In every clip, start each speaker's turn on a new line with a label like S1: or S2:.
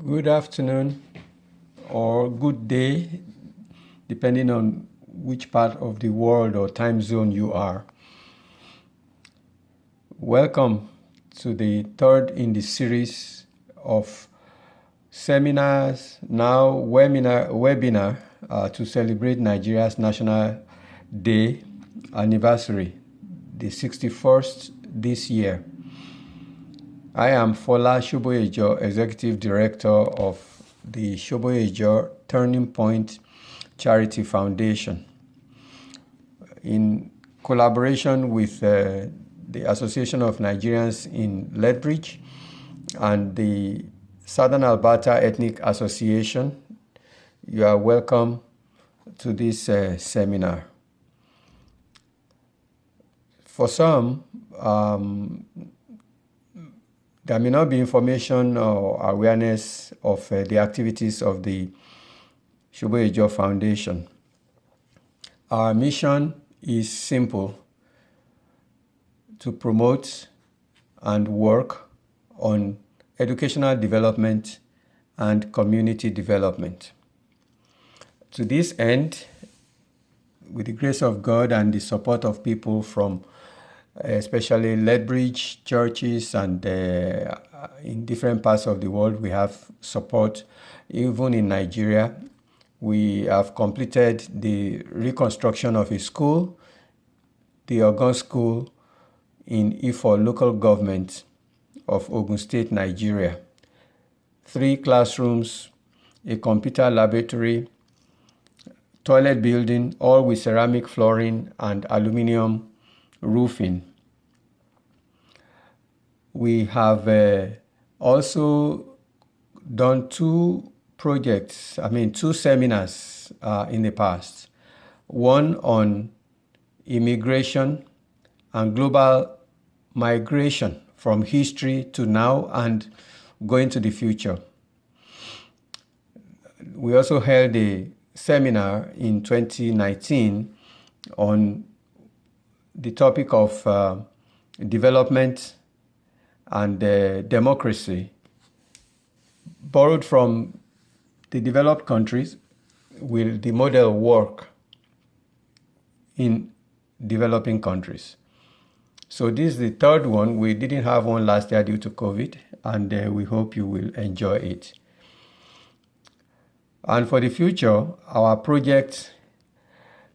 S1: Good afternoon or good day, depending on which part of the world or time zone you are. Welcome to the third in the series of seminars, now webinar to celebrate Nigeria's National Day anniversary, the 61st this year. I am Fola Shoboyejo, Executive Director of the Shoboyejo Turning Point Charity Foundation. In collaboration with the Association of Nigerians in Lethbridge and the Southern Alberta Ethnic Association, you are welcome to this seminar. For some, there may not be information or awareness of the activities of the Shoboyejo Foundation. Our mission is simple: to promote and work on educational development and community development. To this end, with the grace of God and the support of people from especially Lethbridge churches and in different parts of the world, we have support. Even in Nigeria, we have completed the reconstruction of a school, the Ogun School in Ifo local government of Ogun State, Nigeria. 3 classrooms, a computer laboratory, toilet building, all with ceramic flooring and aluminum roofing. We have also done 2 seminars in the past. One on immigration and global migration from history to now and going to the future. We also held a seminar in 2019 on the topic of development and democracy, borrowed from the developed countries. Will the model work in developing countries? So this is the third one. We didn't have one last year due to COVID, and we hope you will enjoy it. And for the future, our project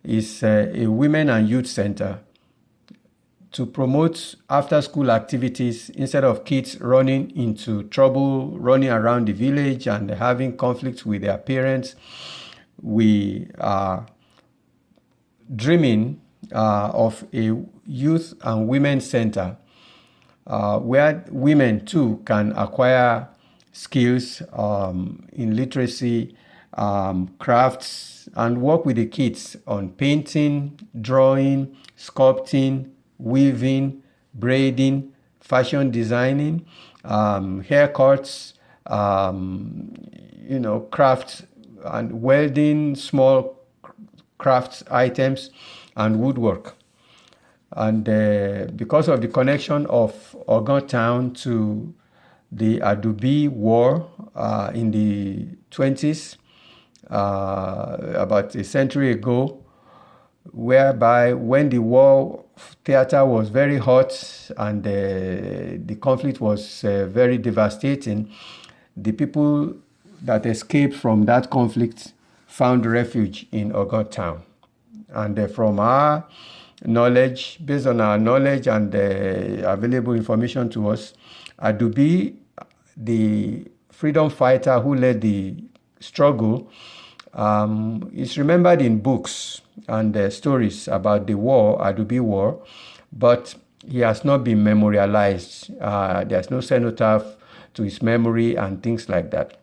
S1: is a women and youth center to promote after-school activities instead of kids running into trouble, running around the village and having conflicts with their parents. We are dreaming of a youth and women center where women too can acquire skills in literacy, crafts, and work with the kids on painting, drawing, sculpting, weaving, braiding, fashion designing, haircuts, crafts and welding, small crafts items, and woodwork. And because of the connection of Ogun town to the Adubi War in the 20s, about a century ago, whereby when the war theater was very hot and the conflict was very devastating, the people that escaped from that conflict found refuge in Ogun town. And from our knowledge, based on our knowledge and available information to us, Adubi, the freedom fighter who led the struggle, is remembered in books and stories about the war, Adubi War, but he has not been memorialized. There's no cenotaph to his memory and things like that.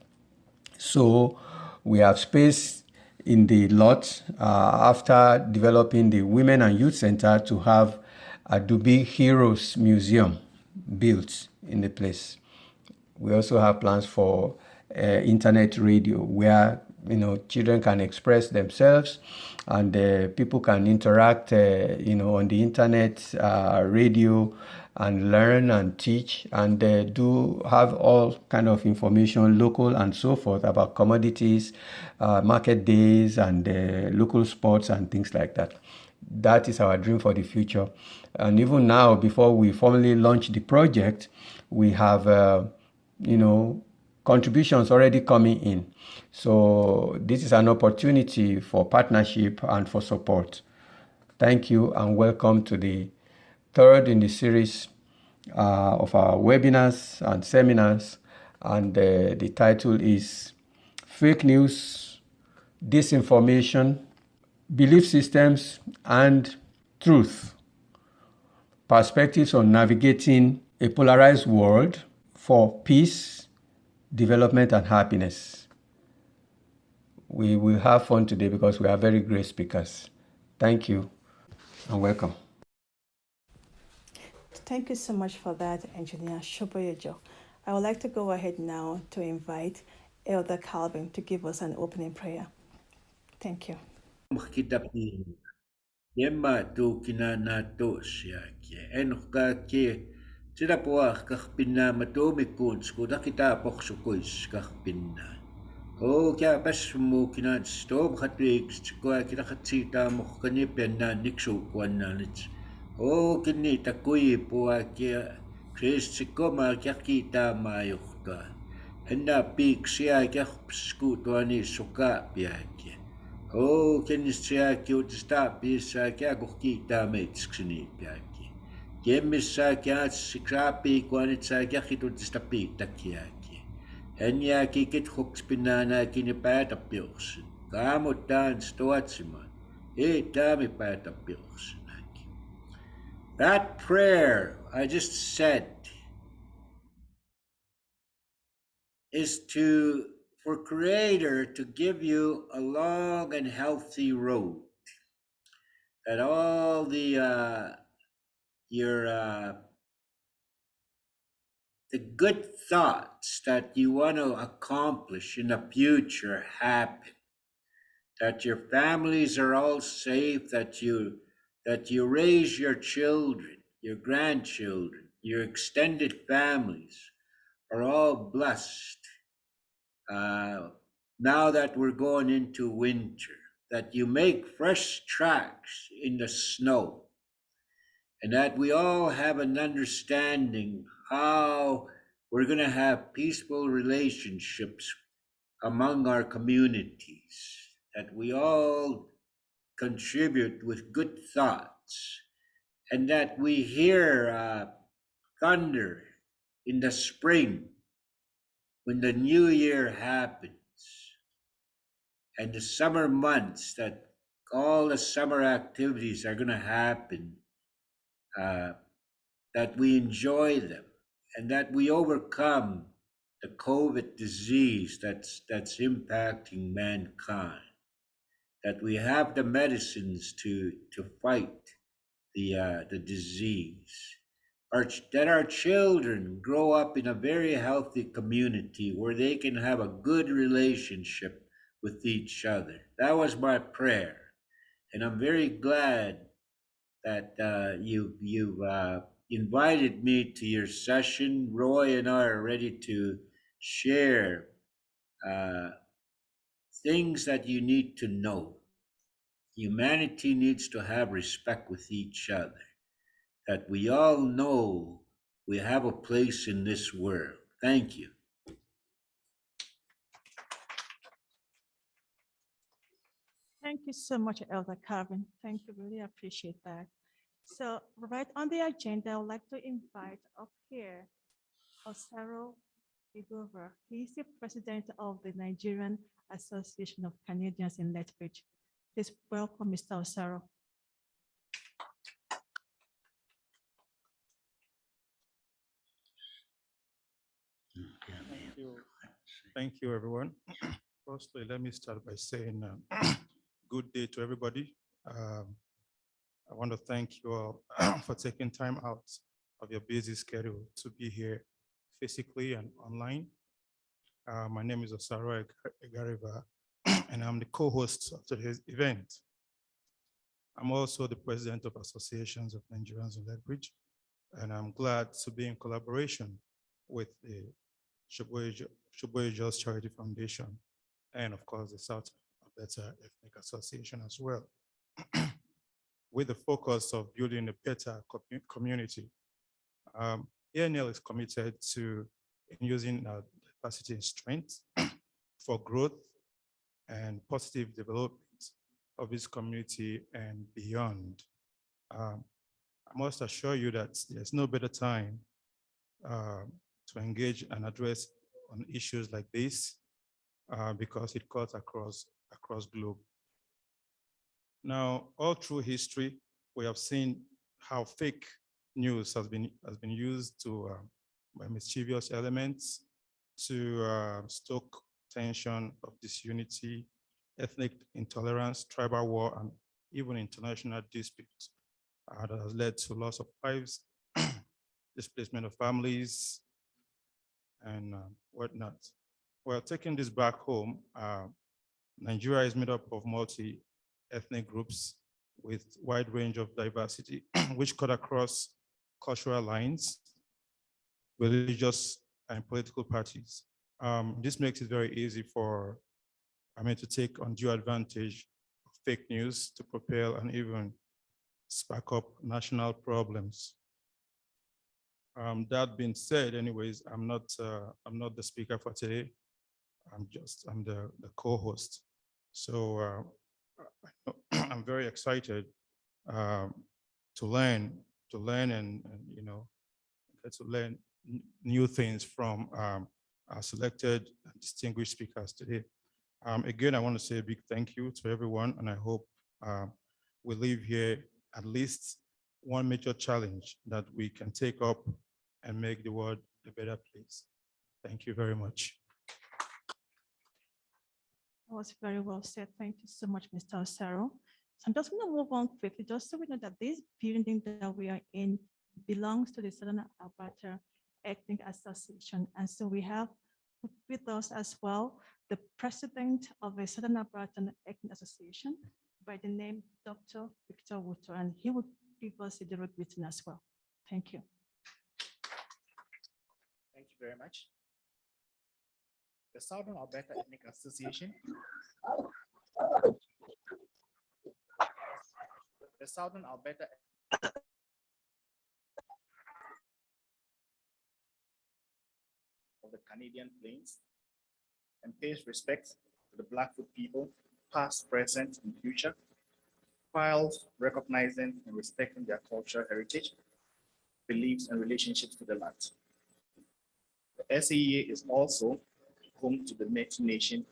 S1: So we have space in the lot after developing the Women and Youth Center to have Adubi Heroes Museum built in the place. We also have plans for internet radio where children can express themselves and people can interact on the internet, radio, and learn and teach, and do have all kind of information, local and so forth, about commodities, market days, and local sports and things like that. That is our dream for the future. And even now, before we formally launch the project, we have, contributions already coming in. So this is an opportunity for partnership and for support. Thank you and welcome to the third in the series of our webinars and seminars. And the title is Fake News, Disinformation, Belief Systems, and Truth. Perspectives on navigating a polarized world for peace, development, and happiness. We will have fun today because we are very great speakers. Thank you and welcome.
S2: Thank you so much for that, Engineer Shoboyejo. I would like to go ahead now to invite Elder Calvin to give us an opening prayer. Thank you.
S3: Yemma tu kina na to siake enka ke tira poa kahpinna matomi kunz kuda kita poksukuis kahpinna o kya pas mu kina stop khatwix ko kira khatsita mo kani penna niksu kwanna nits o kini takui poa ke Chris ko ma kya kita mayukka enna pik sia kya skutuani suka piake Oh, can you say you to stop this? I can't go keep that mates. Piaki. Give me sakat scrappy when it's a yakito to stop it. Takiaki. And yaki get hooks banana in a pat of pills. Come dance to Atsima. Eh, damn pat of pills. That prayer I just said is for Creator to give you a long and healthy road. That all the good thoughts that you want to accomplish in the future happen. That your families are all safe. That you raise your children, your grandchildren, your extended families are all blessed. Now that we're going into winter, that you make fresh tracks in the snow, and that we all have an understanding how we're going to have peaceful relationships among our communities, that we all contribute with good thoughts, and that we hear thunder in the spring when the new year happens, and the summer months, that all the summer activities are going to happen, that we enjoy them, and that we overcome the COVID disease that's impacting mankind, that we have the medicines to fight the disease, that our children grow up in a very healthy community where they can have a good relationship with each other. That was my prayer, and I'm very glad that you've invited me to your session. Roy and I are ready to share things that you need to know. Humanity needs to have respect with each other, that we all know we have a place in this world. Thank you.
S2: Thank you so much, Elder Calvin. Thank you. Really appreciate that. So, right on the agenda, I would like to invite up here Osaro Igova. He's the president of the Nigerian Association of Canadians in Lethbridge. Please welcome Mr. Osaro.
S4: Thank you, everyone. Firstly, let me start by saying good day to everybody. I want to thank you all for taking time out of your busy schedule to be here physically and online. My name is Osaro Egariva, and I'm the co-host of today's event. I'm also the president of Associations of Nigerians in Lethbridge. And I'm glad to be in collaboration with the Shoboye Just Charity Foundation and of course the South Alberta Ethnic Association as well, with the focus of building a better community. ANL is committed to using our diversity and strength for growth and positive development of this community and beyond. I must assure you that there's no better time to engage and address on issues like this because it cuts across globe. Now, all through history, we have seen how fake news has been used to by mischievous elements to stoke tension of disunity, ethnic intolerance, tribal war, and even international disputes that has led to loss of lives, displacement of families, and whatnot. Well, taking this back home, Nigeria is made up of multi-ethnic groups with wide range of diversity, which cut across cultural lines, religious and political parties. This makes it very easy for, to take undue advantage of fake news to propel and even spark up national problems. That being said, anyways, I'm not the speaker for today. I'm the co-host. So I'm very excited to learn and to learn new things from our selected and distinguished speakers today. Again, I want to say a big thank you to everyone, and I hope we leave here at least one major challenge that we can take up and make the world a better place. Thank you very much.
S2: That was very well said. Thank you so much, Mr. Osero. So I'm just going to move on quickly, just so we know that this building that we are in belongs to the Southern Alberta Ethnic Association. And so we have with us as well the president of the Southern Alberta Ethnic Association by the name Dr. Victor Wuto, and he will give us a direct greeting as well. Thank you.
S5: Thank you very much. The Southern Alberta Ethnic Association. The Southern Alberta of the Canadian Plains and pays respect to the Blackfoot people, past, present, and future, while recognizing and respecting their cultural heritage, beliefs, and relationships to the land. The SAEA is also home to the Métis Nation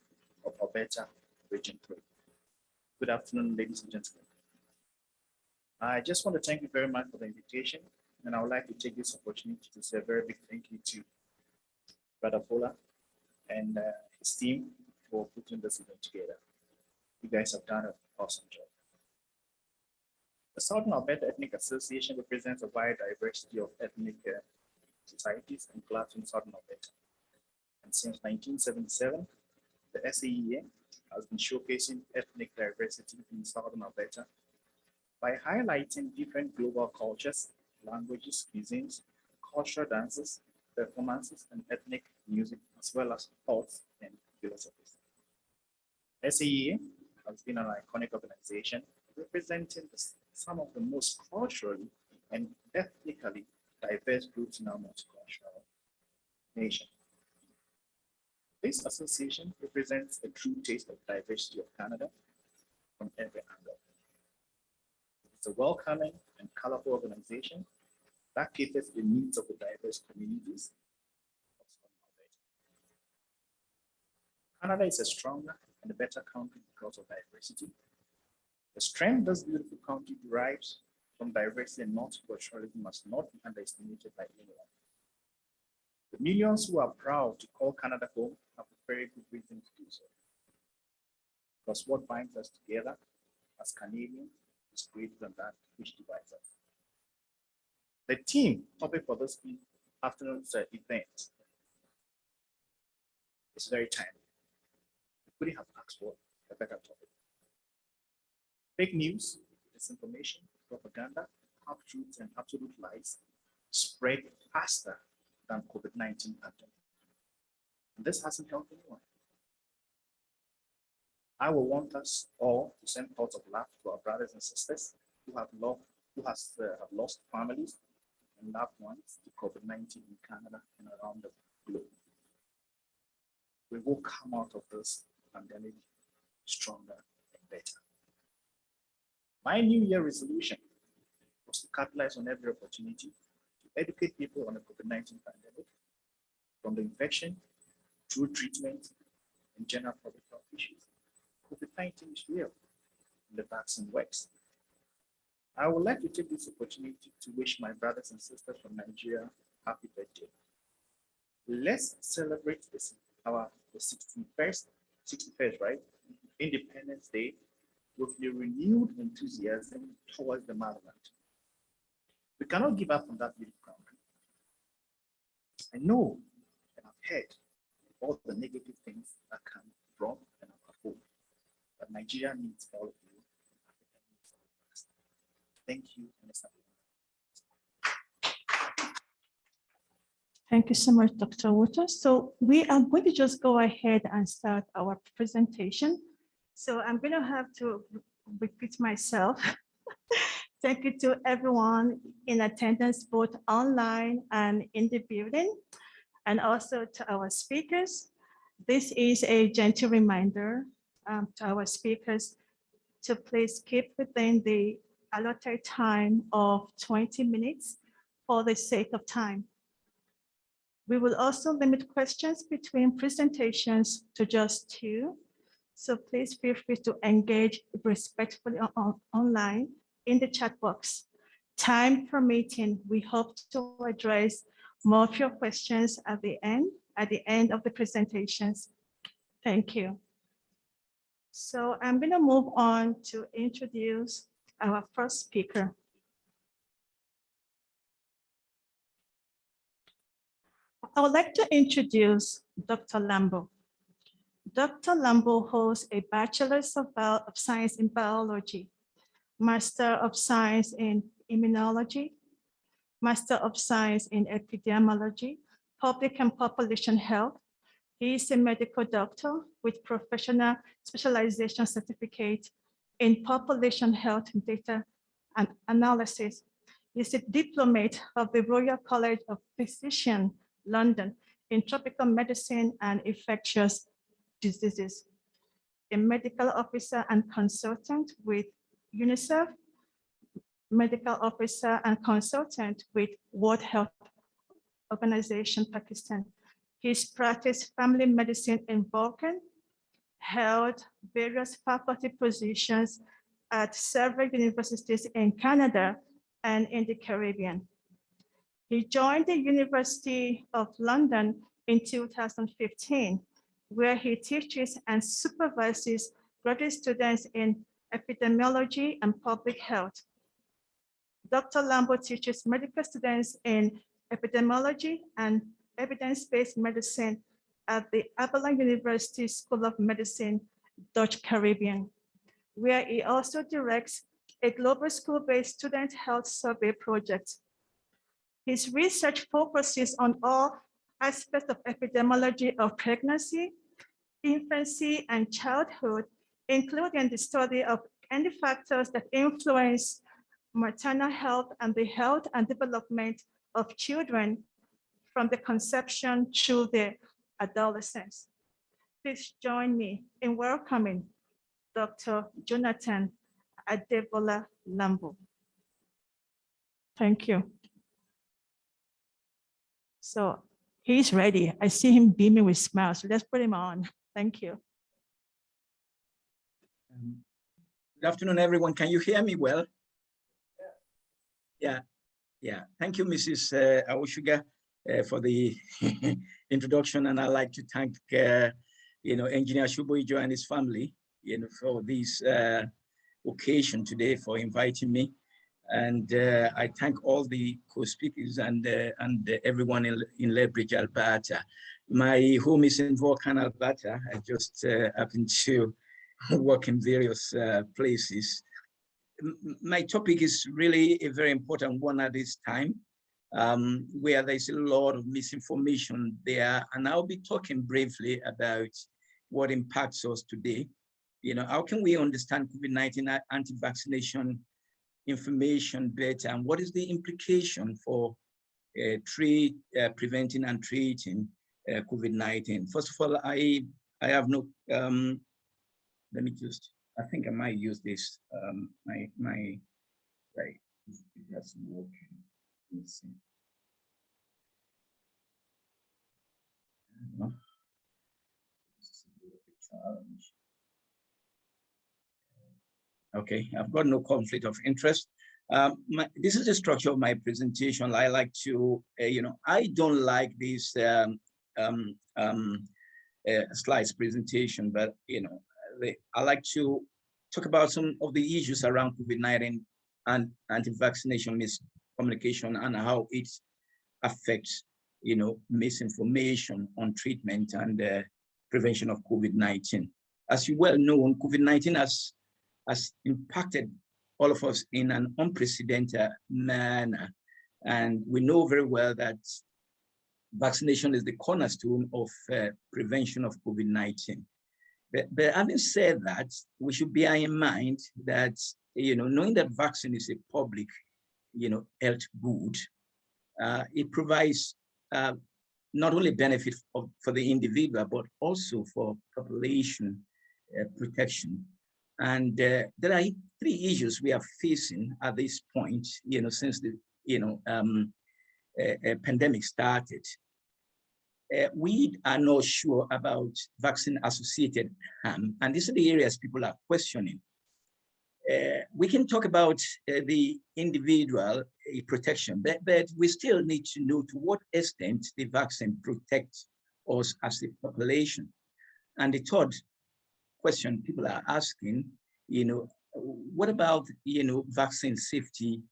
S5: of Alberta Region 3. Good afternoon, ladies and gentlemen. I just want to thank you very much for the invitation, and I would like to take this opportunity to say a very big thank you to Brother Paula and his team for putting this event together. You guys have done an awesome job. The Southern Alberta Ethnic Association represents a wide diversity of ethnic societies and clubs in Southern Alberta. And since 1977, the SAEA has been showcasing ethnic diversity in Southern Alberta by highlighting different global cultures, languages, cuisines, cultural dances, performances, and ethnic music, as well as thoughts and philosophies. SAEA has been an iconic organization representing some of the most culturally and ethnically diverse groups in our multicultural nation. This association represents a true taste of diversity of Canada from every angle. It's a welcoming and colorful organization that caters to the needs of the diverse communities of Southern Alberta. Canada is a stronger and a better country because of diversity. The strength this beautiful country derives from diversity and multiculturalism must not be underestimated by anyone. The millions who are proud to call Canada home have a very good reason to do so. Because what binds us together as Canadians is greater than that which divides us. The theme topic for this afternoon's event is very timely. We couldn't have asked for a better topic. Fake news, disinformation, propaganda, half-truths, and absolute lies spread faster than COVID-19 pandemic. And this hasn't helped anyone. I will want us all to send thoughts of love to our brothers and sisters who have lost families and loved ones to COVID-19 in Canada and around the globe. We will come out of this pandemic stronger and better. My New Year resolution was to capitalize on every opportunity to educate people on the COVID-19 pandemic, from the infection through treatment and general public health issues. COVID-19 is real and the vaccine works. I would like to take this opportunity to wish my brothers and sisters from Nigeria happy birthday. Let's celebrate the 61st, right? Independence Day with a renewed enthusiasm towards the motherland. We cannot give up on that beautiful country. I know and I've heard all the negative things that come from and about home, but Nigeria needs all of you. Thank you, Mr.
S2: Thank you so much, Dr. Waters. So we are going to just go ahead and start our presentation. So I'm going to have to repeat myself. Thank you to everyone in attendance, both online and in the building, and also to our speakers. This is a gentle reminder to our speakers to please keep within the allotted time of 20 minutes for the sake of time. We will also limit questions between presentations to just 2. So please feel free to engage respectfully online in the chat box. Time permitting, we hope to address more of your questions at the end of the presentations. Thank you. So I'm going to move on to introduce our first speaker. I would like to introduce Dr. Lambo. Dr. Lambo holds a Bachelor's of Science in Biology, Master of Science in Immunology, Master of Science in Epidemiology, Public and Population Health. He is a medical doctor with professional specialization certificate in population health data and analysis. He is a diplomate of the Royal College of Physicians, London, in tropical medicine and infectious diseases, a medical officer and consultant with UNICEF, medical officer and consultant with World Health Organization, Pakistan. He's practiced family medicine in Vulcan, held various faculty positions at several universities in Canada and in the Caribbean. He joined the University of London in 2015, where he teaches and supervises graduate students in epidemiology and public health. Dr. Lambo teaches medical students in epidemiology and evidence-based medicine at the Avalon University School of Medicine, Dutch Caribbean, where he also directs a global school-based student health survey project. His research focuses on all aspects of epidemiology of pregnancy, infancy, and childhood, including the study of any factors that influence maternal health and the health and development of children from the conception through their adolescence. Please join me in welcoming Dr. Jonathan Adebola Lambo. Thank you. So he's ready. I see him beaming with smiles. So let's put him on. Thank you.
S6: Good afternoon, everyone. Can you hear me well? Yeah. Thank you, Mrs. Awoshuga, for the introduction, and I'd like to thank Engineer Shuboijo and his family, for this occasion today, for inviting me. And I thank all the co-speakers and everyone in Lethbridge, Alberta. My home is in Vulcan, Alberta. I just happen to work in various places. My topic is really a very important one at this time. where there's a lot of misinformation there. And I'll be talking briefly about what impacts us today. How can we understand COVID-19 anti-vaccination information better, and what is the implication for preventing and treating COVID-19? First of all, I have no, let me just, I think I might use this, right, that's working. Let's see. This is a bit of a challenge. Okay, I've got no conflict of interest. This is the structure of my presentation. I like to, I don't like this slides presentation, but I like to talk about some of the issues around COVID-19 and anti-vaccination miscommunication and how it affects, misinformation on treatment and prevention of COVID-19. As you well know, COVID-19 has impacted all of us in an unprecedented manner. And we know very well that vaccination is the cornerstone of prevention of COVID-19. But having said that, we should bear in mind that, knowing that vaccine is a public, health good, it provides not only benefit for the individual, but also for population protection. And there are three issues we are facing at this point, since the pandemic started. We are not sure about vaccine-associated harm, and these are the areas people are questioning. We can talk about the individual protection, but we still need to know to what extent the vaccine protects us as a population. And the third question people are asking, what about, vaccine safety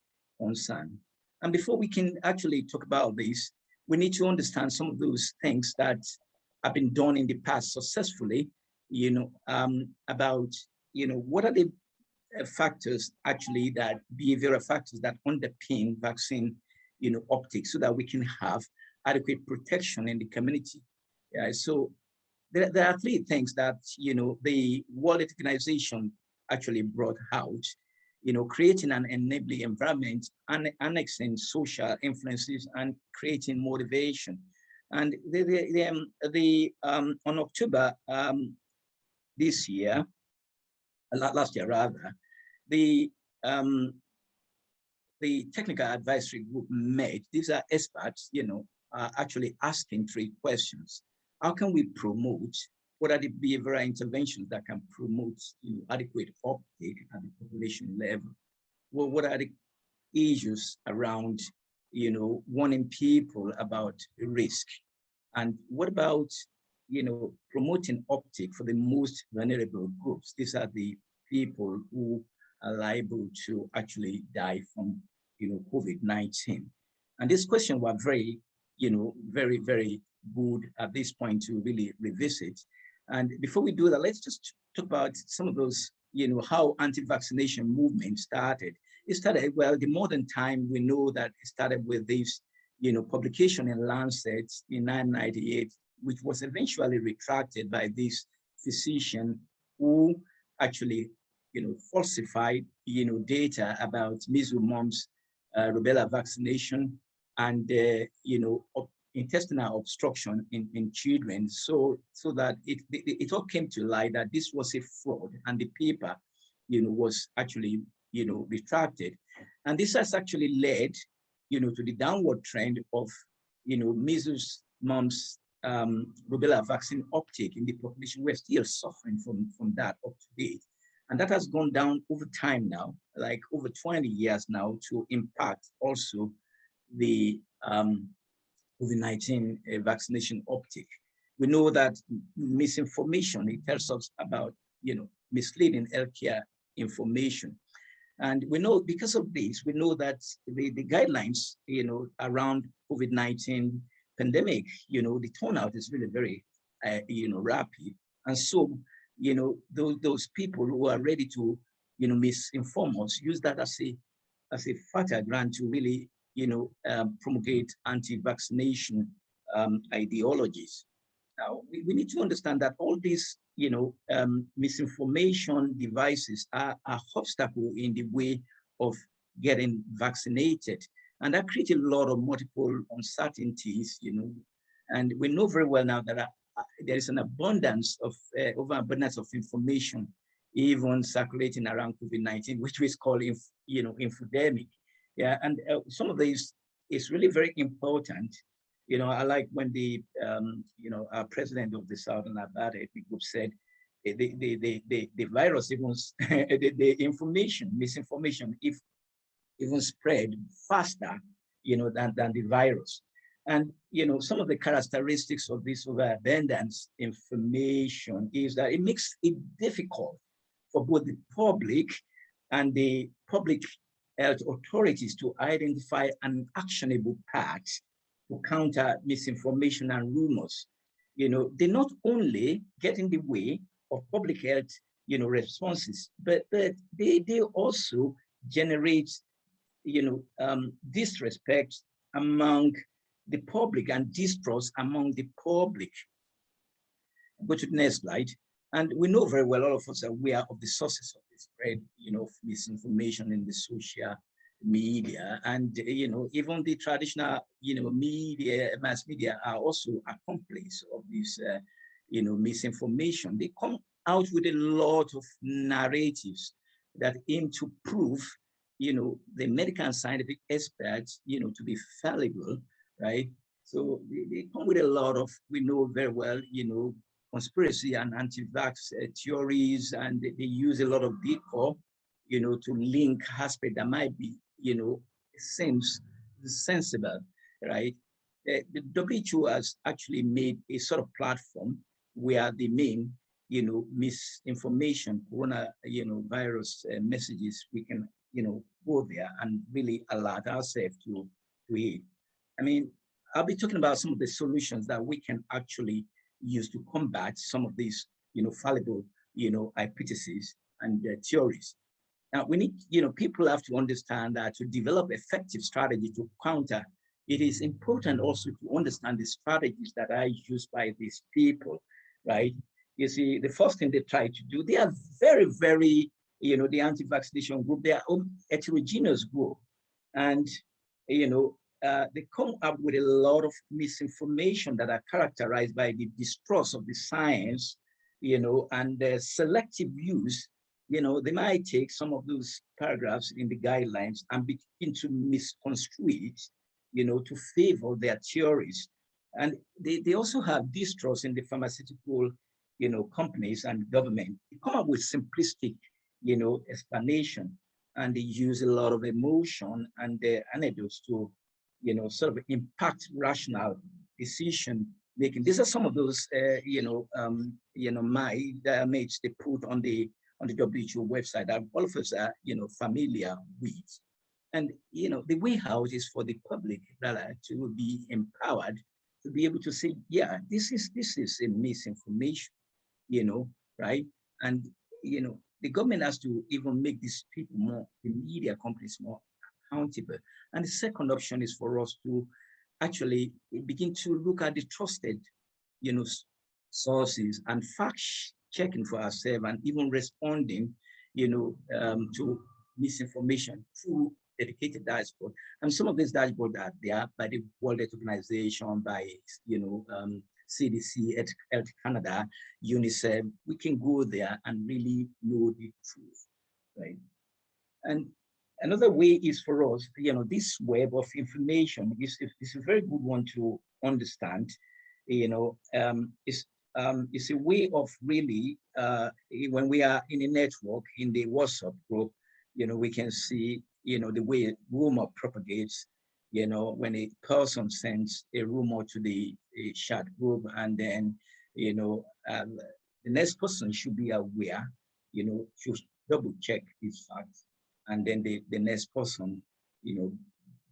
S6: concern? And before we can actually talk about this, we need to understand some of those things that have been done in the past successfully, about, what are the factors actually that behavioral factors that underpin vaccine, uptake so that we can have adequate protection in the community. So there are three things that, the World Health Organization actually brought out, creating an enabling environment and annexing social influences and creating motivation. And on October this year, last year rather, the technical advisory group met. These are experts, are actually asking three questions. How can we promote? What are the behavioral interventions that can promote adequate uptake at the population level? Well, what are the issues around, warning people about risk? And what about, promoting uptake for the most vulnerable groups? These are the people who are liable to actually die from, COVID-19. And this question was very, very, very good at this point to really revisit. And before we do that, let's just talk about some of those, how anti-vaccination movement started. It started, well, the modern time, we know that it started with this, publication in Lancet in 1998, which was eventually retracted by this physician who actually, falsified, data about measles, mumps, rubella vaccination, and, intestinal obstruction in children, so that it all came to light that this was a fraud, and the paper, was actually, retracted, and this has actually led, to the downward trend of, measles, mumps, rubella vaccine uptake in the population. We're still suffering from that up to date, and that has gone down over time now, like over 20 years now, to impact also the COVID-19 vaccination uptake. We know that misinformation, it tells us about, misleading healthcare information. And we know because of this, we know that the guidelines, around COVID-19 pandemic, the turnout is really very, rapid. And so, those people who are ready to, misinform us use that as a fertile ground to really, promulgate anti-vaccination ideologies. Now, we need to understand that all these, misinformation devices are an obstacle in the way of getting vaccinated. And that creates a lot of multiple uncertainties, and we know very well now that there is an abundance of, overabundance of information, even circulating around COVID-19, which we call, infodemic. Yeah, and some of these is really very important. I like when the, our president of the Southern Alberta Ethnic Group said, the virus, even the information, misinformation, if even spread faster, than the virus. And, some of the characteristics of this overabundance information is that it makes it difficult for both the public and the public health authorities to identify an actionable path to counter misinformation and rumors. They not only get in the way of public health, responses, but they also generate, disrespect among the public and distrust among the public. Go to the next slide. And we know very well, all of us are aware of the sources of the spread, of misinformation in the social media. And, even the traditional, media, mass media are also accomplices of this, misinformation. They come out with a lot of narratives that aim to prove, the medical and scientific experts, to be fallible, right? So they come with a lot of, we know very well, conspiracy and anti-vax theories, and they use a lot of decor, to link aspect that might be, seems sensible, right? The WHO has actually made a sort of platform where the main, misinformation, virus messages, we can, go there and really alert ourselves to it. I mean, I'll be talking about some of the solutions that we can actually use to combat some of these, fallible, hypotheses and theories. Now, we need, people have to understand that to develop effective strategy to counter, it is important also to understand the strategies that are used by these people, right? You see, the first thing they try to do, they are very, very, the anti-vaccination group, they are a heterogeneous group. And, they come up with a lot of misinformation that are characterized by the distrust of the science, and the selective use. They might take some of those paragraphs in the guidelines and begin to misconstrue it, to favor their theories. And they also have distrust in the pharmaceutical, companies and government. They come up with simplistic, explanation, and they use a lot of emotion and anecdotes to, sort of impact rational decision making. These are some of those, myths they put on the WHO website that all of us are, familiar with. And, the way out is for the public rather to be empowered to be able to say, yeah, this is a misinformation, right? And, the government has to even make these people more, the media companies more accountable. And the second option is for us to actually begin to look at the trusted, sources and fact checking for ourselves and even responding, to misinformation through dedicated dashboard. And some of these dashboards are there by the World Health Organization, by, CDC, Health Canada, UNICEF. We can go there and really know the truth, right? And another way is for us, this web of information is a very good one to understand. It's a way of really, when we are in a network, in the WhatsApp group, we can see, the way rumor propagates, when a person sends a rumor to the chat group, and then, the next person should be aware, should double check these facts. And then the next person,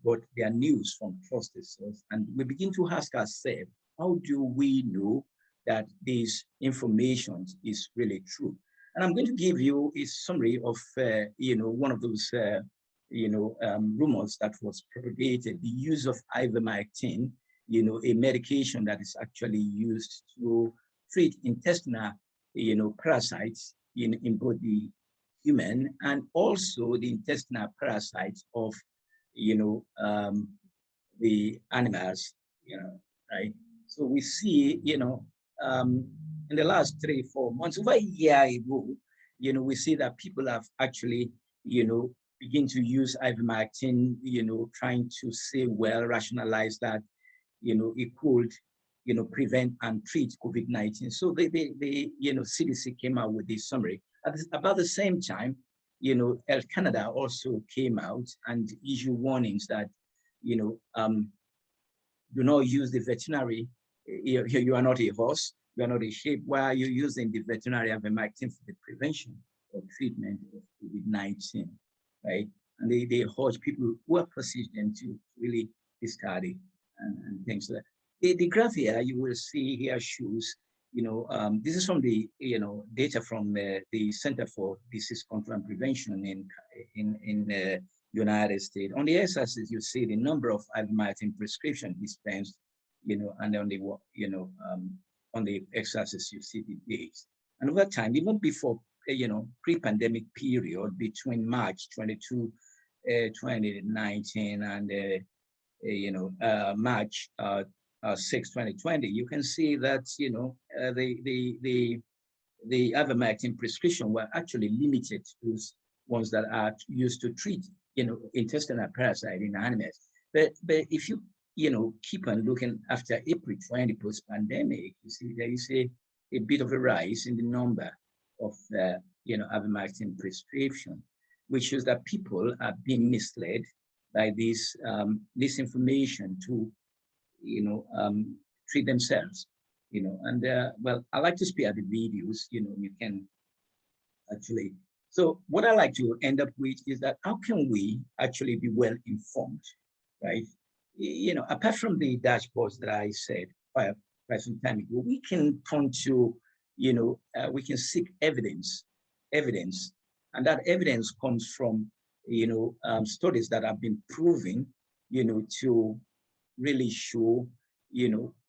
S6: got their news from trusted source. And we begin to ask ourselves, how do we know that this information is really true? And I'm going to give you a summary of, one of those rumors that was propagated, the use of ivermectin, a medication that is actually used to treat intestinal, parasites in both the human and also the intestinal parasites of, the animals, right? So we see, in the last 3-4 months, over a year ago, we see that people have actually, begin to use ivermectin, trying to say, well, rationalize that, it could, prevent and treat COVID-19. So the CDC came out with this summary. At about the same time, Health Canada also came out and issued warnings that, do not use the veterinary. You are not a horse, you are not a sheep. Why are you using the veterinary ivermectin for the prevention or treatment of COVID-19, right? And they urge people who are persistent to really discard it and things like that. The graph here you will see here shows, this is from the data from the Center for Disease Control and Prevention in United States. On the x-axis, you see the number of ivermectin prescription dispensed, and on the on the x-axis you see the days. And over time, even before pre-pandemic period between March 22, 2019 and March 6, 2020, you can see that the ivermectin prescription were actually limited to those ones that are used to treat intestinal parasite in animals. But if you keep on looking after April 20 post-pandemic, you see there is a bit of a rise in the number of ivermectin prescription, which shows that people are being misled by this information to treat themselves. And well, I like to spare the videos. You can actually. So what I like to end up with is that how can we actually be well informed, right? Apart from the dashboards that I said quite some time ago, we can turn to, we can seek evidence, and that evidence comes from, studies that have been proven, to really show,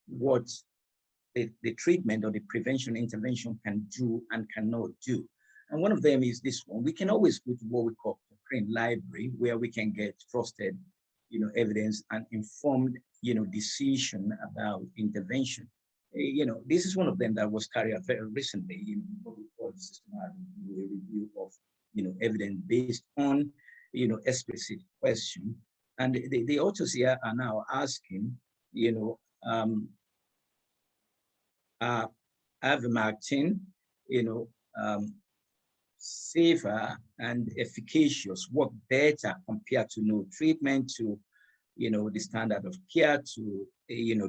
S6: what the treatment or the prevention intervention can do and cannot do. And one of them is this one. We can always go to what we call Cochrane Library, where we can get trusted, evidence and informed, decision about intervention. This is one of them that was carried out very recently, what we call systematic review of, evidence based on, explicit question. And the authors here are now asking, ivermectin, safer and efficacious, work better compared to no treatment, to the standard of care, to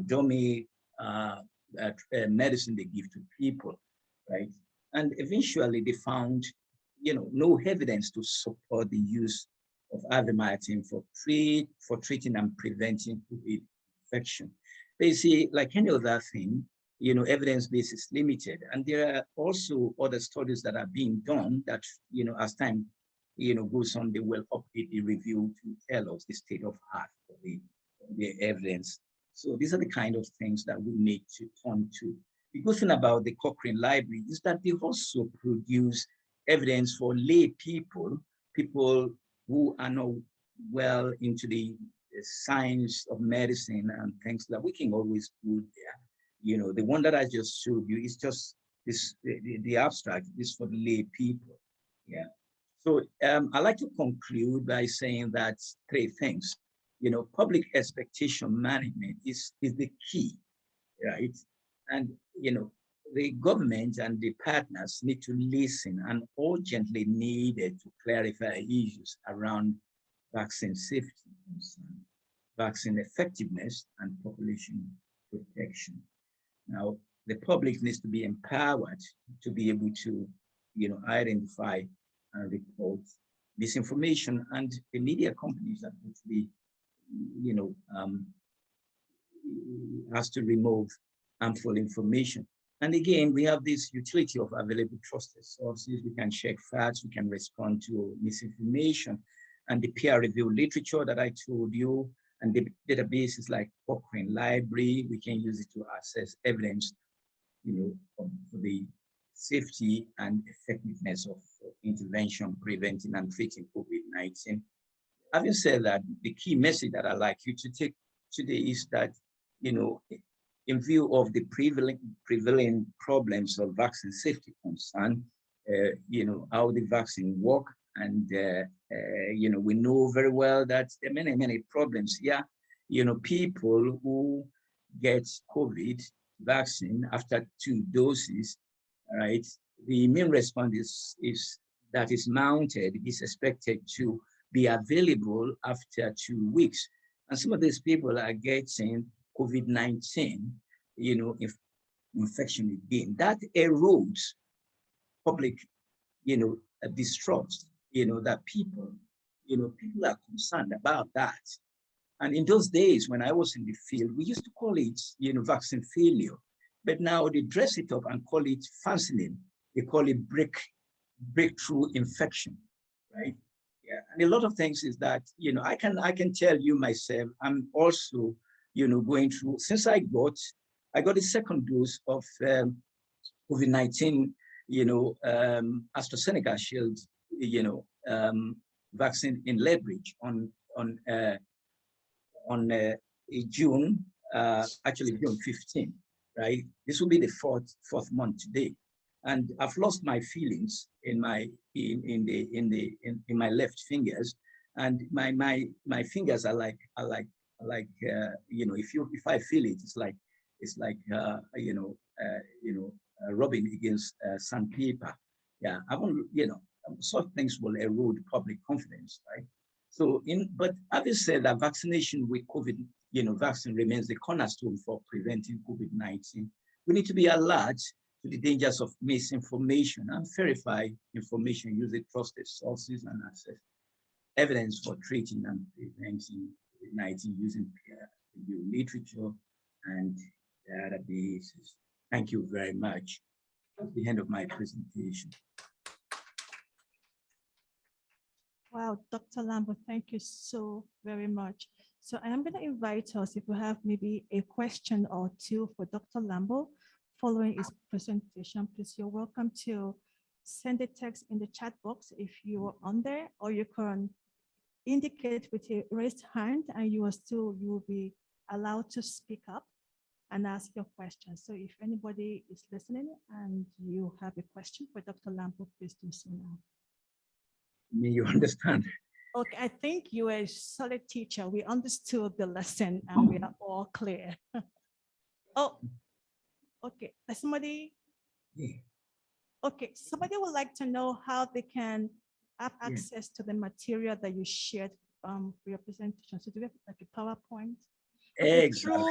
S6: dummy medicine they give to people, right? And eventually they found no evidence to support the use of ivermectin for treating and preventing COVID infection. They say, like any other thing, evidence base is limited. And there are also other studies that are being done that, as time, goes on, they will update the review to tell us the state of art of the evidence. So these are the kind of things that we need to turn to. The good thing about the Cochrane Library is that they also produce evidence for lay people who are not well into the science of medicine and things that we can always put there. The one that I just showed you is just this, the abstract is for the lay people. Yeah. So I like to conclude by saying that 3 things. Public expectation management is the key, right? And the government and the partners need to listen and urgently needed to clarify issues around vaccine safety, vaccine effectiveness, and population protection. Now, the public needs to be empowered to be able to, identify and report misinformation, and the media companies that need to be, has to remove harmful information. And again, we have this utility of available trusted sources. We can check facts, we can respond to misinformation. and the peer-reviewed literature that I told you, and the databases like Cochrane Library. We can use it to access evidence, for the safety and effectiveness of intervention, preventing and treating COVID-19. Having said that, the key message that I'd like you to take today is that, in view of the prevailing problems of vaccine safety concern, how the vaccine work, and we know very well that there are many problems here. People who get COVID vaccine after 2 doses, right? The immune response is mounted is expected to be available after 2 weeks, and some of these people are getting COVID-19, infection again. That erodes public, distrust, that people are concerned about that. And in those days when I was in the field, we used to call it, vaccine failure. But now they dress it up and call it fancy name. They call it breakthrough infection, right? Yeah, and a lot of things is that, I can tell you myself, I'm also, going through, since I got a second dose of COVID-19, AstraZeneca Shield, vaccine in Lethbridge on June, actually June 15, right? This will be the fourth month today, and I've lost my feelings in my left fingers, and my fingers are like if I feel it, it's like rubbing against sandpaper. Yeah, I won't, such things will erode public confidence, right? So, but having said that, vaccination with COVID, vaccine remains the cornerstone for preventing COVID-19. We need to be alert to the dangers of misinformation and verify information using trusted sources and access evidence for treating and preventing COVID-19 using peer-reviewed literature and databases. Thank you very much. That's the end of my presentation.
S2: Wow, Dr. Lambo, thank you so very much. So I am going to invite us, if we have maybe a question or two for Dr. Lambo following his presentation, please, you're welcome to send a text in the chat box if you are on there, or you can indicate with a raised hand and you will be allowed to speak up and ask your question. So if anybody is listening and you have a question for Dr. Lambo, please do so now.
S6: May you understand?
S2: Okay, I think you are a solid teacher. We understood the lesson and we are all clear. Oh, okay. Somebody?
S6: Yeah.
S2: Okay, somebody would like to know how they can have access to the material that you shared for your presentation. So do we have like a PowerPoint? Okay,
S6: Exactly.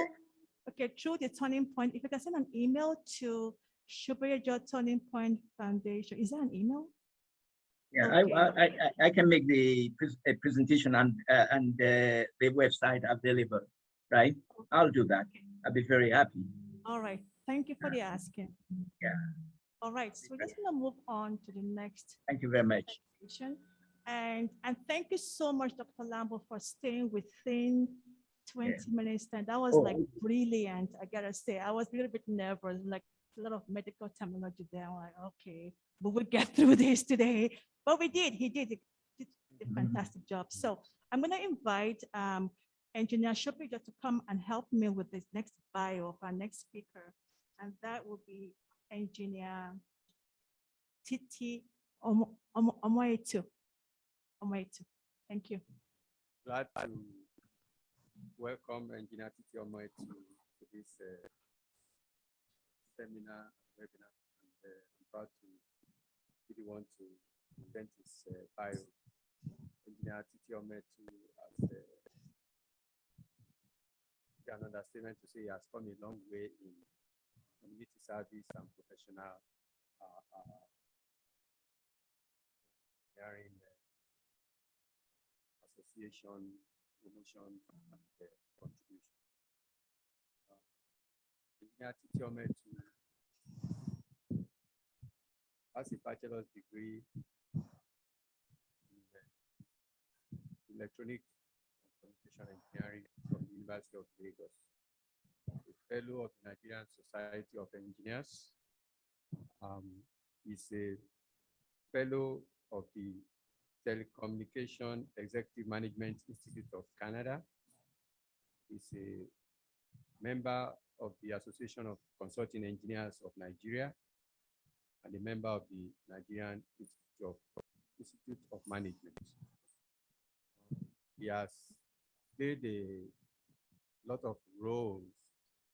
S2: through the Turning Point, if you can send an email to Shubayajo Turning Point Foundation. Is that an email?
S6: Yeah,
S2: Okay.
S6: I can make the presentation and the website available, right? I'll do that. I'll be very happy.
S2: All right. Thank you for the asking.
S6: Yeah.
S2: All right. So we're just going to move on to the next.
S6: Thank you very much.
S2: And thank you so much, Dr. Lambo, for staying within 20 minutes. And that was like brilliant. I gotta say, I was a little bit nervous, like a lot of medical terminology there. I'm like, okay, but we'll get through this today. But we did. He did a fantastic job. So I'm going to invite Engineer Shopi just to come and help me with this next bio of our next speaker. And that will be Engineer Titi Omoetu. Thank you.
S1: Glad to welcome Engineer Titi Omoetu to this seminar, webinar, and I'm proud to be the one to present his bio. Engineer Titi Omoetu has an understatement to say he has come a long way in community service and professional hearing association, promotion, and contribution. Engineer Titi Omoetu has a bachelor's degree in
S7: Electronic Communication Engineering from the University of Lagos, a fellow of the Nigerian Society of Engineers. He's a fellow of the Telecommunication Executive Management Institute of Canada. He's a member of the Association of Consulting Engineers of Nigeria and a member of the Nigerian Institute of Management. He has played a lot of roles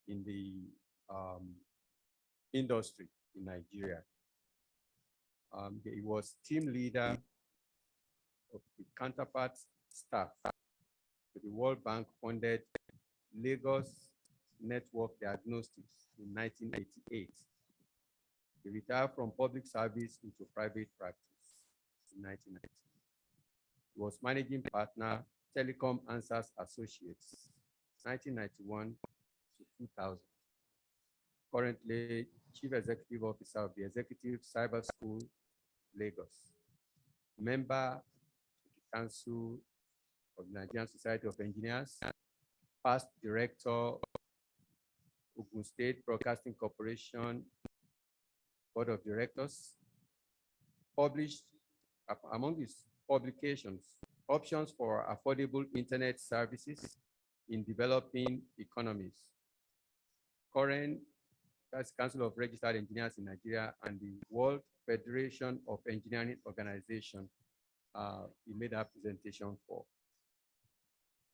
S7: in the industry in Nigeria. He was team leader of the counterpart staff to the World Bank funded Lagos Network Diagnostics in 1988. He retired from public service into private practice in 1990. He was managing partner, Telecom Answers Associates, 1991 to 2000. Currently, Chief Executive Officer of the Executive Cyber School, Lagos. Member of the Council of the Nigerian Society of Engineers, past Director, Ogun State Broadcasting Corporation, Board of Directors. Published among his publications, Options for Affordable Internet Services in Developing Economies. Current Vice Council of Registered Engineers in Nigeria and the World Federation of Engineering Organization. He made a presentation for.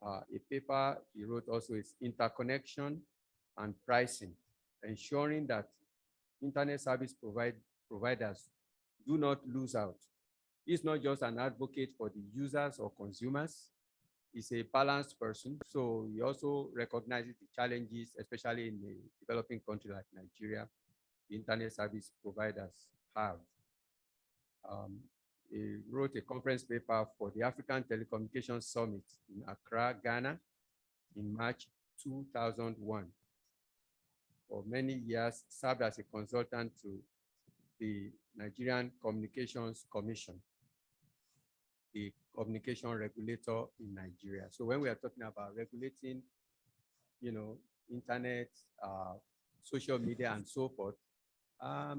S7: A paper he wrote also is Interconnection and Pricing, ensuring that internet service providers do not lose out. He's not just an advocate for the users or consumers. He's a balanced person, so he also recognizes the challenges, especially in a developing country like Nigeria, the internet service providers have. He wrote a conference paper for the African Telecommunications Summit in Accra, Ghana, in March 2001. For many years, served as a consultant to the Nigerian Communications Commission, the communication regulator in Nigeria. So when we are talking about regulating, internet, social media, and so forth,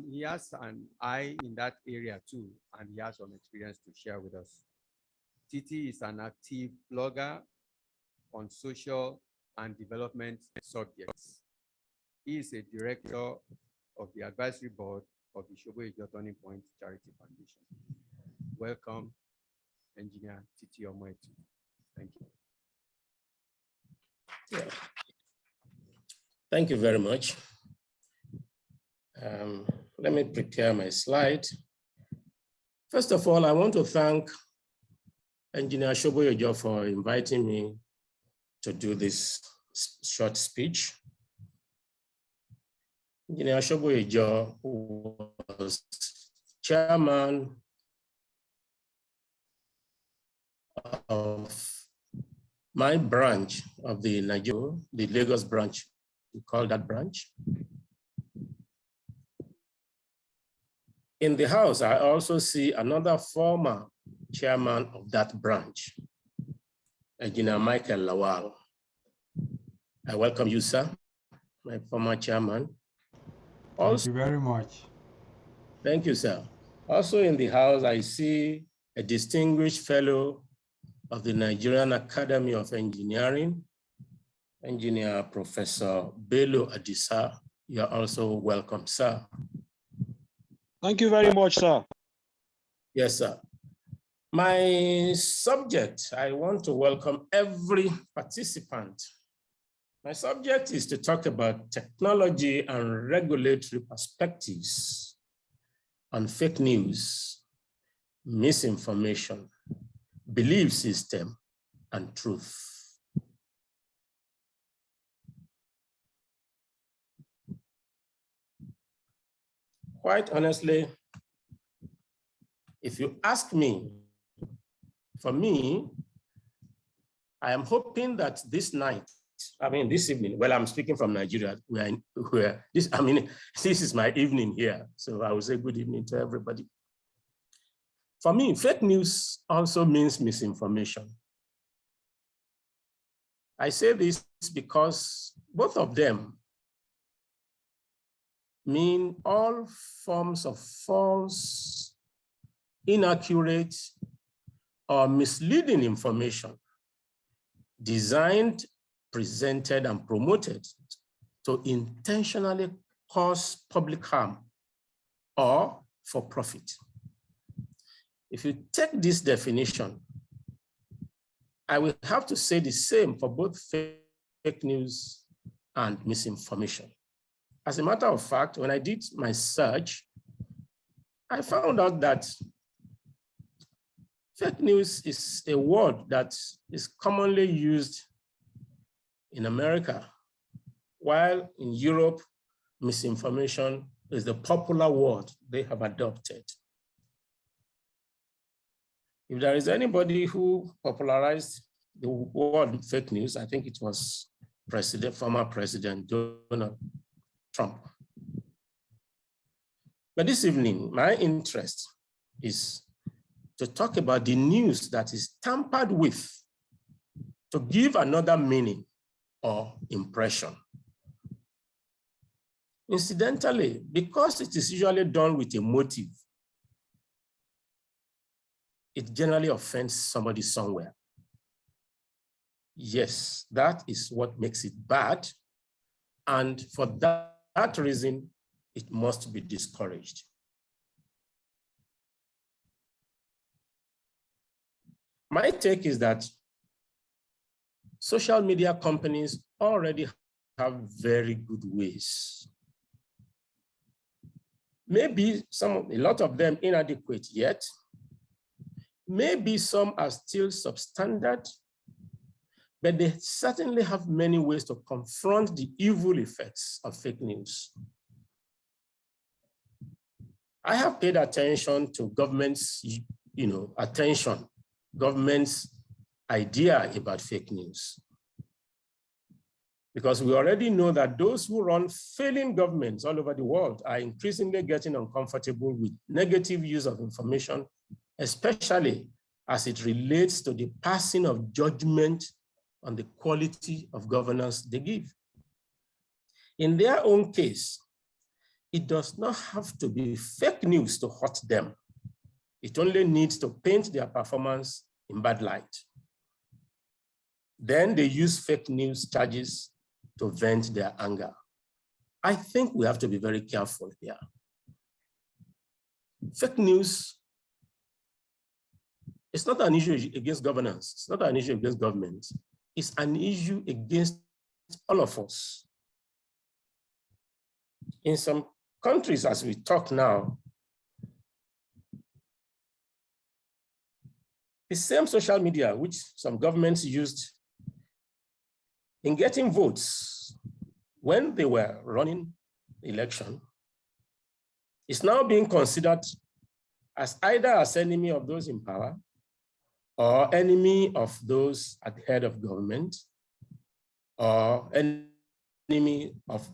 S7: he has an eye in that area too, and he has some experience to share with us. Titi is an active blogger on social and development subjects. He is a director of the advisory board of the Shoboijo Turning Point Charity Foundation. Welcome, Engineer Titi Omoetu. Thank you.
S8: Yeah. Thank you very much. Let me prepare my slide. First of all, I want to thank Engineer Shoboijo for inviting me to do this short speech. Engineer Shoboijo was chairman of my branch of the Lagos branch. We call that branch. In the house, I also see another former chairman of that branch, Engineer Michael Lawal. I welcome you, sir, my former chairman. Also,
S9: thank you very much.
S8: Thank you, sir. Also in the house, I see a distinguished fellow of the Nigerian Academy of Engineering, Engineer Professor Bello Adisa. You are also welcome, sir.
S10: Thank you very much, sir.
S8: Yes, sir. My subject, I want to welcome every participant. My subject is to talk about technology and regulatory perspectives on fake news, misinformation, belief system, and truth. Quite honestly, if you ask me, for me, I am hoping that this evening, well, I'm speaking from Nigeria, this is my evening here, so I will say good evening to everybody. For me, fake news also means misinformation. I say this because both of them mean all forms of false, inaccurate, or misleading information designed, presented, and promoted to intentionally cause public harm or for profit. If you take this definition, I will have to say the same for both fake news and misinformation. As a matter of fact, when I did my search, I found out that fake news is a word that is commonly used in America, while in Europe, misinformation is the popular word they have adopted. If there is anybody who popularized the word fake news, I think it was former President Donald Trump. But this evening, my interest is to talk about the news that is tampered with to give another meaning or impression. Incidentally, because it is usually done with a motive, it generally offends somebody somewhere. Yes, that is what makes it bad. And for that reason, it must be discouraged. My take is that social media companies already have very good ways. Maybe a lot of them inadequate yet. Maybe some are still substandard, but they certainly have many ways to confront the evil effects of fake news. I have paid attention to government's, government's idea about fake news. Because we already know that those who run failing governments all over the world are increasingly getting uncomfortable with negative use of information, especially as it relates to the passing of judgment on the quality of governance they give. In their own case, it does not have to be fake news to hurt them. It only needs to paint their performance in bad light. Then they use fake news charges to vent their anger. I think we have to be very careful here. Fake news is not an issue against governance. It's not an issue against government. It's an issue against all of us. In some countries, as we talk now, the same social media which some governments used in getting votes when they were running the election is now being considered as either as enemy of those in power or enemy of those at the head of government or enemy of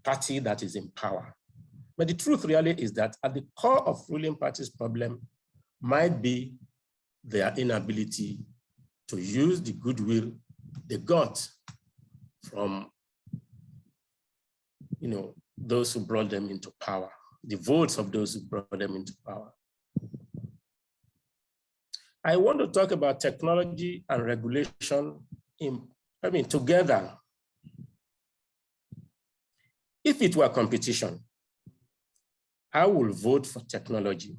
S8: party that is in power. But the truth really is that at the core of ruling party's problem might be their inability to use the goodwill they got from those who brought them into power, the votes of those who brought them into power. I want to talk about technology and regulation together. If it were competition, I will vote for technology,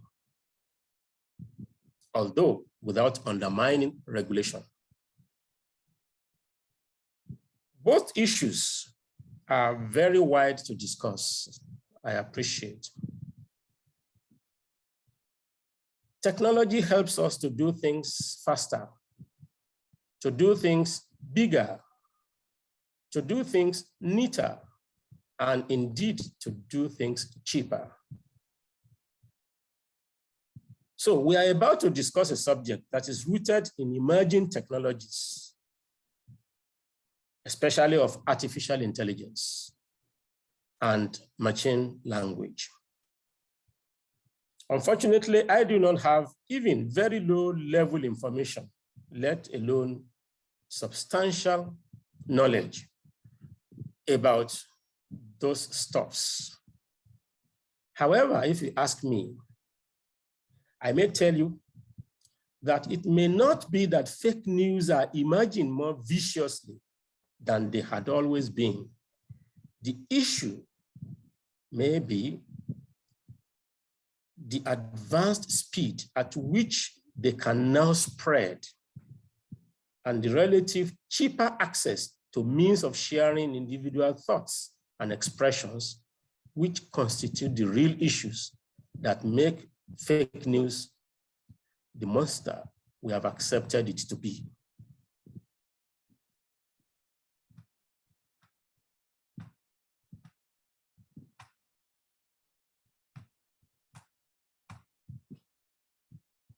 S8: although without undermining regulation. Both issues are very wide to discuss, I appreciate. Technology helps us to do things faster, to do things bigger, to do things neater, and indeed to do things cheaper. So we are about to discuss a subject that is rooted in emerging technologies, especially of artificial intelligence and machine language. Unfortunately, I do not have even very low level information, let alone substantial knowledge about those stuffs. However, if you ask me, I may tell you that it may not be that fake news are emerging more viciously than they had always been. The issue may be the advanced speed at which they can now spread and the relative cheaper access to means of sharing individual thoughts and expressions, which constitute the real issues that make fake news the monster we have accepted it to be.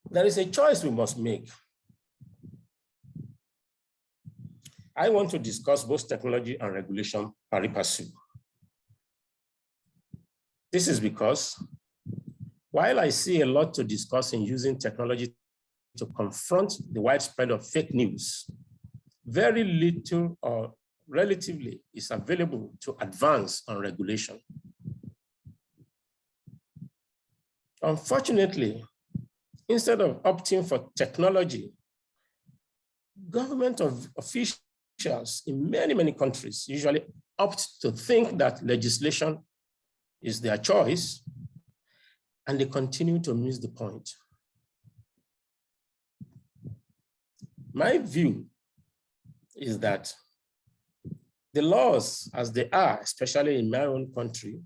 S8: There is a choice we must make. I want to discuss both technology and regulation pari passu. This is because while I see a lot to discuss in using technology to confront the widespread of fake news, very little or relatively is available to advance on regulation. Unfortunately, instead of opting for technology, government officials in many countries usually opt to think that legislation is their choice, and they continue to miss the point. My view is that the laws as they are, especially in my own country,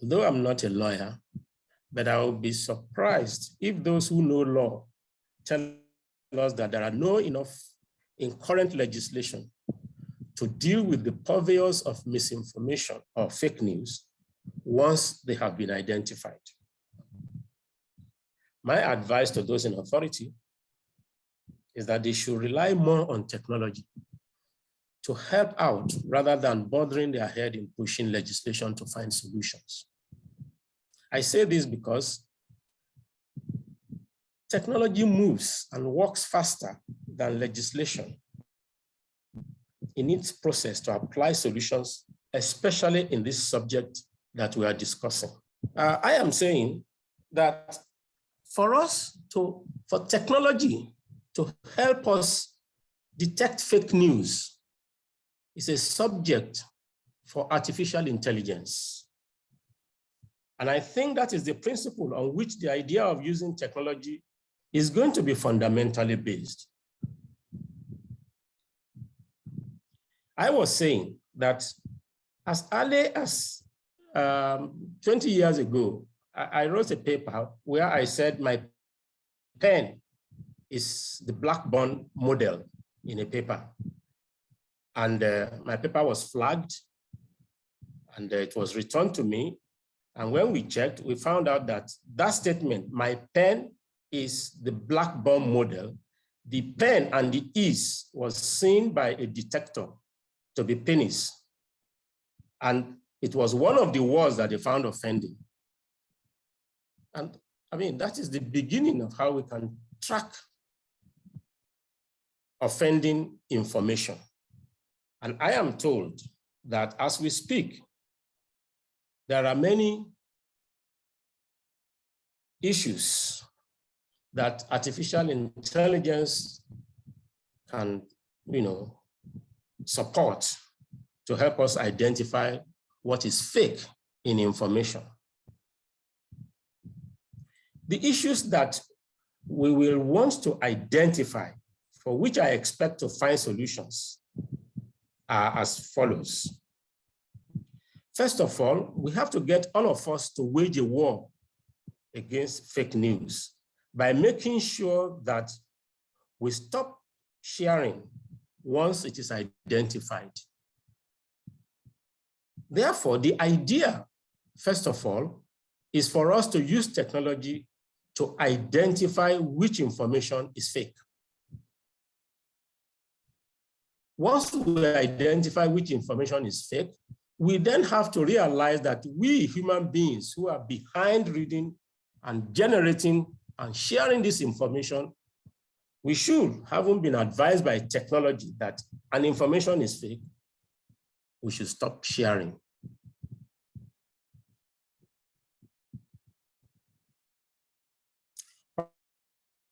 S8: although I'm not a lawyer, but I will be surprised if those who know law tell us that there are no enough in current legislation to deal with the purveyors of misinformation or fake news once they have been identified. My advice to those in authority is that they should rely more on technology to help out rather than bothering their head in pushing legislation to find solutions. I say this because technology moves and works faster than legislation in its process to apply solutions, especially in this subject that we are discussing. I am saying that for technology to help us detect fake news is a subject for artificial intelligence. And I think that is the principle on which the idea of using technology is going to be fundamentally based. I was saying that as early as 20 years ago, I wrote a paper where I said my pen is the Blackburn model in a paper. And my paper was flagged and it was returned to me. And when we checked, we found out that that statement, my pen is the Blackburn model, the pen and the is was seen by a detector to be penis. And it was one of the words that they found offending. And I mean, that is the beginning of how we can track offending information. And I am told that as we speak, there are many issues that artificial intelligence can, support to help us identify what is fake in information. The issues that we will want to identify, for which I expect to find solutions, are as follows. First of all, we have to get all of us to wage a war against fake news by making sure that we stop sharing once it is identified. Therefore, the idea, first of all, is for us to use technology to identify which information is fake. Once we identify which information is fake, we then have to realize that we human beings who are behind reading and generating and sharing this information we should, having been advised by technology that an information is fake, we should stop sharing.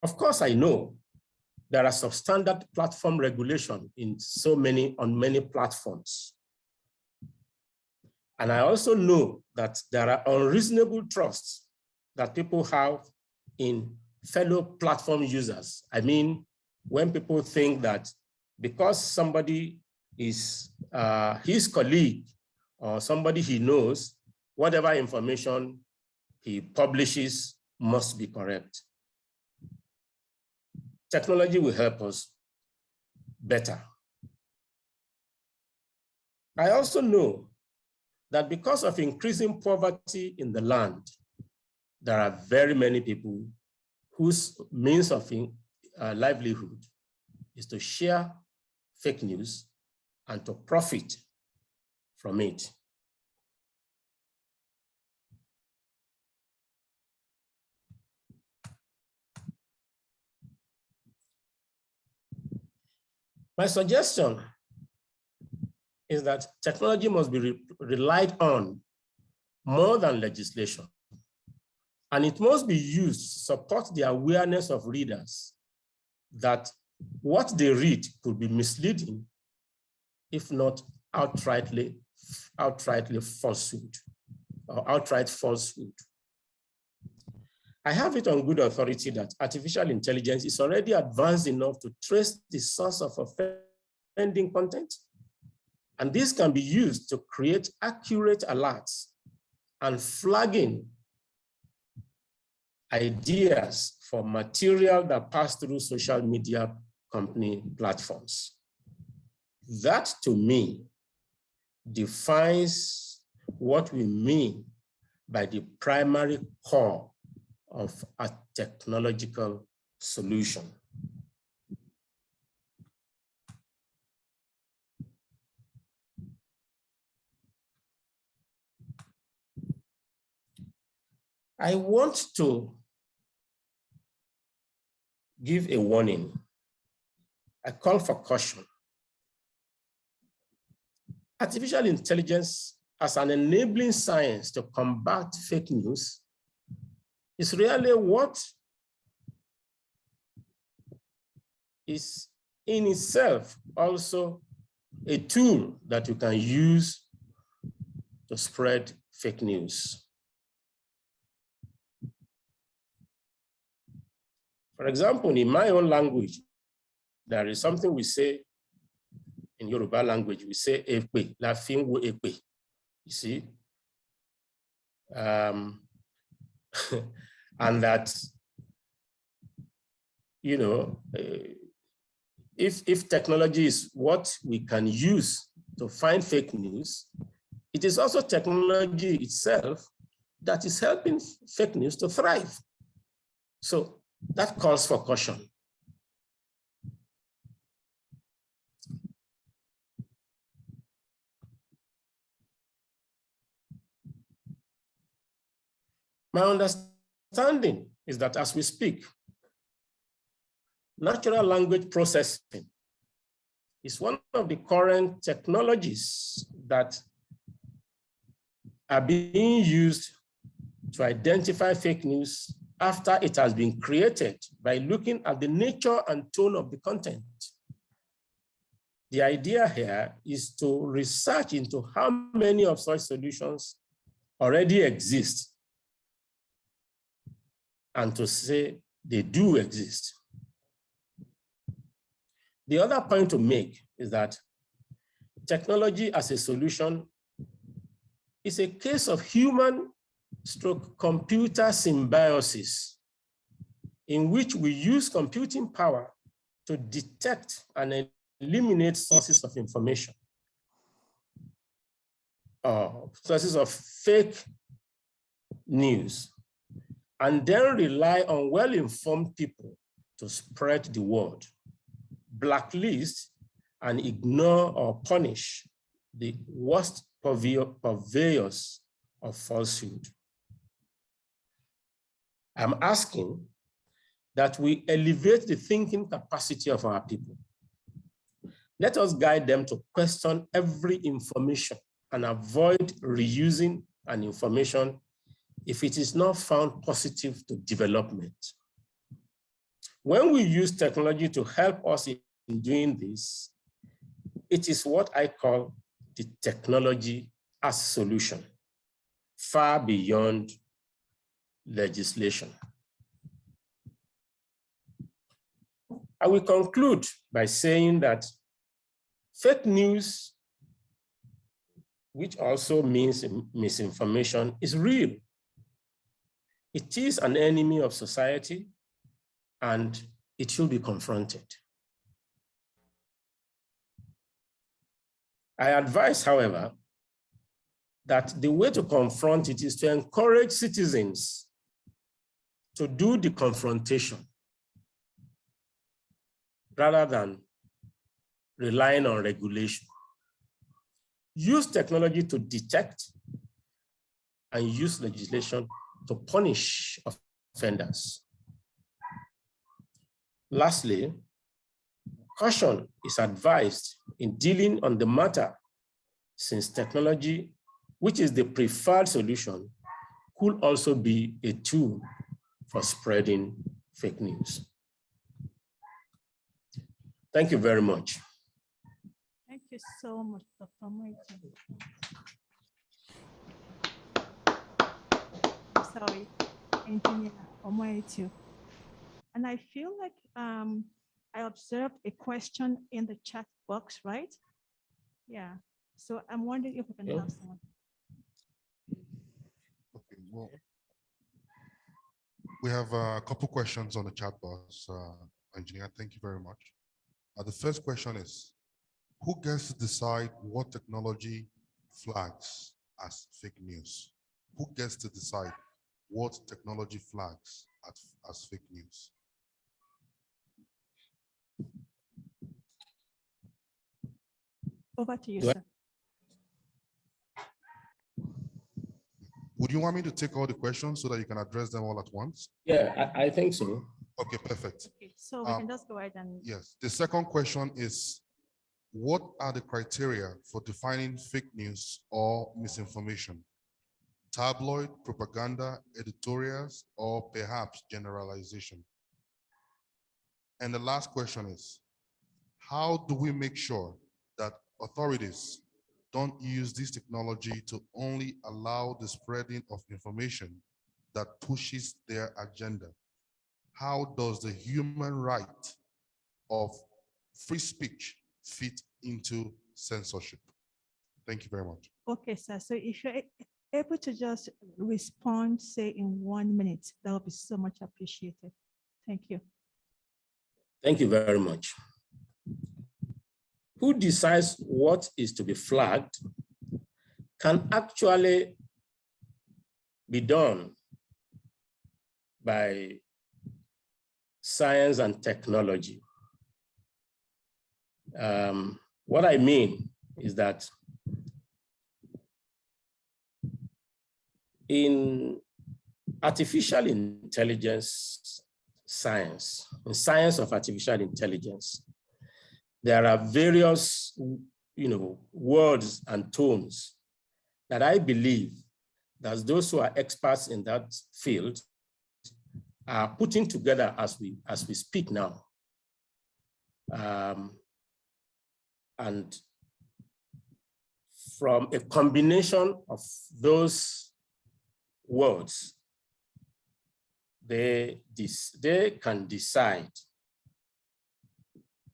S8: Of course, I know there are substandard platform regulation on many platforms. And I also know that there are unreasonable trusts that people have in fellow platform users. I mean, when people think that because somebody is his colleague or somebody he knows, whatever information he publishes must be correct. Technology will help us better. I also know that because of increasing poverty in the land, there are very many people whose means of livelihood is to share fake news and to profit from it. My suggestion is that technology must be relied on more than legislation, and it must be used to support the awareness of readers that what they read could be misleading, if not outrightly falsehood or outright falsehood. I have it on good authority that artificial intelligence is already advanced enough to trace the source of offending content. And this can be used to create accurate alerts and flagging ideas for material that pass through social media company platforms. That, to me, defines what we mean by the primary core of a technological solution. I want to give a warning, a call for caution. Artificial intelligence as an enabling science to combat fake news is really what is in itself also a tool that you can use to spread fake news. For example, in my own language, there is something we say in Yoruba language, we say "epe," la fin wo epe. You see? And that, you know, if technology is what we can use to find fake news, it is also technology itself that is helping fake news to thrive. So that calls for caution. My understanding is that as we speak, natural language processing is one of the current technologies that are being used to identify fake news after it has been created by looking at the nature and tone of the content. The idea here is to research into how many of such solutions already exist and to say they do exist. The other point to make is that technology as a solution is a case of human/computer symbiosis, in which we use computing power to detect and eliminate sources of information, sources of fake news, and then rely on well-informed people to spread the word, blacklist and ignore or punish the worst purveyors of falsehood. I'm asking that we elevate the thinking capacity of our people. Let us guide them to question every information and avoid reusing an information if it is not found positive to development. When we use technology to help us in doing this, it is what I call the technology as solution, far beyond legislation. I will conclude by saying that fake news, which also means misinformation, is real. It is an enemy of society, and it should be confronted. I advise, however, that the way to confront it is to encourage citizens to do the confrontation rather than relying on regulation. Use technology to detect and use legislation to punish offenders. Lastly, caution is advised in dealing on the matter, since technology, which is the preferred solution, could also be a tool for spreading fake news. Thank you very much.
S2: Thank you so much, Dr. Moiti. Sorry, Engineer Omoetu. And I feel like I observed a question in the chat box, right? Yeah. So I'm wondering if we can have someone.
S9: Okay, well, we have a couple questions on the chat box, Engineer. Thank you very much. The first question is, who gets to decide what technology flags as fake news? Who gets to decide what technology flags as fake news?
S2: Over to you, sir.
S9: Would you want me to take all the questions so that you can address them all at once?
S8: Yeah, I think so.
S9: Okay, perfect.
S2: Okay, so we can just go ahead and.
S9: Yes, the second question is, what are the criteria for defining fake news or misinformation? Tabloid, propaganda, editorials, or perhaps generalization? And the last question is, how do we make sure that authorities don't use this technology to only allow the spreading of information that pushes their agenda? How does the human right of free speech fit into censorship? Thank you very much.
S2: Okay, sir. So if you're able to just respond, say in 1 minute, that would be so much appreciated. Thank you.
S8: Thank you very much. Who decides what is to be flagged can actually be done by science and technology. What I mean is that in artificial intelligence science, in science of artificial intelligence, there are various, words and tones that I believe that those who are experts in that field are putting together as we speak now. And from a combination of those words, they can decide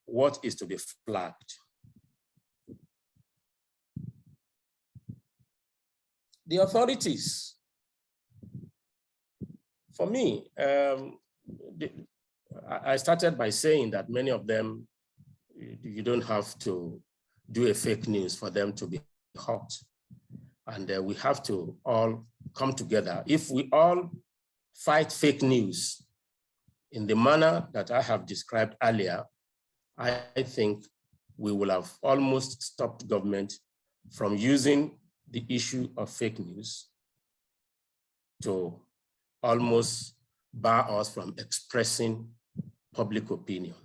S8: what is to be flagged. The authorities, for me, I started by saying that many of them, you don't have to do a fake news for them to be hot. And we have to all come together. If we all fight fake news in the manner that I have described earlier, I think we will have almost stopped government from using the issue of fake news to almost bar us from expressing public opinion.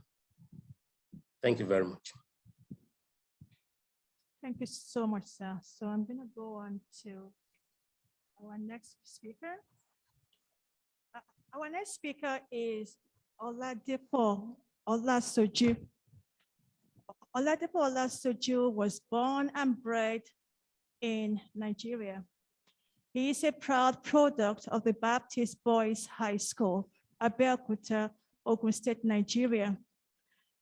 S8: Thank you very much.
S2: Thank you so much, sir. So I'm going to go on to our next speaker. Our next speaker is Oladipo Olasoju. Oladipo Olasoju was born and bred in Nigeria. He is a proud product of the Baptist Boys High School, Abeokuta, Ogun State, Nigeria.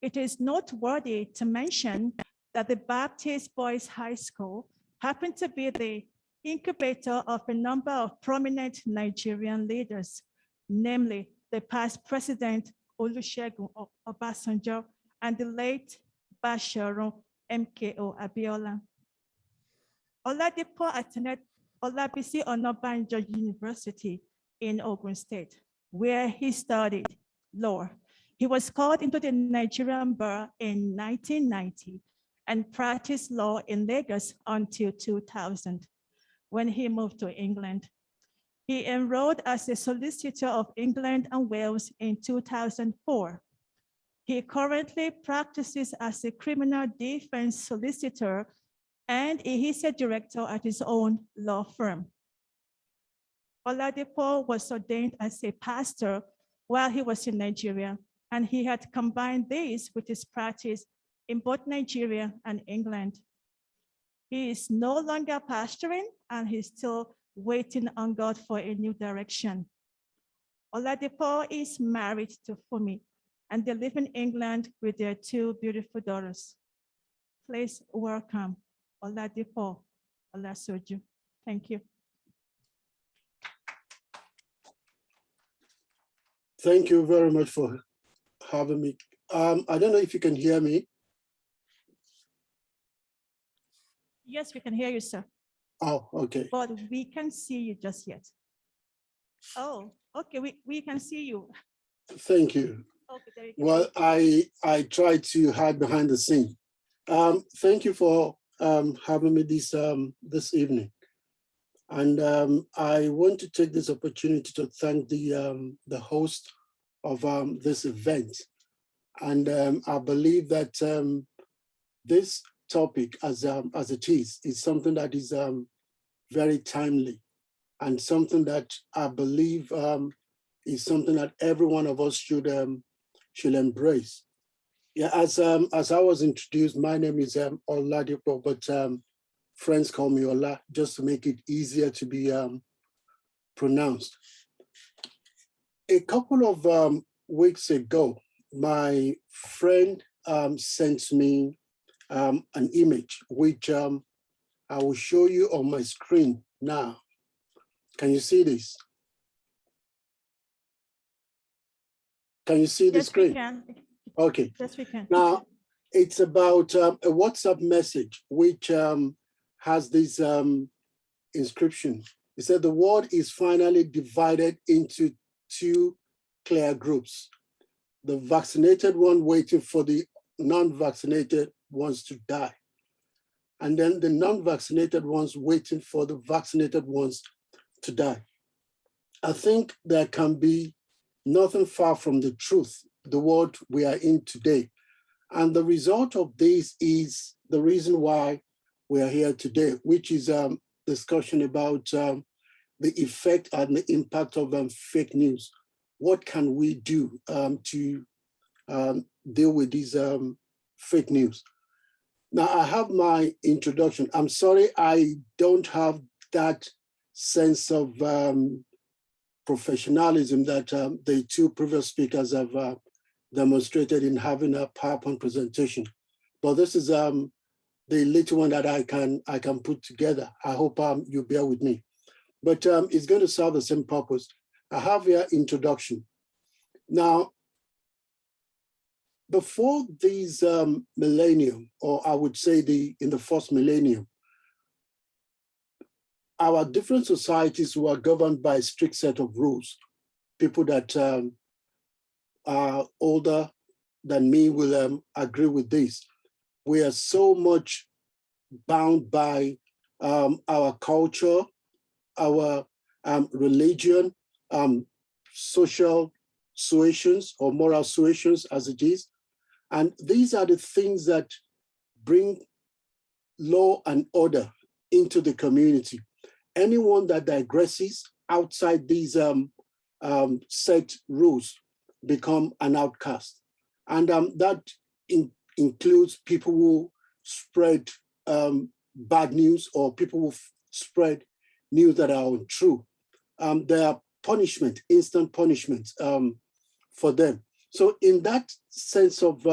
S2: It is noteworthy to mention that the Baptist Boys High School happened to be the incubator of a number of prominent Nigerian leaders, namely the past President Olusegun Obasanjo and the late Basharu MKO Abiola. Oladipo attended Olabisi Onabanjo University in Ogun State, where he studied law. He was called into the Nigerian bar in 1990 and practiced law in Lagos until 2000, when he moved to England. He enrolled as a solicitor of England and Wales in 2004. He currently practices as a criminal defense solicitor, and he is a director at his own law firm. Oladipo was ordained as a pastor while he was in Nigeria, and he had combined this with his practice in both Nigeria and England. He is no longer pastoring, and he's still waiting on God for a new direction. Oladipo is married to Fumi, and they live in England with their two beautiful daughters. Please welcome Oladipo Olasoju. Thank you.
S11: Thank you very much for having me. I don't know if you can hear me.
S2: Yes, we can hear you, sir.
S11: Oh, okay.
S2: But we can't see you just yet. Oh, okay, we can see you.
S11: Thank you.
S2: Okay, there you go.
S11: Well, I tried to hide behind the scene. Thank you for having me this evening. And I want to take this opportunity to thank the host of this event. And I believe that this topic, as it is something that is very timely and something that I believe is something that every one of us should embrace. Yeah, as I was introduced, my name is Oladipo, but friends call me Ola just to make it easier to be pronounced. A couple of weeks ago, my friend sent me an image, which I will show you on my screen now. Can you see this? Can you see the screen?
S2: Yes, we can.
S11: Okay.
S2: Yes, we can.
S11: Now, it's about a WhatsApp message, which has this inscription. It said the world is finally divided into two clear groups. The vaccinated one waiting for the non-vaccinated ones to die. And then the non-vaccinated ones waiting for the vaccinated ones to die. I think there can be nothing far from the truth, the world we are in today. And the result of this is the reason why we are here today, which is discussion about the effect and the impact of fake news. What can we do to deal with these fake news? Now, I have my introduction. I'm sorry, I don't have that sense of professionalism that the two previous speakers have demonstrated in having a PowerPoint presentation. But this is the little one that I can put together. I hope you bear with me. But it's going to serve the same purpose. I have here introduction. Now, before these millennium, or I would say in the first millennium, our different societies were governed by a strict set of rules. People that are older than me will agree with this. We are so much bound by our culture, our religion, social suasions or moral suasions as it is. And these are the things that bring law and order into the community. Anyone that digresses outside these set rules become an outcast. And that includes people who spread bad news or people who spread news that are untrue. There are punishment, instant punishment for them. So in that sense of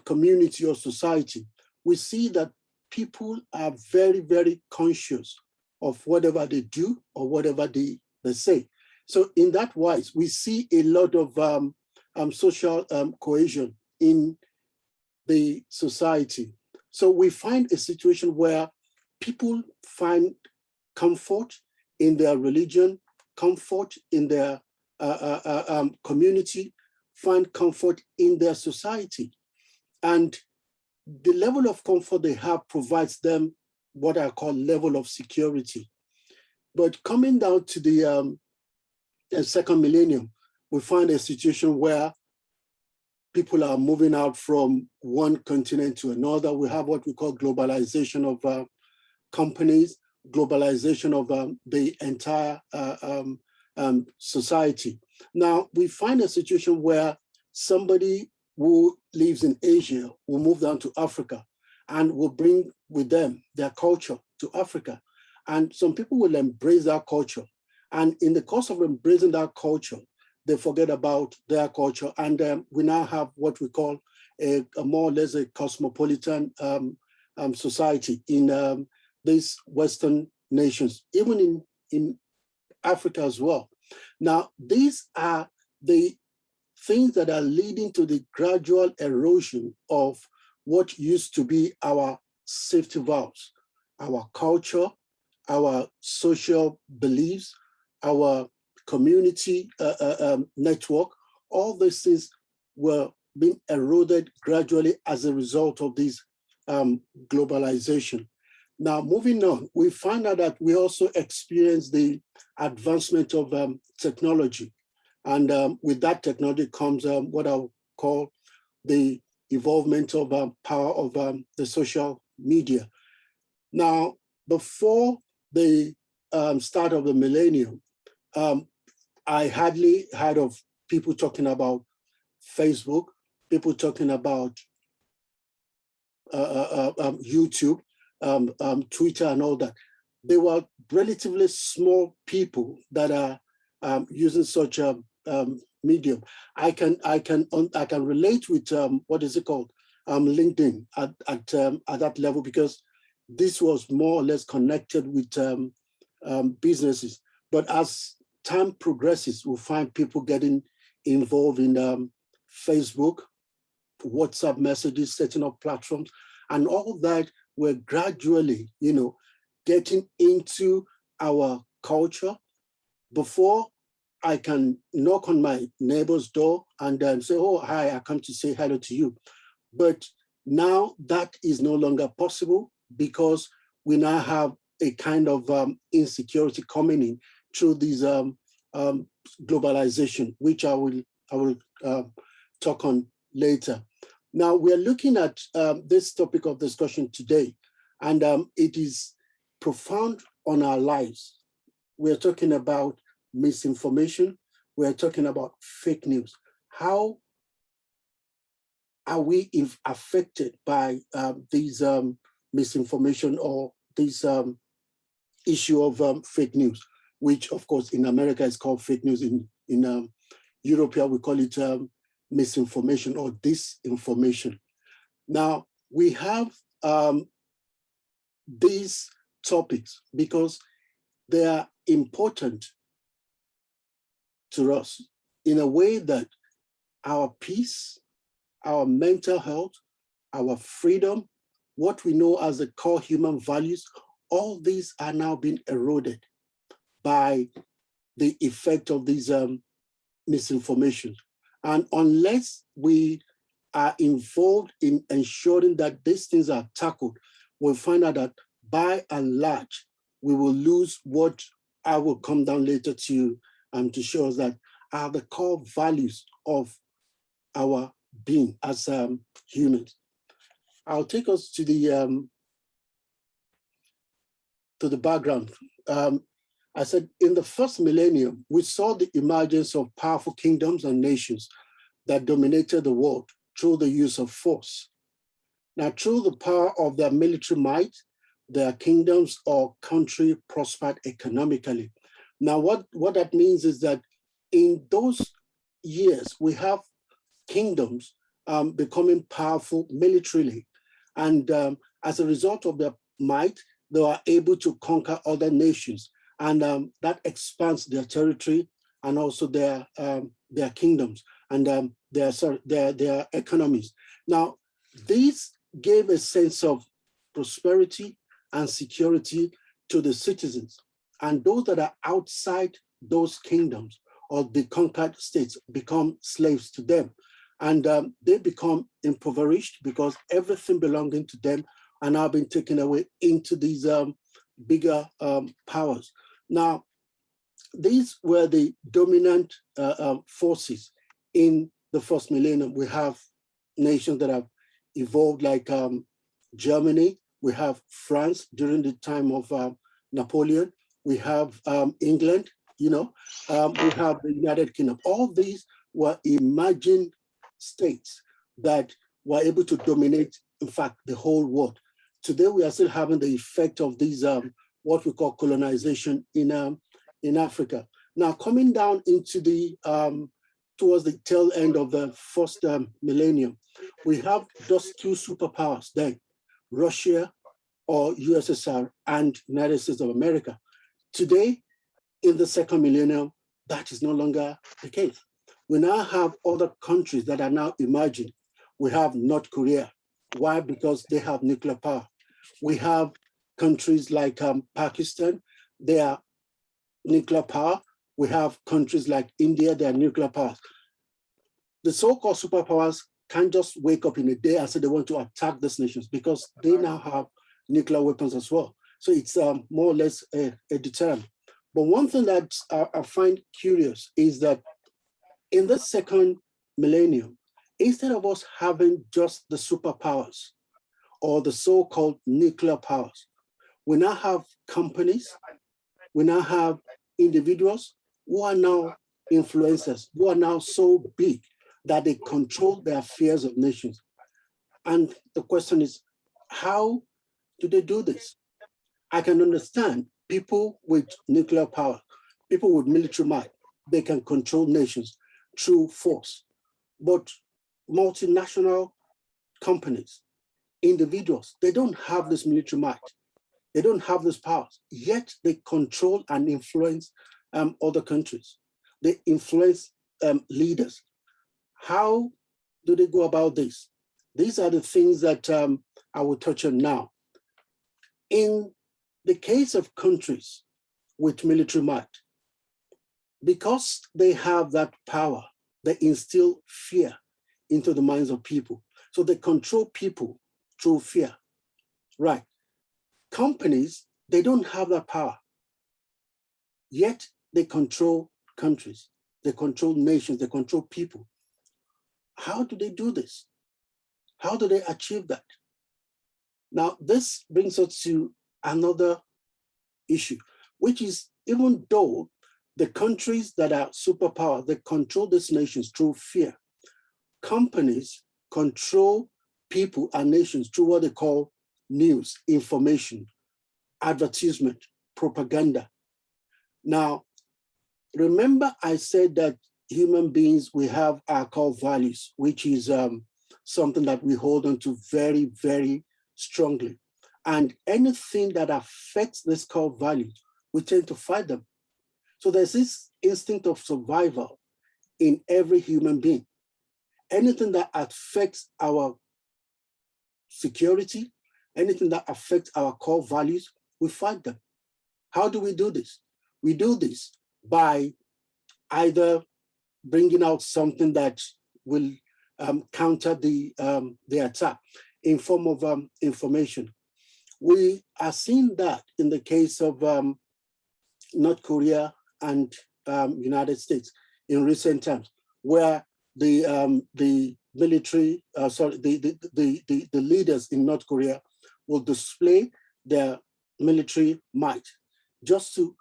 S11: community or society, we see that people are very, very conscious of whatever they do or whatever they say. So in that wise, we see a lot of social cohesion in the society. So we find a situation where people find comfort in their religion, comfort in their community, find comfort in their society. And the level of comfort they have provides them what I call level of security. But coming down to the second millennium, we find a situation where people are moving out from one continent to another. We have what we call globalization of companies, globalization of the entire society. Now, we find a situation where somebody who lives in Asia will move down to Africa and will bring with them their culture to Africa. And some people will embrace that culture. And in the course of embracing that culture, they forget about their culture. And we now have what we call a more or less a cosmopolitan society in these Western nations, even in Africa as well. Now, these are the things that are leading to the gradual erosion of what used to be our safety valves, our culture, our social beliefs, our community network. All these things were being eroded gradually as a result of this globalization. Now, moving on, we find out that we also experience the advancement of technology. And with that technology comes what I'll call the evolvement of power of the social media. Now, before the start of the millennium, I hardly heard of people talking about Facebook, people talking about YouTube, Twitter and all that. They were relatively small people that are using such a medium. I can relate with what is it called, LinkedIn at that level, because this was more or less connected with businesses. But as time progresses, we'll find people getting involved in Facebook, WhatsApp messages, setting up platforms, and all that. We're gradually, getting into our culture. Before I can knock on my neighbor's door and say, oh, hi, I come to say hello to you. But now that is no longer possible because we now have a kind of insecurity coming in through this globalization, which I will talk on later. Now, we're looking at this topic of discussion today, and it is profound on our lives. We're talking about misinformation. We're talking about fake news. How are we affected by these misinformation or this issue of fake news, which of course in America is called fake news. In Europe, we call it misinformation or disinformation. Now, we have these topics because they are important to us in a way that our peace, our mental health, our freedom, what we know as the core human values, all these are now being eroded by the effect of these misinformation. And unless we are involved in ensuring that these things are tackled, we'll find out that by and large, we will lose what I will come down later to show us that are the core values of our being as humans. I'll take us to the background. I said in the first millennium, we saw the emergence of powerful kingdoms and nations that dominated the world through the use of force. Now, through the power of their military might, their kingdoms or country prospered economically. Now, what that means is that in those years, we have kingdoms becoming powerful militarily. And as a result of their might, they are able to conquer other nations. And that expands their territory and also their kingdoms and their economies. Now, these gave a sense of prosperity and security to the citizens. And those that are outside those kingdoms or the conquered states become slaves to them. And they become impoverished because everything belonging to them are now being taken away into these bigger powers. Now, these were the dominant forces in the first millennium. We have nations that have evolved like Germany. We have France during the time of Napoleon. We have England, we have the United Kingdom. All these were emerging states that were able to dominate, in fact, the whole world. Today, we are still having the effect of these, what we call colonization in Africa. Now, coming down into the, towards the tail end of the first millennium, we have just two superpowers then, Russia or USSR and United States of America. Today, in the second millennium, that is no longer the case. We now have other countries that are now emerging. We have North Korea. Why? Because they have nuclear power. We have countries like Pakistan, they are nuclear power. We have countries like India, they are nuclear powers. The so-called superpowers can't just wake up in a day and say they want to attack these nations because they now have nuclear weapons as well. So it's more or less a deterrent. But one thing that I find curious is that in the second millennium, instead of us having just the superpowers or the so-called nuclear powers, we now have companies, we now have individuals who are now influencers, who are now so big that they control the affairs of nations. And the question is, how do they do this? I can understand people with nuclear power, people with military might, they can control nations through force. But multinational companies, individuals, they don't have this military might. They don't have this powers, yet they control and influence other countries. They influence leaders. How do they go about this? These are the things that I will touch on now. In the case of countries with military might, because they have that power, they instill fear into the minds of people. So they control people through fear, right? Companies, they don't have that power, yet they control countries, they control nations, they control people. How do they do this? How do they achieve that? Now, this brings us to another issue, which is even though the countries that are superpower, they control these nations through fear, companies control people and nations through what they call news, information, advertisement, propaganda. Now, remember I said that human beings, we have our core values, which is something that we hold on to very, very strongly. And anything that affects this core values, we tend to fight them. So there's this instinct of survival in every human being. Anything that affects our security, anything that affects our core values, we fight them. How do we do this? We do this by either bringing out something that will counter the attack in form of information. We are seeing that in the case of North Korea and United States. in recent times, where the military, the leaders in North Korea will display their military might, just to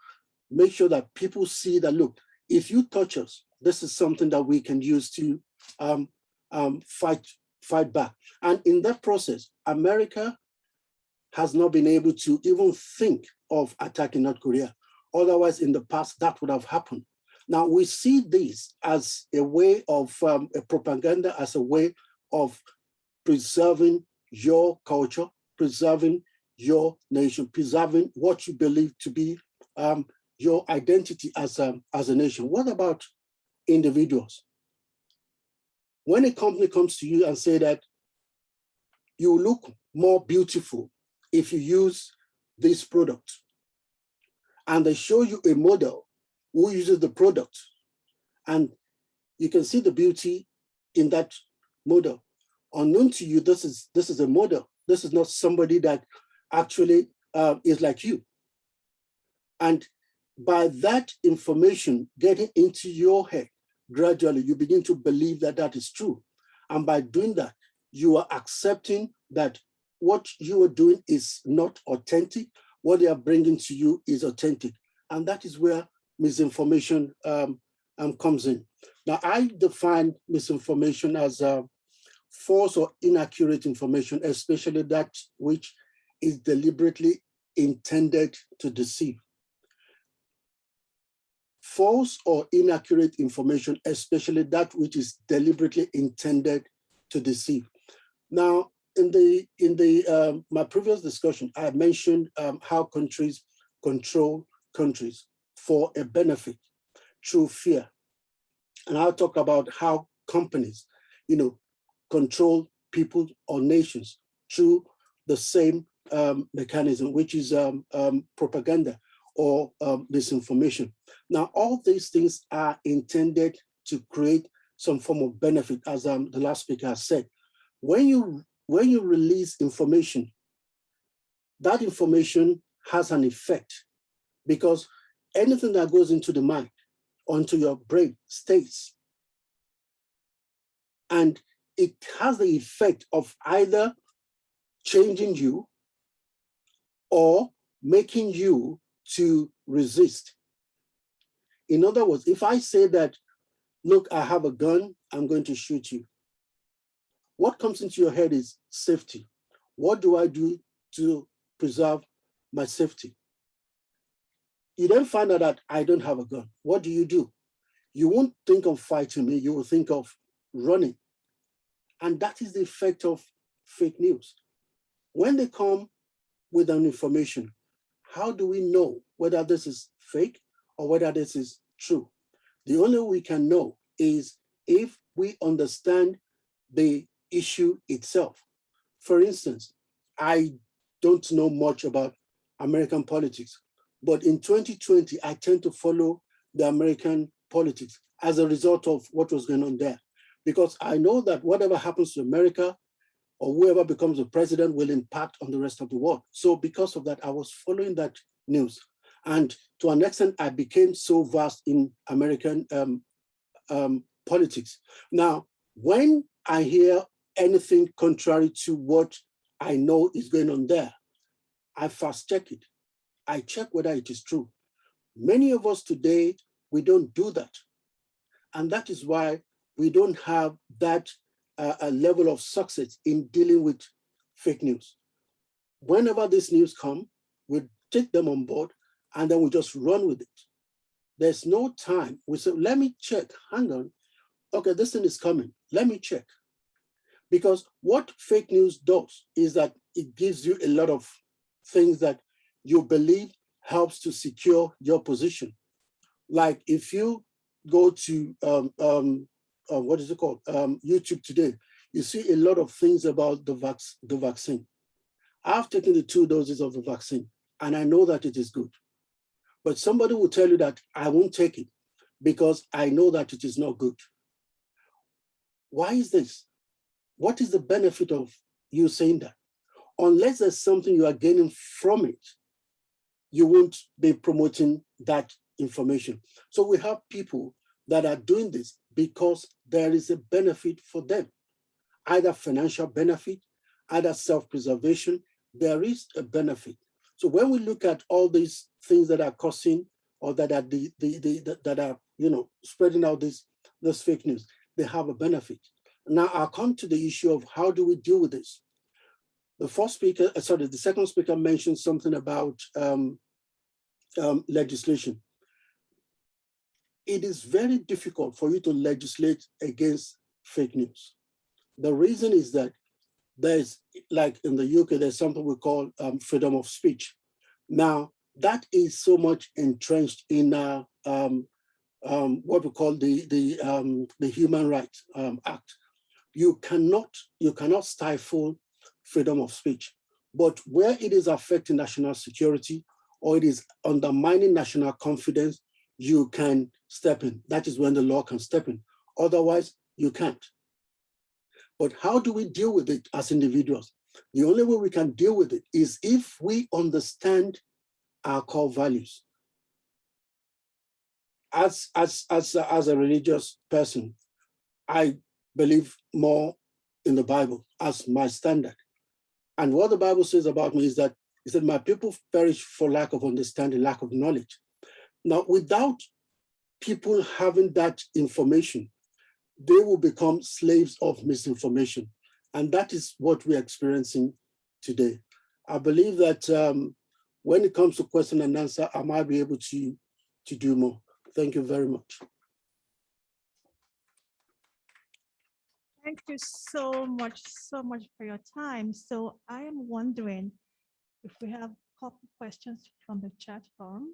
S11: make sure that people see that, look, if you touch us, this is something that we can use to fight back. And in that process, America has not been able to even think of attacking North Korea. Otherwise, in the past, that would have happened. Now, we see this as a way of a propaganda, as a way of preserving your culture, preserving your nation, preserving what you believe to be your identity as a nation. What about individuals? When a company comes to you and say that you look more beautiful if you use this product, and they show you a model who uses the product, and you can see the beauty in that model. Unknown to you, this is a model. This is not somebody that actually is like you. And by that information getting into your head, gradually you begin to believe that that is true. And by doing that, you are accepting that what you are doing is not authentic. What they are bringing to you is authentic. And that is where misinformation comes in. Now, I define misinformation as false or inaccurate information, especially that which is deliberately intended to deceive. False or inaccurate information, especially that which is deliberately intended to deceive. Now, in my previous discussion, I mentioned how countries control countries for a benefit through fear. And I'll talk about how companies, control people or nations through the same mechanism, which is propaganda or disinformation. Now, all these things are intended to create some form of benefit, as the last speaker has said. When you release information, that information has an effect, because anything that goes into the mind, onto your brain, stays. And it has the effect of either changing you or making you to resist. In other words, if I say that, look, I have a gun, I'm going to shoot you, what comes into your head is safety. What do I do to preserve my safety? You then find out that I don't have a gun. What do? You won't think of fighting me, you will think of running. And that is the effect of fake news. When they come with an information, how do we know whether this is fake or whether this is true? The only way we can know is if we understand the issue itself. For instance, I don't know much about American politics, but in 2020, I tend to follow the American politics as a result of what was going on there, because I know that whatever happens to America or whoever becomes the president will impact on the rest of the world. So because of that, I was following that news. And to an extent, I became so vast in American politics. Now, when I hear anything contrary to what I know is going on there, I fast check it. I check whether it is true. Many of us today, we don't do that. And that is why we don't have that a level of success in dealing with fake news. Whenever this news comes, we take them on board and then we just run with it. There's no time. We say, let me check, hang on. Okay, this thing is coming, let me check. Because what fake news does is that it gives you a lot of things that you believe helps to secure your position. Like if you go to, what is it called? YouTube today, you see a lot of things about the vaccine. I've taken the 2 doses of the vaccine and I know that it is good. But somebody will tell you that I won't take it because I know that it is not good. Why is this? What is the benefit of you saying that? Unless there's something you are gaining from it, you won't be promoting that information. So we have people that are doing this because there is a benefit for them, either financial benefit, either self-preservation. There is a benefit. So when we look at all these things that are causing or that are that are spreading out this fake news, they have a benefit. Now I'll come to the issue of how do we deal with this. The second speaker mentioned something about legislation. It is very difficult for you to legislate against fake news. The reason is that there's, like in the UK, there's something we call freedom of speech. Now, that is so much entrenched in what we call the Human Rights Act. You cannot stifle freedom of speech, but where it is affecting national security or it is undermining national confidence, you can step in. That is when the law can step in. Otherwise, you can't. But how do we deal with it as individuals? The only way we can deal with it is if we understand our core values. As a religious person, I believe more in the Bible as my standard. And what the Bible says about me is that it said, my people perish for lack of understanding, lack of knowledge. Now, without people having that information, they will become slaves of misinformation. And that is what we're experiencing today. I believe that when it comes to question and answer, I might be able to do more. Thank you very much.
S2: Thank you so much for your time. So I am wondering if we have a couple questions from the chat forum.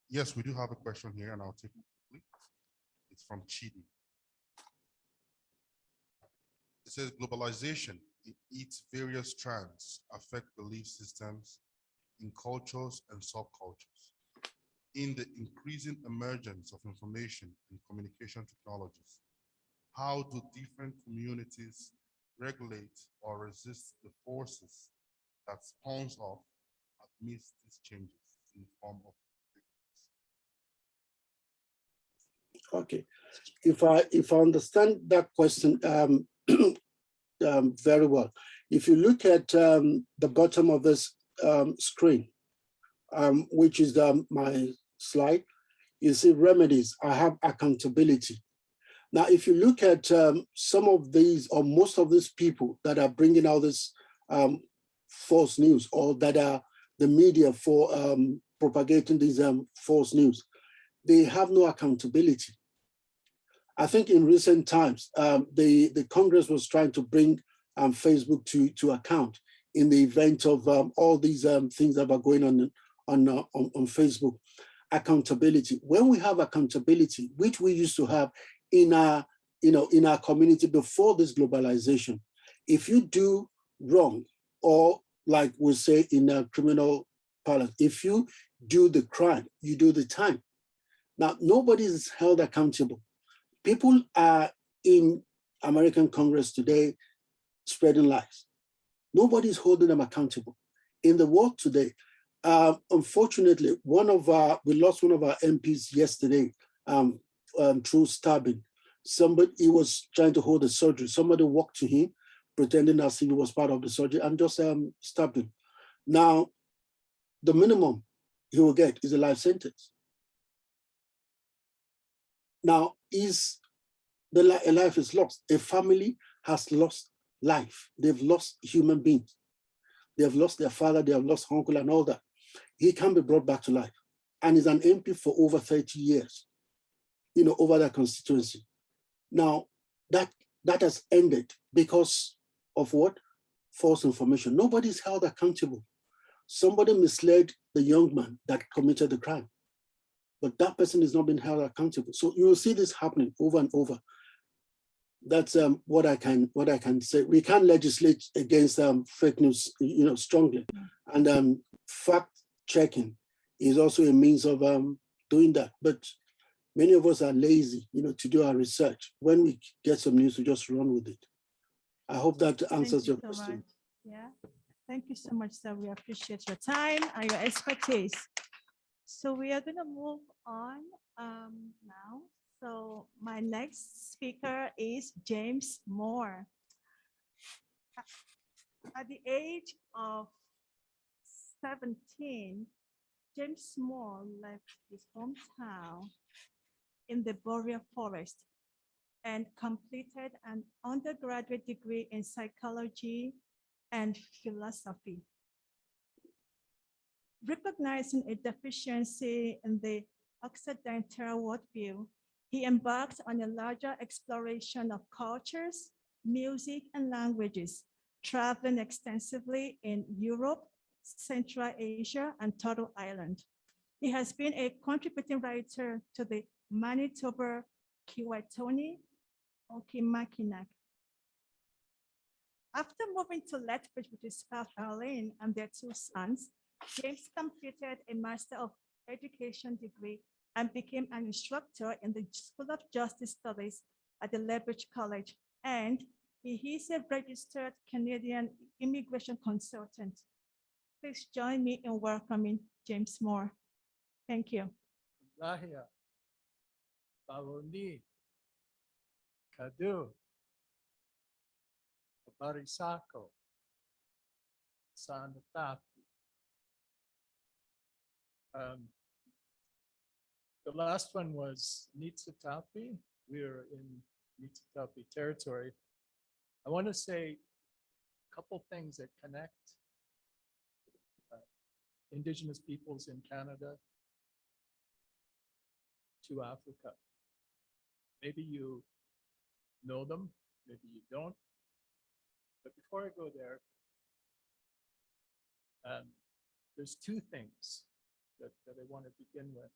S9: Yes, we do have a question here, and I'll take it quickly. It's from Chidi. It says, globalization in its various strands affect belief systems in cultures and subcultures. In the increasing emergence of information and communication technologies, how do different communities regulate or resist the forces that spawns off amidst these changes in the form of
S11: Okay, if I understand that question very well, if you look at the bottom of this screen, which is my slide, you see remedies. I have accountability. Now, if you look at some of these or most of these people that are bringing out this false news or that are the media for propagating these false news, they have no accountability. I think in recent times, the Congress was trying to bring Facebook to account in the event of all these things that are going on Facebook. Accountability. When we have accountability, which we used to have in our community before this globalization, if you do wrong, or like we say in a criminal parlance, if you do the crime, you do the time. Now, nobody is held accountable. People are in American Congress today spreading lies. Nobody is holding them accountable. In the world today, unfortunately, we lost one of our MPs yesterday through stabbing. He was trying to hold a surgery. Somebody walked to him, pretending as if he was part of the surgery, and just stabbed him. Now, the minimum he will get is a life sentence. Now, a life is lost. A family has lost life. They've lost human beings. They have lost their father, they have lost uncle and all that. He can be brought back to life. And is an MP for over 30 years, over that constituency. Now, that has ended because of what? False information. Nobody's held accountable. Somebody misled the young man that committed the crime, but that person is not being held accountable. So you will see this happening over and over. That's what I can say. We can't legislate against fake news, strongly, and fact checking is also a means of doing that. But many of us are lazy, to do our research. When we get some news, we just run with it. I hope that answers your question.
S2: Yeah, thank you so much, sir. We appreciate your time and your expertise. So we are going to move on now. So my next speaker is James Moore. At the age of 17, James Moore left his hometown in the Boreal Forest and completed an undergraduate degree in psychology and philosophy. Recognizing a deficiency in the Occidental worldview, he embarked on a larger exploration of cultures, music, and languages, traveling extensively in Europe, Central Asia, and Turtle Island. He has been a contributing writer to the Manitoba Kiwatoni Okimakinak. After moving to Lethbridge with his spouse Arlene and their two sons, James completed a Master of Education degree and became an instructor in the School of Justice Studies at the Lethbridge College, and he is a registered Canadian immigration consultant. Please join me in welcoming James Moore. Thank you.
S12: Lahia, Baloni, Kadu, Barisako, Sanatapi. The last one was Nitsitapi. We are in Nitsitapi territory. I want to say a couple things that connect Indigenous peoples in Canada to Africa. Maybe you know them, maybe you don't. But before I go there, there's two things that I want to begin with.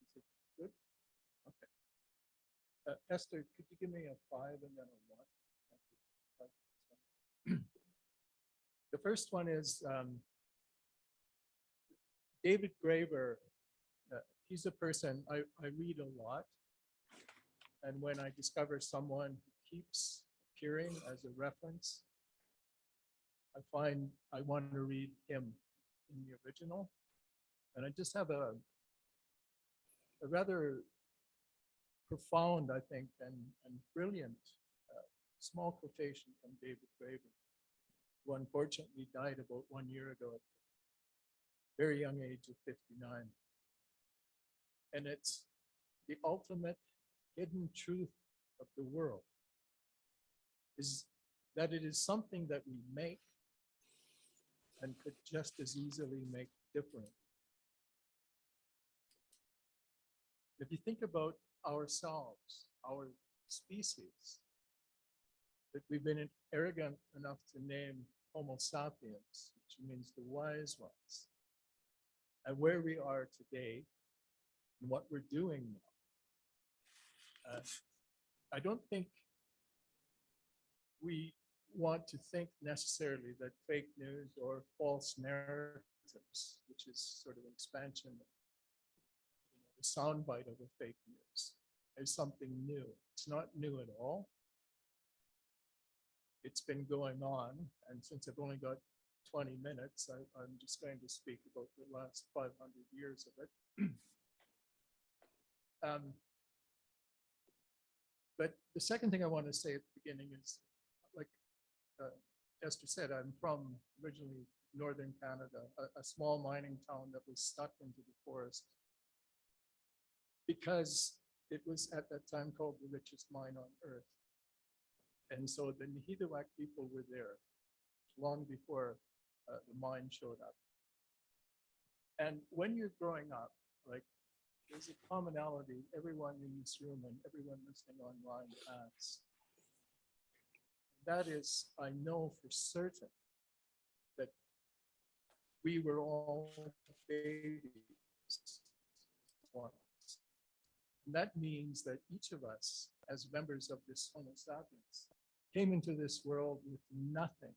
S12: Is it good? Okay. Esther, could you give me a 5 and then a 1? The first one is David Graeber. He's a person I read a lot. And when I discover someone who keeps appearing as a reference, I find I want to read him in the original. And I just have a rather profound, I think, and brilliant small quotation from David Graeber, who unfortunately died about 1 year ago at the very young age of 59. And it's the ultimate hidden truth of the world is that it is something that we make and could just as easily make different. If you think about ourselves, our species, that we've been arrogant enough to name Homo sapiens, which means the wise ones, and where we are today and what we're doing now. I don't think we want to think necessarily that fake news or false narratives, which is sort of an expansion of the soundbite of a fake news, is something new. It's not new at all. It's been going on, and since I've only got 20 minutes, I'm just going to speak about the last 500 years of it. But the second thing I want to say at the beginning is, like Esther said, I'm from originally northern Canada, a small mining town that was stuck into the forest because it was at that time called the richest mine on earth. And so the Nahidawack people were there long before the mine showed up. And when you're growing up, like, there's a commonality everyone in this room and everyone listening online has. That is, I know for certain that we were all babies once. And that means that each of us, as members of this Homo sapiens, came into this world with nothing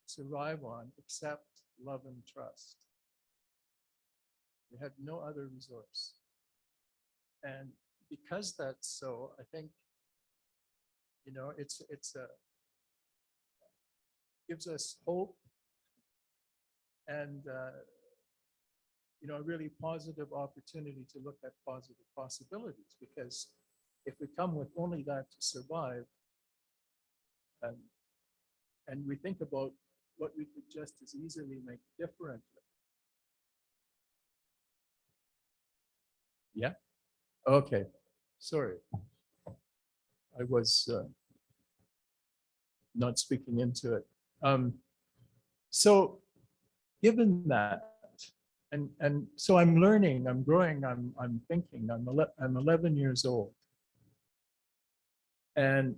S12: to survive on except love and trust. We had no other resource. And because that's so, I think, you know, it's gives us hope and a really positive opportunity to look at positive possibilities, because if we come with only that to survive, and we think about what we could just as easily make differently. Yeah? Okay, sorry. I was not speaking into it. So given that, and so I'm learning, I'm growing, I'm thinking, I'm 11 years old. And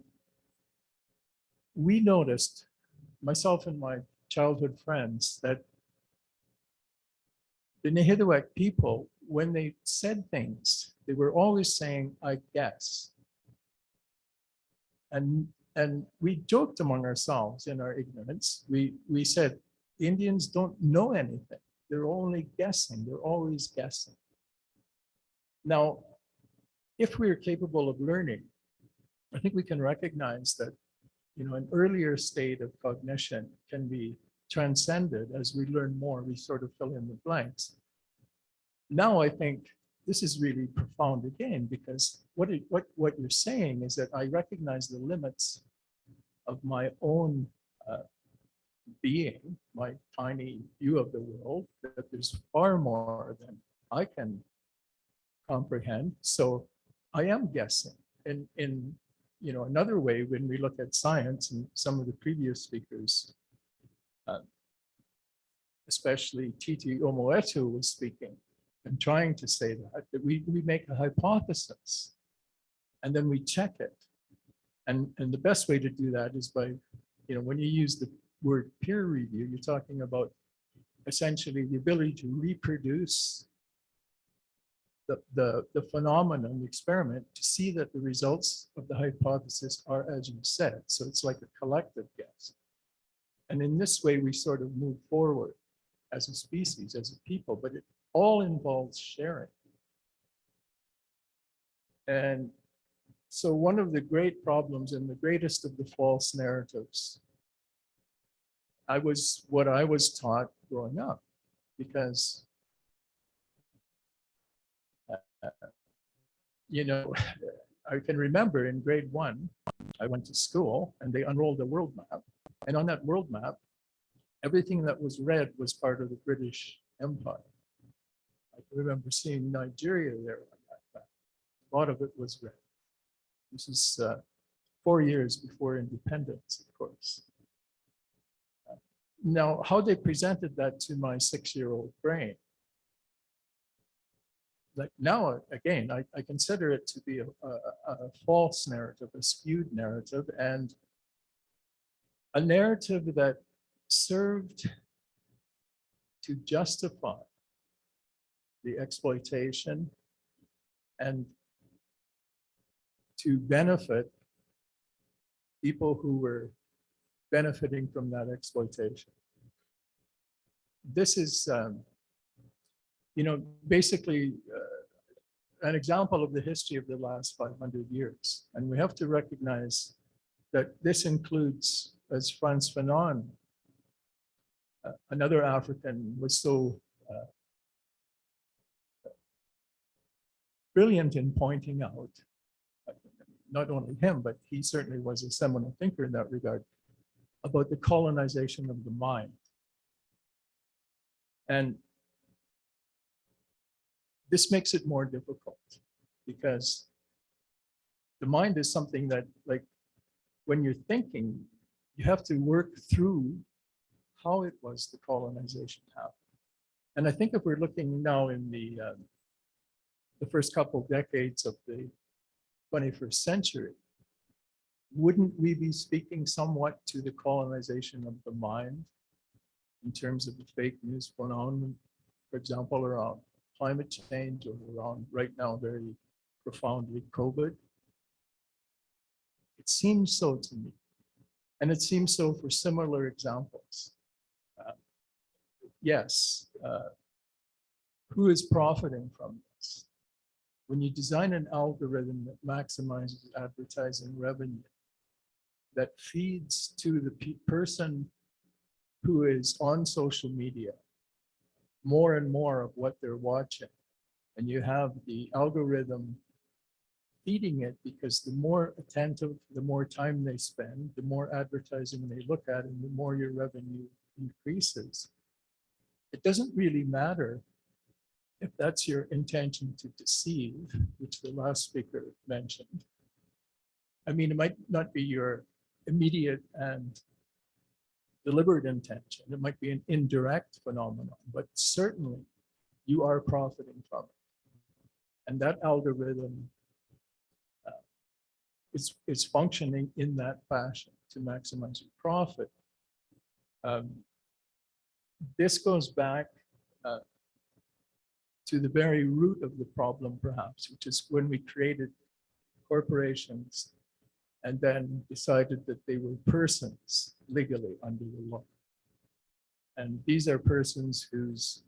S12: we noticed, myself and my childhood friends, that the Nehitawak people, when they said things, they were always saying, I guess. And we joked among ourselves in our ignorance. We said, the Indians don't know anything. They're only guessing. They're always guessing. Now, if we're capable of learning, I think we can recognize that, an earlier state of cognition can be transcended as we learn more. We sort of fill in the blanks. Now, I think this is really profound again, because what you're saying is that I recognize the limits of my own being, my tiny view of the world, that there's far more than I can comprehend. So I am guessing. In another way, when we look at science, and some of the previous speakers, especially Titi Omoetu was speaking and trying to say that we make a hypothesis and then we check it. And the best way to do that is by, when you use the word peer review, you're talking about essentially the ability to reproduce the phenomenon, the experiment, to see that the results of the hypothesis are as you said. So it's like a collective guess. And in this way, we sort of move forward as a species, as a people, but it all involves sharing. And so one of the great problems and the greatest of the false narratives, what I was taught growing up, because I can remember in grade 1, I went to school and they unrolled a world map. And on that world map, everything that was red was part of the British Empire. I can remember seeing Nigeria there on that map. A lot of it was red. This is 4 years before independence, of course. Now, how they presented that to my 6-year-old brain, like now, again, I consider it to be a false narrative, a skewed narrative, and a narrative that served to justify the exploitation and to benefit people who were benefiting from that exploitation. This is, basically an example of the history of the last 500 years. And we have to recognize that this includes, as Frantz Fanon, another African, was so brilliant in pointing out, not only him, but he certainly was a seminal thinker in that regard, about the colonization of the mind. And this makes it more difficult because the mind is something that, like, when you're thinking, you have to work through how it was the colonization happened. And I think if we're looking now in the first couple of decades of the 21st century, wouldn't we be speaking somewhat to the colonization of the mind in terms of the fake news phenomenon, for example, around climate change, or around right now very profoundly COVID? It seems so to me. And it seems so for similar examples. Yes, who is profiting from this? When you design an algorithm that maximizes advertising revenue, that feeds to the person who is on social media more and more of what they're watching. And you have the algorithm feeding it, because the more attentive, the more time they spend, the more advertising they look at, and the more your revenue increases. It doesn't really matter if that's your intention to deceive, which the last speaker mentioned. I mean, it might not be your immediate and deliberate intention. It might be an indirect phenomenon, but certainly you are profiting from it. And that algorithm is functioning in that fashion to maximize your profit. This goes back to the very root of the problem, perhaps, which is when we created corporations and then decided that they were persons legally under the law. And these are persons whose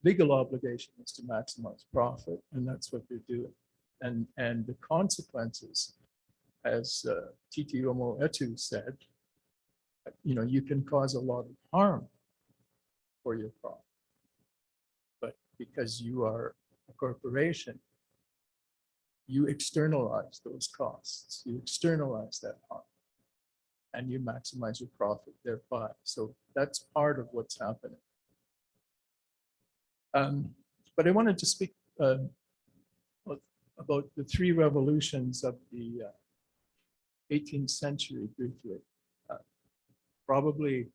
S12: legal obligation is to maximize profit, and that's what they're doing. And the consequences, as Titi Omo Etu said, you can cause a lot of harm for your profit. But because you are a corporation, you externalize those costs, you externalize that harm, and you maximize your profit thereby. So that's part of what's happening. But I wanted to speak about the three revolutions of the 18th century briefly. Probably,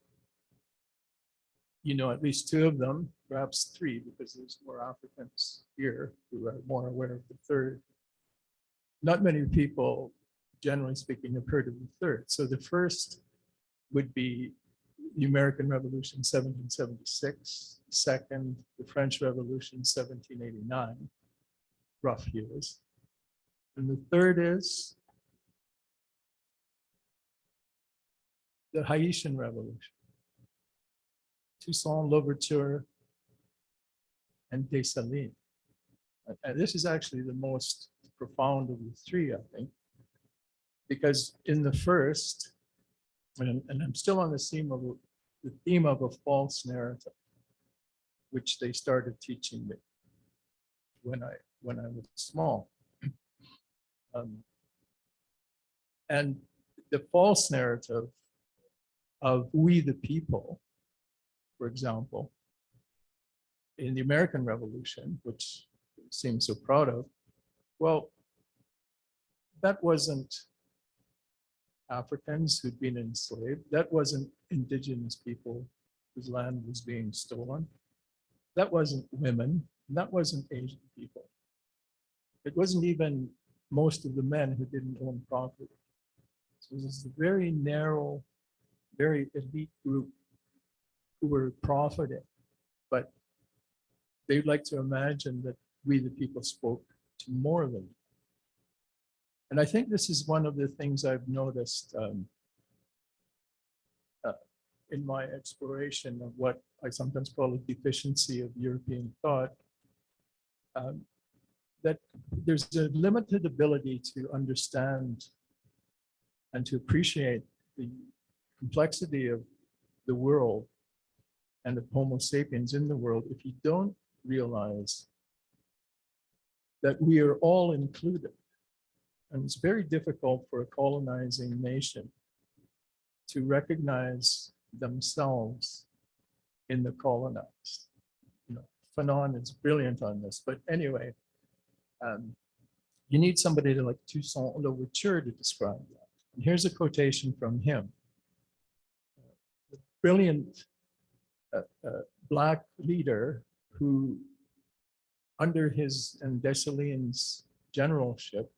S12: at least two of them, perhaps three, because there's more Africans here who are more aware of the third. Not many people, generally speaking, have heard of the third. So the first would be the American Revolution, 1776. Second, the French Revolution, 1789, rough years. And the third is the Haitian Revolution, Toussaint Louverture and Dessalines. And this is actually the most profound of the three, I think, because in the first, and I'm still on the theme of a false narrative, which they started teaching me when I was small. And the false narrative of we the people, for example, in the American Revolution, which it seems so proud of, well, that wasn't Africans who'd been enslaved. That wasn't indigenous people whose land was being stolen. That wasn't women. That wasn't Asian people. It wasn't even most of the men who didn't own property. So this is a very narrow, very elite group who were profiting, but they'd like to imagine that we the people spoke to more of them. And I think this is one of the things I've noticed in my exploration of what I sometimes call a deficiency of European thought, that there's a limited ability to understand and to appreciate the complexity of the world and of Homo sapiens in the world if you don't realize that we are all included. And it's very difficult for a colonizing nation to recognize themselves in the colonized. Fanon is brilliant on this, but anyway, you need somebody like Toussaint Louverture to describe that. And here's a quotation from him. The brilliant Black leader who, under his and Dessalines' generalship,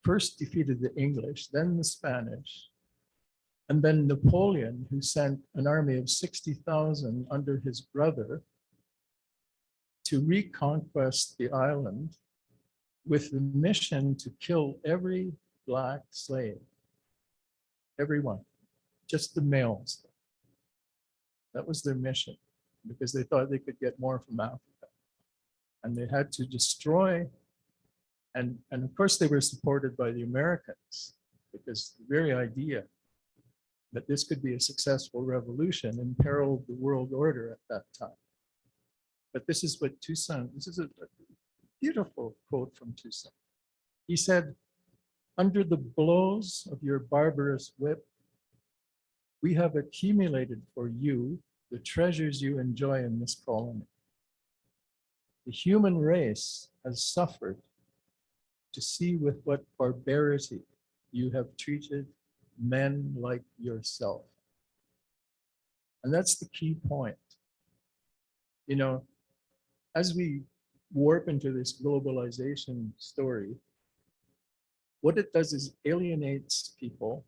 S12: first defeated the English, then the Spanish, and then Napoleon, who sent an army of 60,000 under his brother to reconquest the island with the mission to kill every Black slave, everyone, just the males. That was their mission, because they thought they could get more from Africa. And they had to destroy, and of course they were supported by the Americans, because the very idea that this could be a successful revolution imperiled the world order at that time. But this is what Toussaint, this is a beautiful quote from Toussaint. He said, "Under the blows of your barbarous whip, we have accumulated for you the treasures you enjoy in this colony. The human race has suffered to see with what barbarity you have treated men like yourself." And that's the key point. You know, as we warp into this globalization story, what it does is alienates people,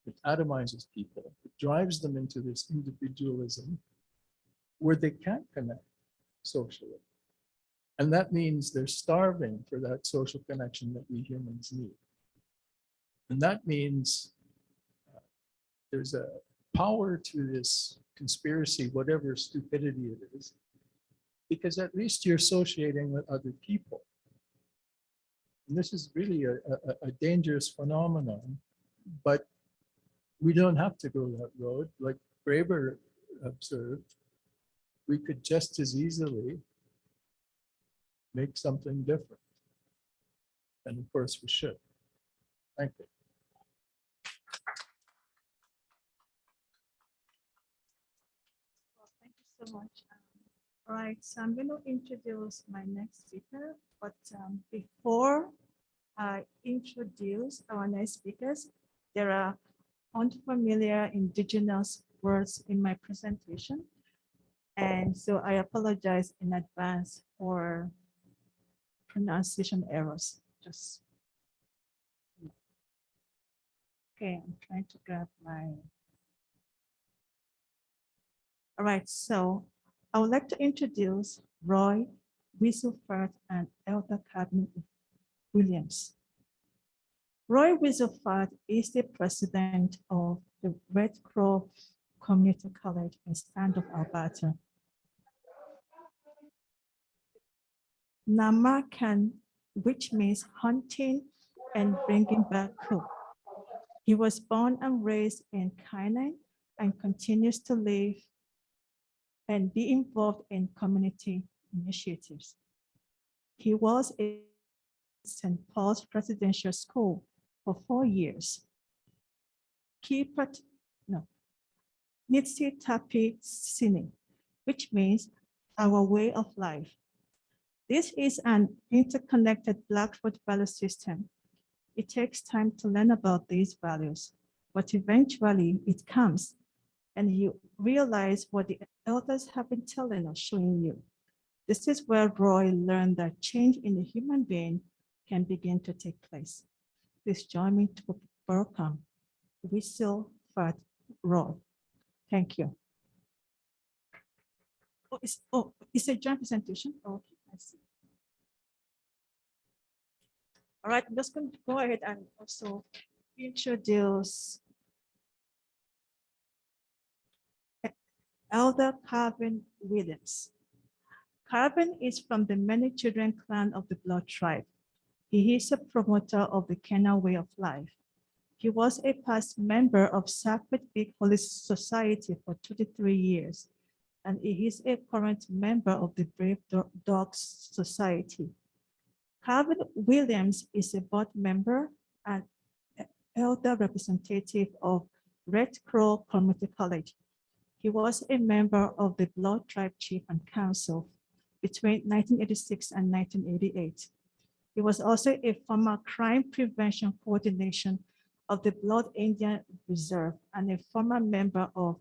S12: it atomizes people, it drives them into this individualism where they can't connect socially. And that means they're starving for that social connection that we humans need. And that means there's a power to this conspiracy, whatever stupidity it is, because at least you're associating with other people. And this is really a dangerous phenomenon, but we don't have to go that road. Like Graeber observed, we could just as easily make something different. And of course we should. Thank you.
S2: Well, thank you so much. All right, so I'm going to introduce my next speaker, but before I introduce our next speakers, there are unfamiliar indigenous words in my presentation. And so I apologize in advance for pronunciation errors. Just okay, I'm trying to grab my. All right, so I would like to introduce Roy Whistleford and Elder Carmen Williams. Roy Whistleford is the president of the Red Cross Community College in Stand Up, Alberta. Namakan, which means hunting and bringing back hope. He was born and raised in Kainai and continues to live and be involved in community initiatives. He was in St. Paul's Residential School for 4 years. Nitsi Tapi Sini, which means our way of life. This is an interconnected Blackfoot value system. It takes time to learn about these values, but eventually it comes and you realize what the elders have been telling or showing you. This is where Roy learned that change in the human being can begin to take place. Please join me to welcome Whistleford Roy. Thank you. It's a joint presentation. Okay, I see. All right, I'm just going to go ahead and also introduce Elder Carvin Williams. Carvin is from the Many Children clan of the Blood tribe. He is a promoter of the Kenyan way of life. He was a past member of Sacred Big Holy Society for 23 years, and he is a current member of the Brave Dogs Society. Carvin Williams is a board member and elder representative of Red Crow Community College. He was a member of the Blood Tribe Chief and Council between 1986 and 1988. He was also a former crime prevention coordination of the Blood Indian Reserve and a former member of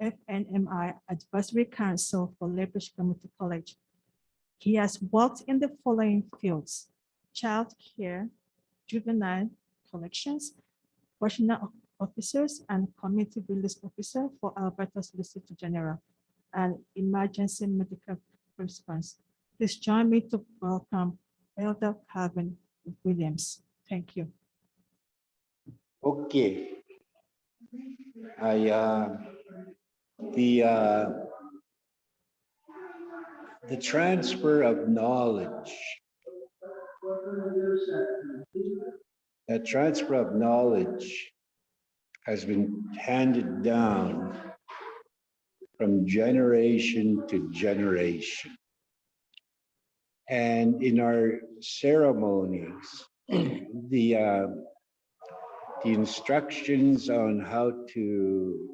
S2: FNMI Advisory Council for Labrish Community College. He has worked in the following fields: child care, juvenile collections, correctional officers, and community release officer for Alberta Solicitor General, and emergency medical response. Please join me to welcome Elder Carvin Williams. Thank you.
S13: Okay. The transfer of knowledge. That transfer of knowledge has been handed down from generation to generation. And in our ceremonies, the instructions on how to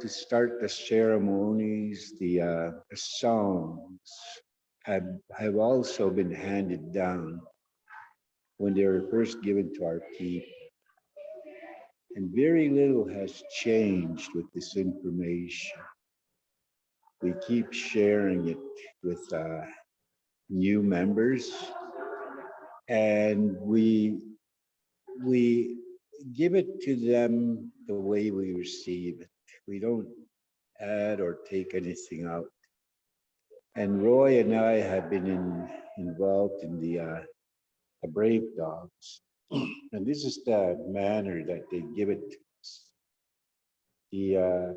S13: start the ceremonies, the songs have also been handed down when they were first given to our people. And very little has changed with this information. We keep sharing it with new members, and we give it to them the way we receive it. We don't add or take anything out. And Roy and I have been involved in the Brave Dogs. And this is the manner that they give it to us. The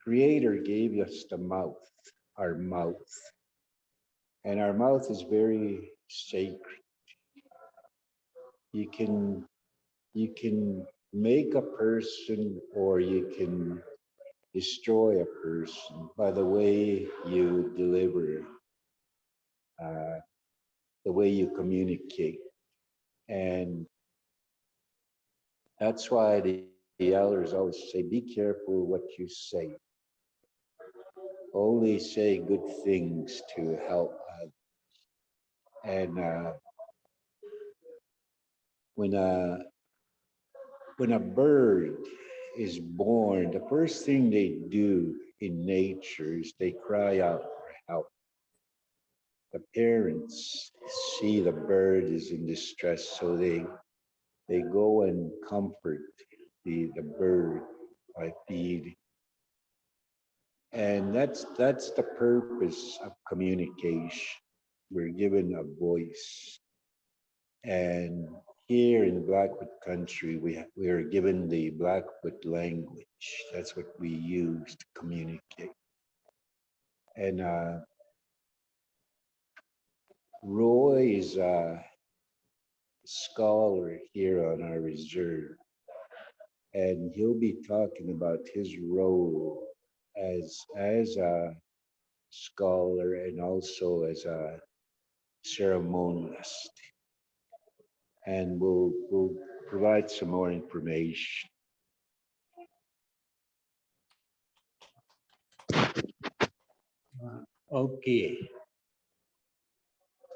S13: Creator gave us the mouth, our mouth. And our mouth is very sacred. You can make a person or you can destroy a person by the way you deliver, the way you communicate. And that's why the elders always say, be careful what you say. Only say good things to help others. And when a bird is born, the first thing they do in nature is they cry out for help. The parents see the bird is in distress, so they go and comfort the bird by feeding. And that's the purpose of communication. We're given a voice. And here in Blackfoot country, we are given the Blackfoot language. That's what we use to communicate. And Roy is a scholar here on our reserve, and he'll be talking about his role as a scholar and also as a ceremonialist. And we'll provide some more information. Okay.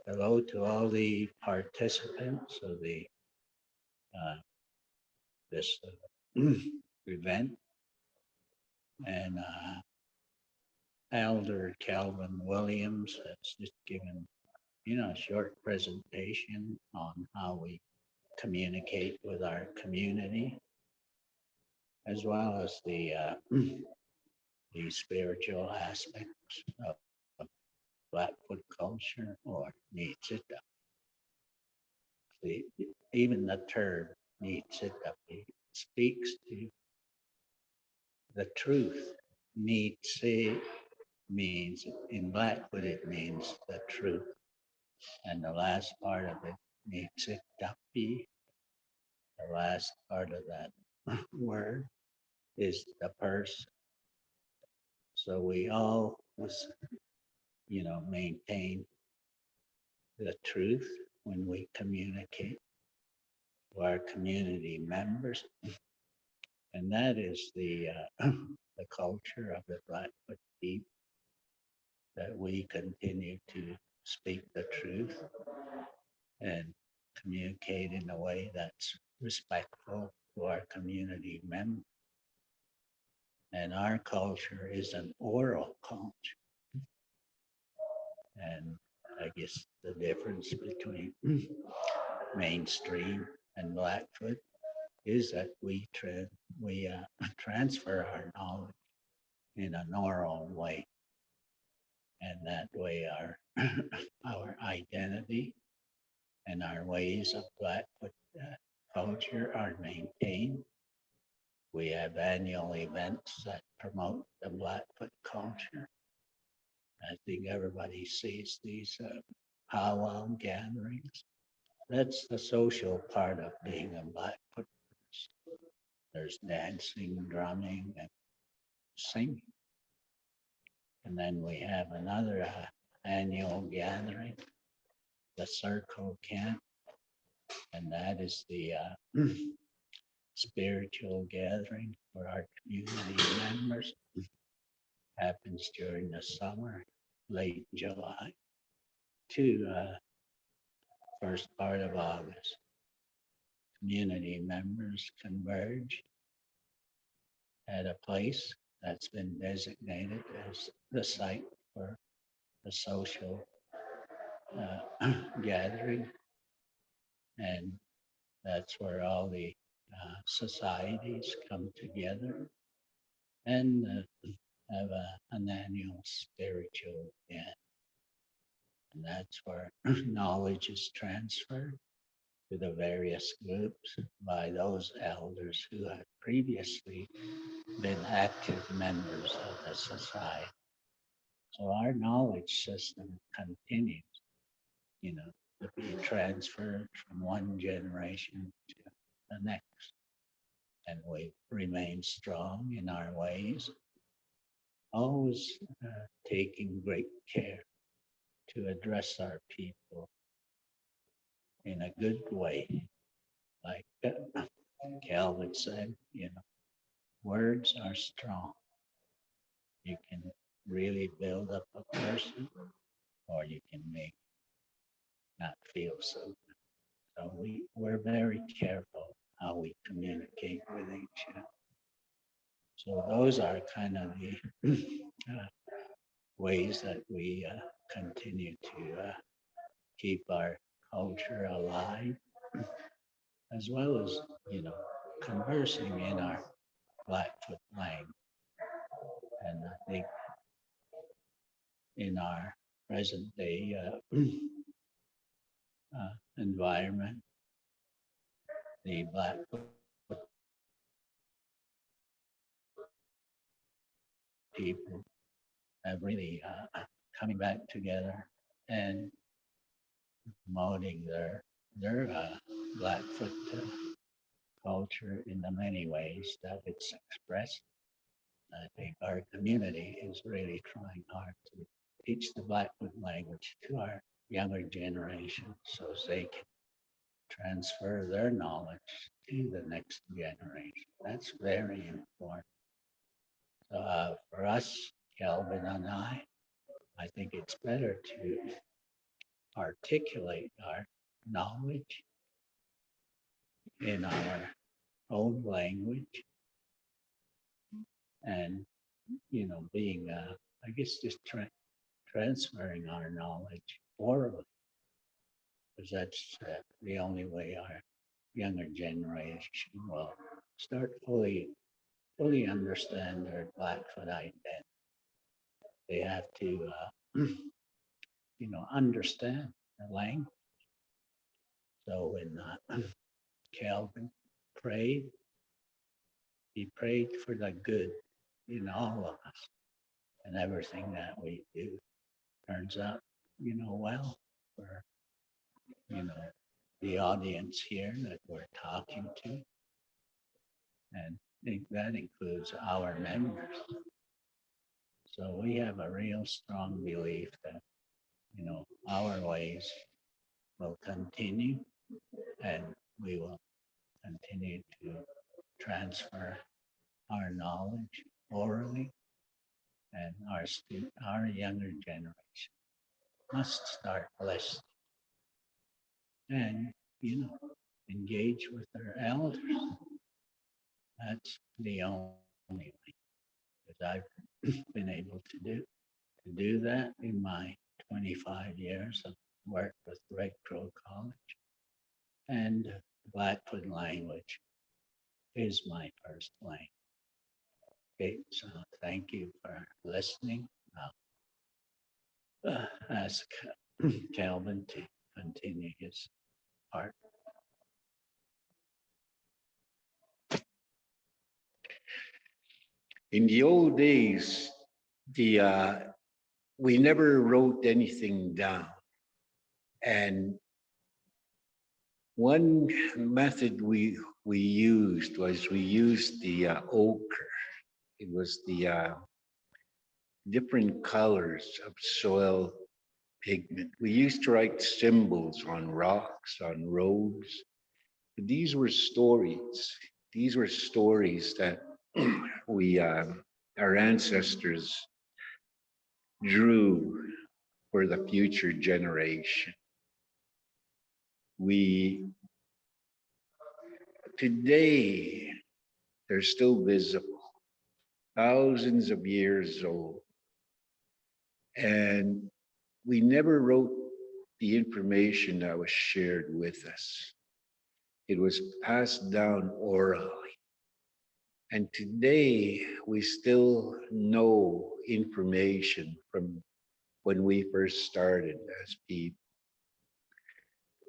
S13: Hello to all the participants of this event. And Elder Calvin Williams has just given, a short presentation on how we communicate with our community, as well as the spiritual aspects of Blackfoot culture or Nitsita. Even the term Nitsita speaks to the truth. Nitsi means, in Blackfoot, it means the truth. And the last part of it, Nitsitapi, the last part of that word is the person. So we all must, maintain the truth when we communicate to our community members. And that is the culture of the Blackfoot people, that we continue to speak the truth and communicate in a way that's respectful to our community members. And our culture is an oral culture. And I guess the difference between mainstream and Blackfoot is that we transfer our knowledge in an oral way. And that way our identity and our ways of Blackfoot culture are maintained. We have annual events that promote the Blackfoot culture. I think everybody sees these powwow gatherings. That's the social part of being a Blackfoot. There's dancing, drumming, and singing. And then we have another annual gathering, the Circle Camp, and that is the spiritual gathering for our community members. Happens during the summer, late July to first part of August. Community members converge at a place that's been designated as the site for the social gathering. And that's where all the societies come together and have an annual spiritual event. And that's where knowledge is transferred to the various groups by those elders who have previously been active members of the society. So our knowledge system continues, to be transferred from one generation to the next. And we remain strong in our ways, always taking great care to address our people in a good way. Like Calvin said, words are strong. You can really build up a person, or you can make not feel so good. So we're very careful how we communicate with each other. So those are kind of the ways that we continue to keep our culture alive, as well as, conversing in our Blackfoot language. And I think in our present day environment, the Blackfoot people have really coming back together and promoting their Blackfoot culture in the many ways that it's expressed. I think our community is really trying hard to teach the Blackfoot language to our younger generation so they can transfer their knowledge to the next generation. That's very important. So for us, Kelvin and I think it's better to articulate our knowledge in our own language and, being, I guess, just transferring our knowledge orally, because that's the only way our younger generation will start fully understand their Blackfoot identity. They have to, understand the language. So when Calvin prayed, he prayed for the good in all of us, and everything that we do turns out, well for, the audience here that we're talking to. And I think that includes our members. So we have a real strong belief that, our ways will continue, and we will continue to transfer our knowledge orally, and our younger generation must start listening and, engage with their elders. That's the only way that I've been able to do that in my 25 years of work with Red Crow College. And the Blackfoot language is my first language. Okay, so thank you for listening. I'll ask Calvin to continue his part.
S14: In the old days, we never wrote anything down. And one method we used was we used the ochre. It was the different colors of soil pigment. We used to write symbols on rocks, on roads. These were stories. These were stories that we, our ancestors, drew for the future generation. We today they're still visible, thousands of years old, and we never wrote the information that was shared with us. It was passed down orally. And today we still know information from when we first started as people.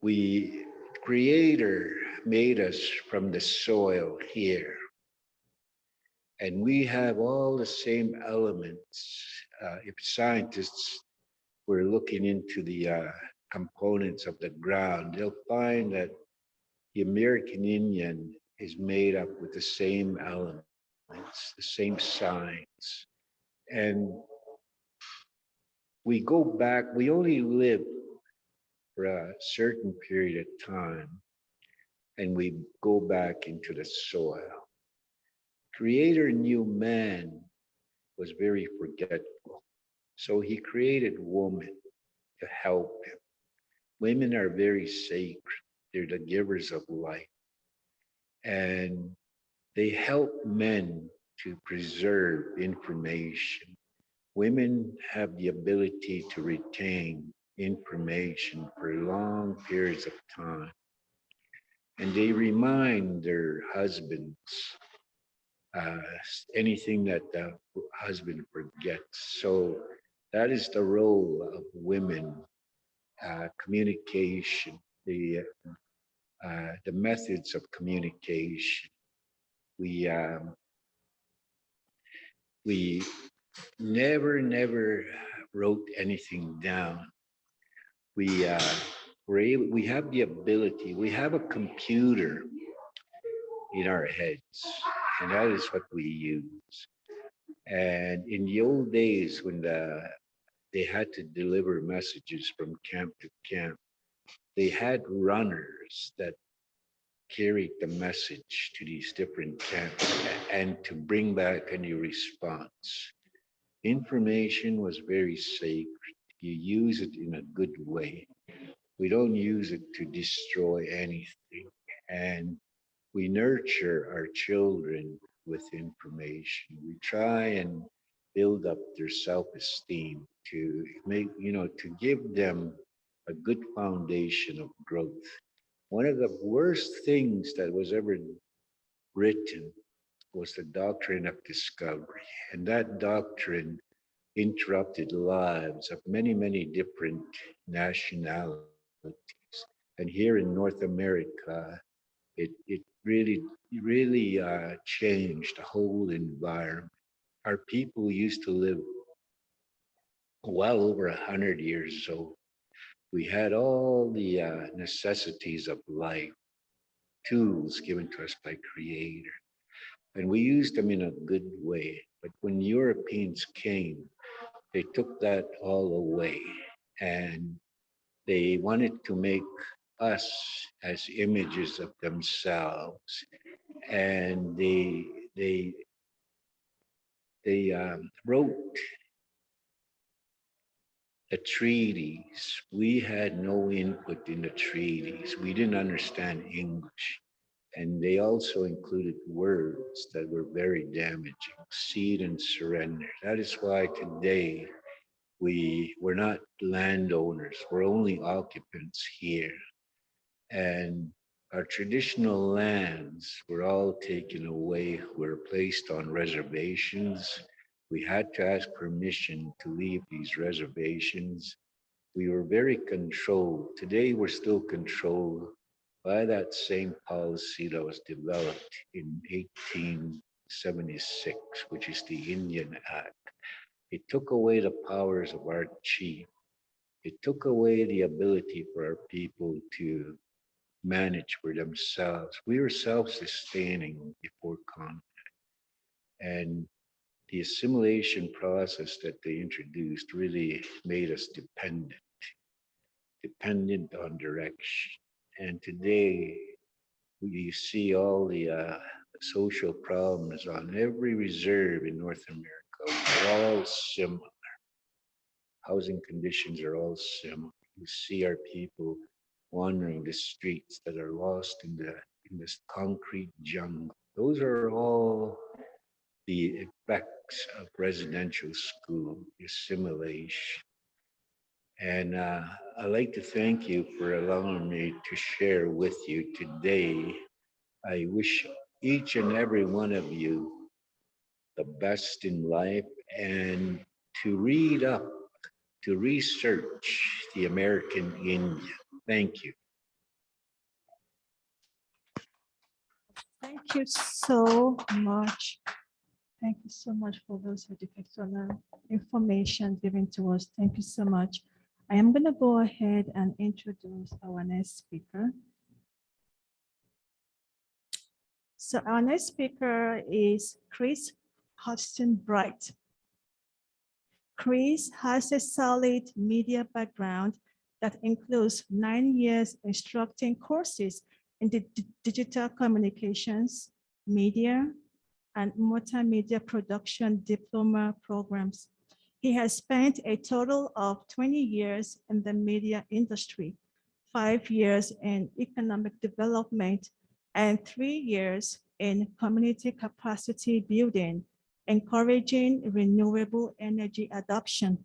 S14: We, Creator made us from the soil here. And we have all the same elements. If scientists were looking into the components of the ground, they'll find that the American Indian is made up with the same elements, the same signs. And we go back, we only live for a certain period of time, and we go back into the soil. Creator knew man was very forgetful, so he created woman to help him. Women are very sacred, they're the givers of life, and they help men to preserve information. Women have the ability to retain information for long periods of time, and they remind their husbands uh, anything that the husband forgets. So that is the role of women, communication, the methods of communication. We we never wrote anything down. We we have the ability. We have a computer in our heads, and that is what we use. And in the old days, when they had to deliver messages from camp to camp, they had runners that carried the message to these different camps and to bring back a new response. Information was very sacred. You use it in a good way. We don't use it to destroy anything. And we nurture our children with information. We try and build up their self-esteem to make, to give them a good foundation of growth. One of the worst things that was ever written was the doctrine of discovery. And that doctrine interrupted lives of many different nationalities. And here in North America, it really changed the whole environment. Our people used to live well over 100 years old. We had all the necessities of life, tools given to us by Creator, and we used them in a good way. But when Europeans came, they took that all away, and they wanted to make us as images of themselves, and they wrote the treaties. We had no input in the treaties. We didn't understand English. And they also included words that were very damaging, cede and surrender. That is why today we're not landowners, we're only occupants here. And our traditional lands were all taken away, were placed on reservations. We had to ask permission to leave these reservations. We were very controlled. Today, we're still controlled by that same policy that was developed in 1876, which is the Indian Act. It took away the powers of our chief. It took away the ability for our people to manage for themselves. We were self-sustaining before conflict. And the assimilation process that they introduced really made us dependent on direction. And today, we see all the social problems on every reserve in North America. They're all similar. Housing conditions are all similar. You see our people wandering the streets that are lost in this concrete jungle. Those are all the effects of residential school, assimilation. And I'd like to thank you for allowing me to share with you today. I wish each and every one of you the best in life and to read up, to research the American Indian. Thank you.
S2: Thank you so much. Thank you so much for those educational information given to us. Thank you so much. I am going to go ahead and introduce our next speaker. So our next speaker is Chris Hudson Bright. Chris has a solid media background that includes 9 years instructing courses in the digital communications, media, and multimedia production diploma programs. He has spent a total of 20 years in the media industry, 5 years in economic development, and 3 years in community capacity building, encouraging renewable energy adoption.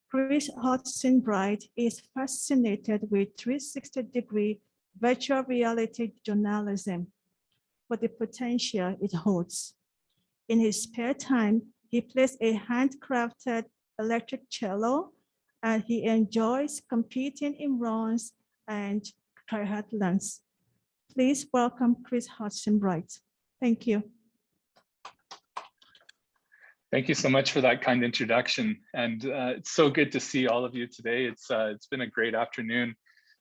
S2: Chris Hudson Bright is fascinated with 360-degree virtual reality journalism for the potential it holds. In his spare time, he plays a handcrafted electric cello, and he enjoys competing in runs and triathlons. Please welcome Chris Hudson Bright. Thank you.
S15: Thank you so much for that kind introduction. And it's so good to see all of you today. It's been a great afternoon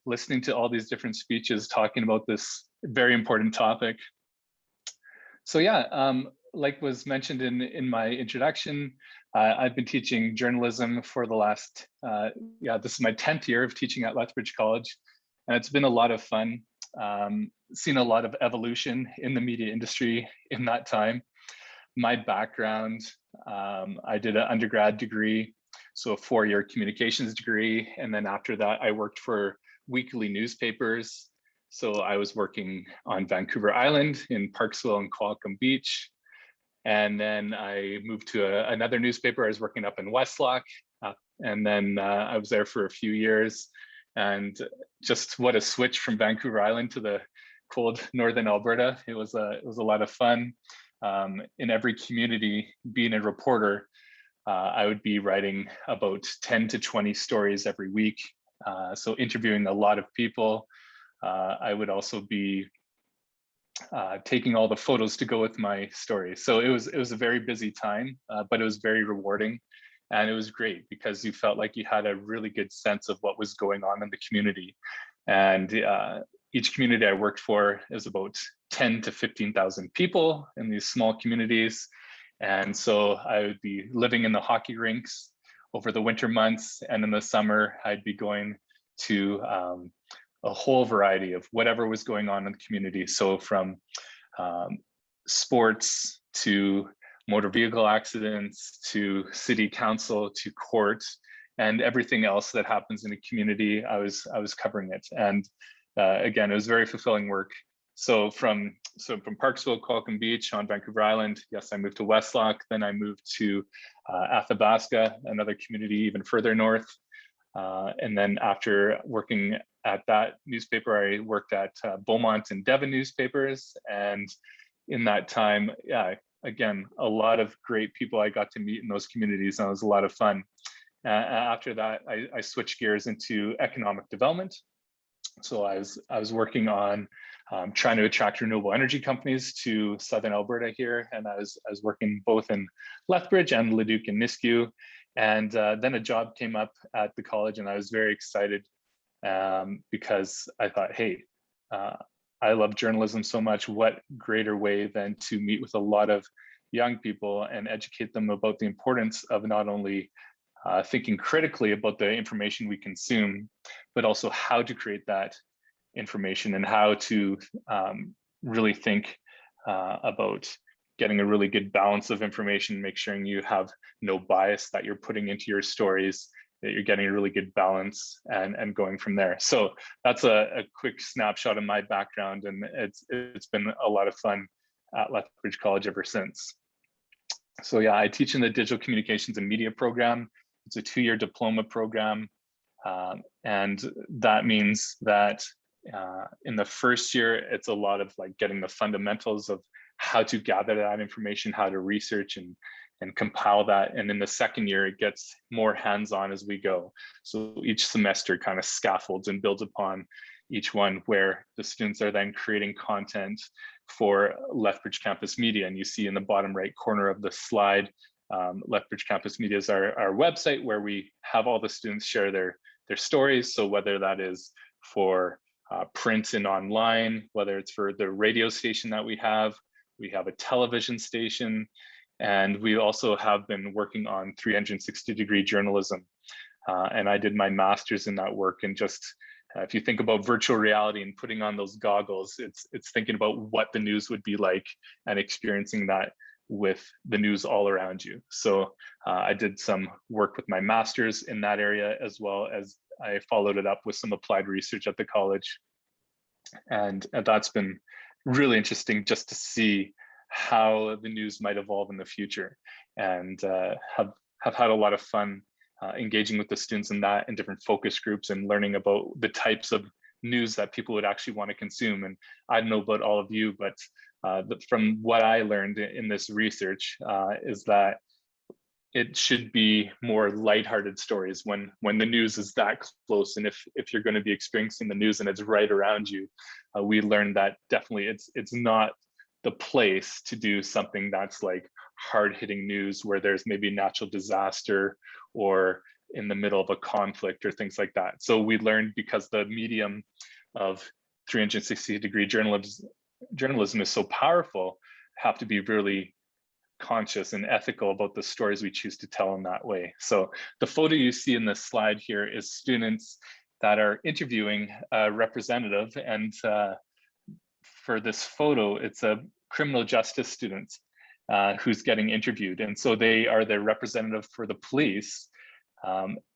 S15: listening to all these different speeches talking about this very important topic. So yeah, like was mentioned in my introduction, I've been teaching journalism for the last, this is my 10th year of teaching at Lethbridge College. And it's been a lot of fun, seen a lot of evolution in the media industry in that time. My background, I did an undergrad degree, so a 4-year communications degree. And then after that, I worked for weekly newspapers. So I was working on Vancouver Island, in Parksville and Qualicum Beach. And then I moved to another newspaper. I was working up in Westlock. And then I was there for a few years. And just what a switch from Vancouver Island to the cold Northern Alberta. It was a lot of fun. In every community, being a reporter, I would be writing about 10 to 20 stories every week. So interviewing a lot of people. I would also be taking all the photos to go with my story. So it was a very busy time, but it was very rewarding. And it was great because you felt like you had a really good sense of what was going on in the community. And each community I worked for is about 10 to 15,000 people in these small communities. And so I would be living in the hockey rinks over the winter months. And in the summer, I'd be going to a whole variety of whatever was going on in the community. So from sports to motor vehicle accidents to city council to court and everything else that happens in a community, I was covering it. And again, it was very fulfilling work. So from Parksville, Qualicum Beach on Vancouver Island, yes, I moved to Westlock. Then I moved to Athabasca, another community even further north. And then after working at that newspaper, I worked at Beaumont and Devon newspapers. And in that time, again, a lot of great people I got to meet in those communities, and it was a lot of fun. After that, I switched gears into economic development. So I was working on trying to attract renewable energy companies to Southern Alberta here. And I was working both in Lethbridge and Leduc and Nisku. And then a job came up at the college and I was very excited because I thought, hey, I love journalism so much. What greater way than to meet with a lot of young people and educate them about the importance of not only thinking critically about the information we consume, but also how to create that information and how to really think about getting a really good balance of information, make sure you have no bias that you're putting into your stories, that you're getting a really good balance and going from there. So that's a quick snapshot of my background, and it's been a lot of fun at Lethbridge College ever since. So yeah, I teach in the Digital Communications and Media program. It's a 2-year diploma program. And that means that in the first year, it's a lot of like getting the fundamentals of how to gather that information, how to research and compile that. And in the second year, it gets more hands-on as we go. So each semester kind of scaffolds and builds upon each one, where the students are then creating content for Lethbridge Campus Media. And you see in the bottom right corner of the slide, Lethbridge Campus Media is our website where we have all the students share their stories. So whether that is for print and online, whether it's for the radio station that we have a television station, and we also have been working on 360-degree journalism. And I did my master's in that work. And just if you think about virtual reality and putting on those goggles, it's thinking about what the news would be like and experiencing that with the news all around you. So I did some work with my master's in that area, as well as I followed it up with some applied research at the college. And that's been really interesting just to see how the news might evolve in the future, and have had a lot of fun engaging with the students in that, in different focus groups, and learning about the types of news that people would actually want to consume. And I don't know about all of you, but from what I learned in this research is that it should be more lighthearted stories when the news is that close. And if you're going to be experiencing the news and it's right around you, we learned that definitely it's not the place to do something that's like hard-hitting news where there's maybe natural disaster or in the middle of a conflict or things like that. So we learned, because the medium of 360-degree journalism is so powerful, have to be really conscious and ethical about the stories we choose to tell in that way. So the photo you see in this slide here is students that are interviewing a representative, and for this photo, it's a criminal justice student who's getting interviewed. And so they are the representative for the police.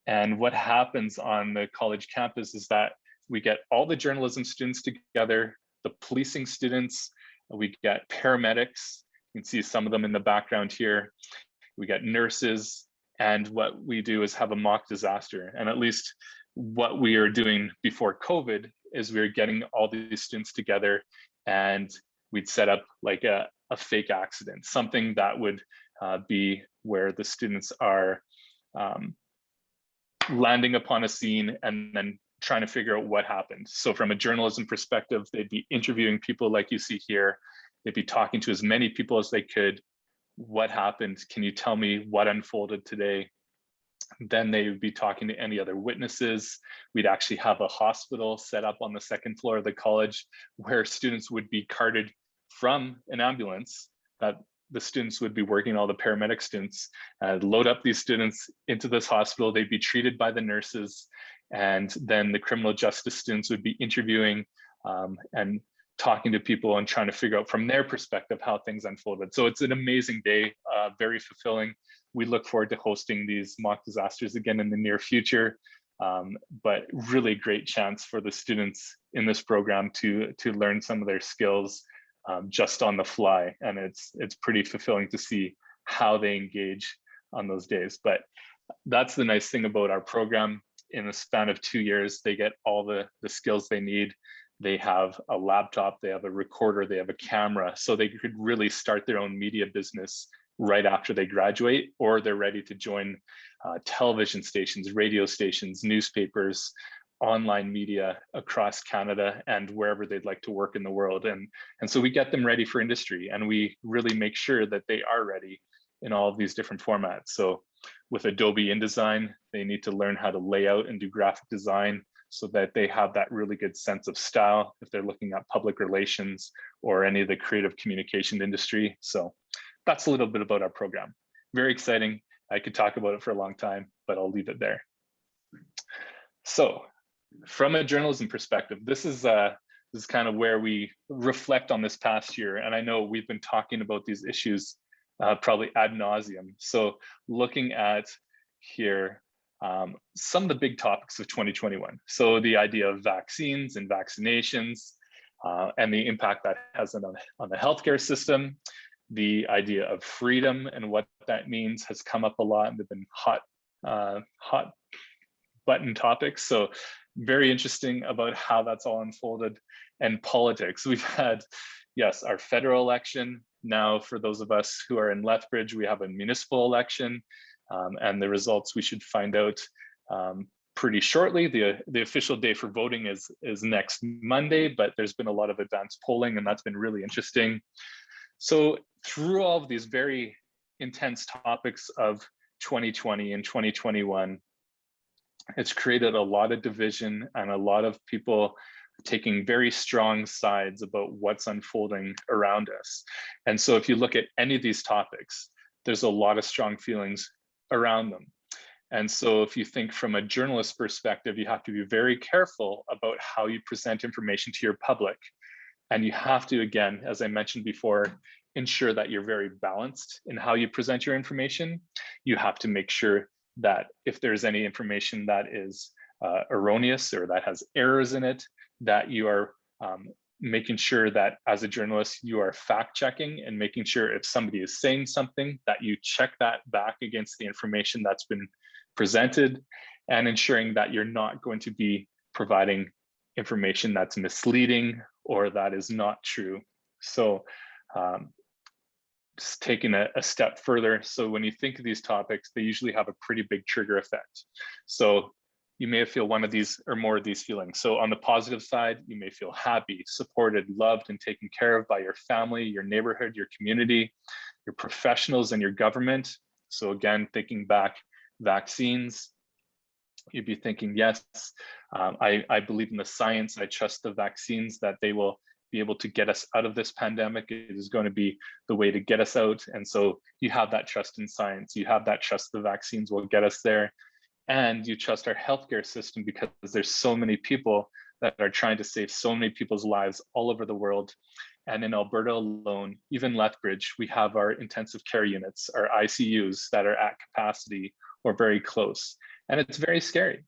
S15: And what happens on the college campus is that we get all the journalism students together, the policing students, we get paramedics, you can see some of them in the background here, we get nurses, and what we do is have a mock disaster. And at least what we are doing before COVID is we're getting all these students together, and we'd set up like a fake accident, something that would be where the students are landing upon a scene and then trying to figure out what happened. So from a journalism perspective, they'd be interviewing people like you see here. They'd be talking to as many people as they could. What happened? Can you tell me what unfolded today? Then they would be talking to any other witnesses. We'd actually have a hospital set up on the second floor of the college where students would be carted from an ambulance that the students would be working, all the paramedic students, load up these students into this hospital. They'd be treated by the nurses, and then the criminal justice students would be interviewing and talking to people and trying to figure out from their perspective how things unfolded. So it's an amazing day, very fulfilling. We look forward to hosting these mock disasters again in the near future, but really great chance for the students in this program to learn some of their skills just on the fly. And it's pretty fulfilling to see how they engage on those days. But that's the nice thing about our program. In the span of 2 years, they get all the skills they need. They have a laptop, they have a recorder, they have a camera, so they could really start their own media business right after they graduate, or they're ready to join television stations, radio stations, newspapers, online media across Canada and wherever they'd like to work in the world. And so we get them ready for industry, and we really make sure that they are ready in all of these different formats. So with Adobe InDesign, they need to learn how to lay out and do graphic design so that they have that really good sense of style if they're looking at public relations or any of the creative communication industry. So that's a little bit about our program. Very exciting. I could talk about it for a long time, but I'll leave it there. So from a journalism perspective, this is kind of where we reflect on this past year. And I know we've been talking about these issues probably ad nauseum. So looking at here, some of the big topics of 2021. So the idea of vaccines and vaccinations and the impact that has on the healthcare system, the idea of freedom and what that means has come up a lot, and they've been hot button topics. So very interesting about how that's all unfolded. And politics, we've had, yes, our federal election. Now, for those of us who are in Lethbridge, we have a municipal election, and the results we should find out pretty shortly. The official day for voting is next Monday, but there's been a lot of advanced polling, and that's been really interesting. So through all of these very intense topics of 2020 and 2021, it's created a lot of division and a lot of people taking very strong sides about what's unfolding around us. And so if you look at any of these topics, there's a lot of strong feelings around them. And so if you think from a journalist perspective, you have to be very careful about how you present information to your public. And you have to, again, as I mentioned before, ensure that you're very balanced in how you present your information. You have to make sure that if there's any information that is erroneous or that has errors in it, that you are making sure that as a journalist, you are fact checking and making sure if somebody is saying something that you check that back against the information that's been presented, and ensuring that you're not going to be providing information that's misleading or that is not true. So just taking a step further. So when you think of these topics, they usually have a pretty big trigger effect. So you may feel one of these or more of these feelings. So on the positive side, you may feel happy, supported, loved, and taken care of by your family, your neighborhood, your community, your professionals, and your government. So again, thinking back, vaccines, you'd be thinking, yes, I believe in the science. I trust the vaccines that they will be able to get us out of this pandemic. It is going to be the way to get us out. And so you have that trust in science. You have that trust the vaccines will get us there. And you trust our healthcare system because there's so many people that are trying to save so many people's lives all over the world. And in Alberta alone, even Lethbridge, we have our intensive care units, our ICUs that are at capacity or very close. And it's very scary.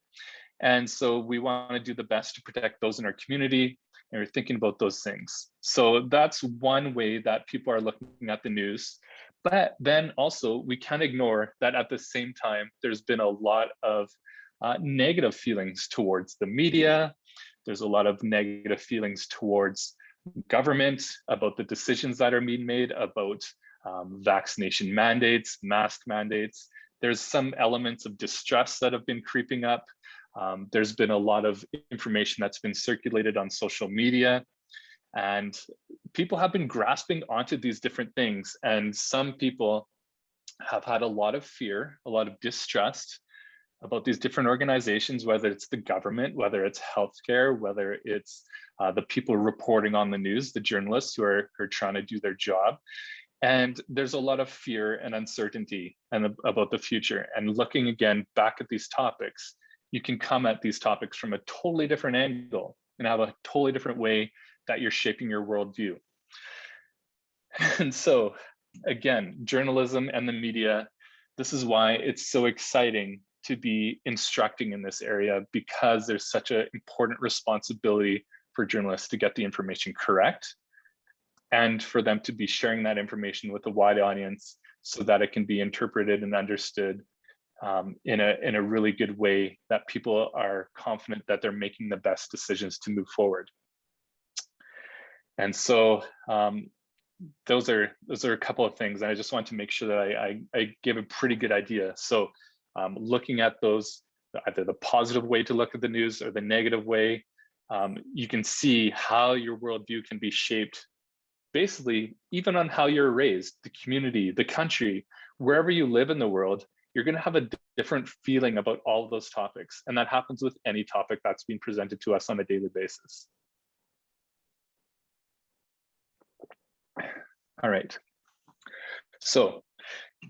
S15: And so we want to do the best to protect those in our community, and we're thinking about those things. So that's one way that people are looking at the news. But then also we can't ignore that at the same time, there's been a lot of negative feelings towards the media. There's a lot of negative feelings towards government about the decisions that are being made about vaccination mandates, mask mandates. There's some elements of distrust that have been creeping up. There's been a lot of information that's been circulated on social media, and people have been grasping onto these different things. And some people have had a lot of fear, a lot of distrust about these different organizations, whether it's the government, whether it's healthcare, whether it's the people reporting on the news, the journalists who are trying to do their job. And there's a lot of fear and uncertainty about the future. And looking again back at these topics, you can come at these topics from a totally different angle and have a totally different way that you're shaping your worldview. And so again, journalism and the media, this is why it's so exciting to be instructing in this area, because there's such an important responsibility for journalists to get the information correct and for them to be sharing that information with a wide audience so that it can be interpreted and understood in a really good way that people are confident that they're making the best decisions to move forward. And so those are a couple of things. And I just want to make sure that I give a pretty good idea. So looking at those, either the positive way to look at the news or the negative way, you can see how your worldview can be shaped basically even on how you're raised, the community, the country, wherever you live in the world. You're going to have a different feeling about all of those topics. And that happens with any topic that's being presented to us on a daily basis. All right. So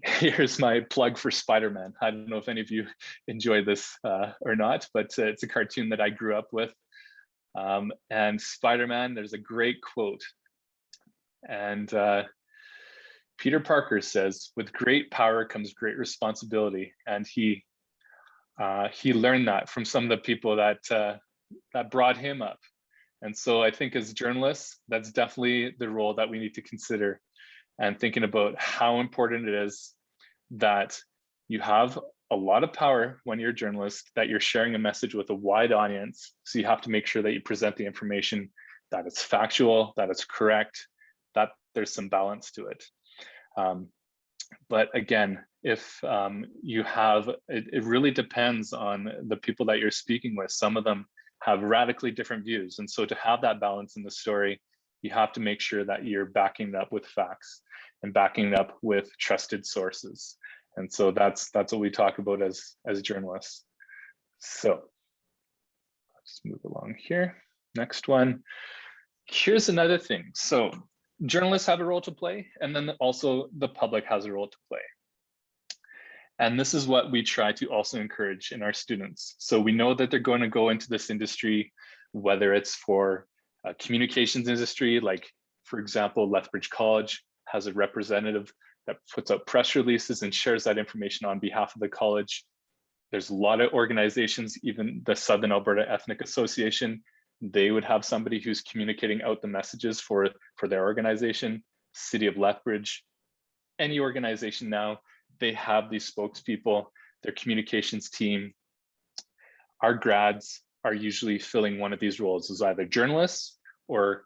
S15: here's my plug for Spider-Man. I don't know if any of you enjoy this or not, but it's a cartoon that I grew up with. And Spider-Man, there's a great quote. And Peter Parker says, with great power comes great responsibility. And he learned that from some of the people that brought him up. And so I think as journalists, that's definitely the role that we need to consider, and thinking about how important it is that you have a lot of power when you're a journalist, that you're sharing a message with a wide audience. So you have to make sure that you present the information, that it's factual, that it's correct, that there's some balance to it. But again, if you have, it really depends on the people that you're speaking with. Some of them have radically different views. And so to have that balance in the story, you have to make sure that you're backing it up with facts and backing it up with trusted sources. And so that's what we talk about as journalists. So let's move along here. Next one. Here's another thing. So journalists have a role to play, and then also the public has a role to play. And this is what we try to also encourage in our students. So we know that they're going to go into this industry, whether it's for communications industry, like for example, Lethbridge College has a representative that puts out press releases and shares that information on behalf of the college. There's a lot of organizations, even the Southern Alberta Ethnic Association, they would have somebody who's communicating out the messages for their organization. City of Lethbridge, any organization now, they have these spokespeople, their communications team. Our grads are usually filling one of these roles as either journalists or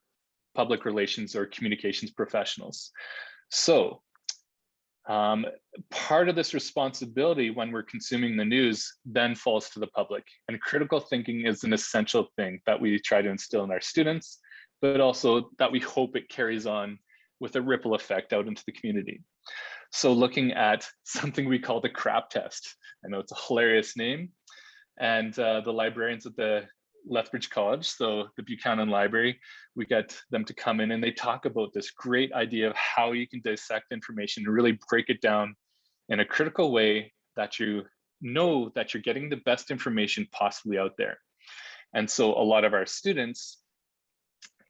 S15: public relations or communications professionals. So part of this responsibility when we're consuming the news then falls to the public, and critical thinking is an essential thing that we try to instill in our students, but also that we hope it carries on with a ripple effect out into the community. So looking at something we call the CRAP test. I know it's a hilarious name. And the librarians at the Lethbridge College, so the Buchanan Library, we get them to come in and they talk about this great idea of how you can dissect information and really break it down in a critical way that you know that you're getting the best information possibly out there. And so a lot of our students,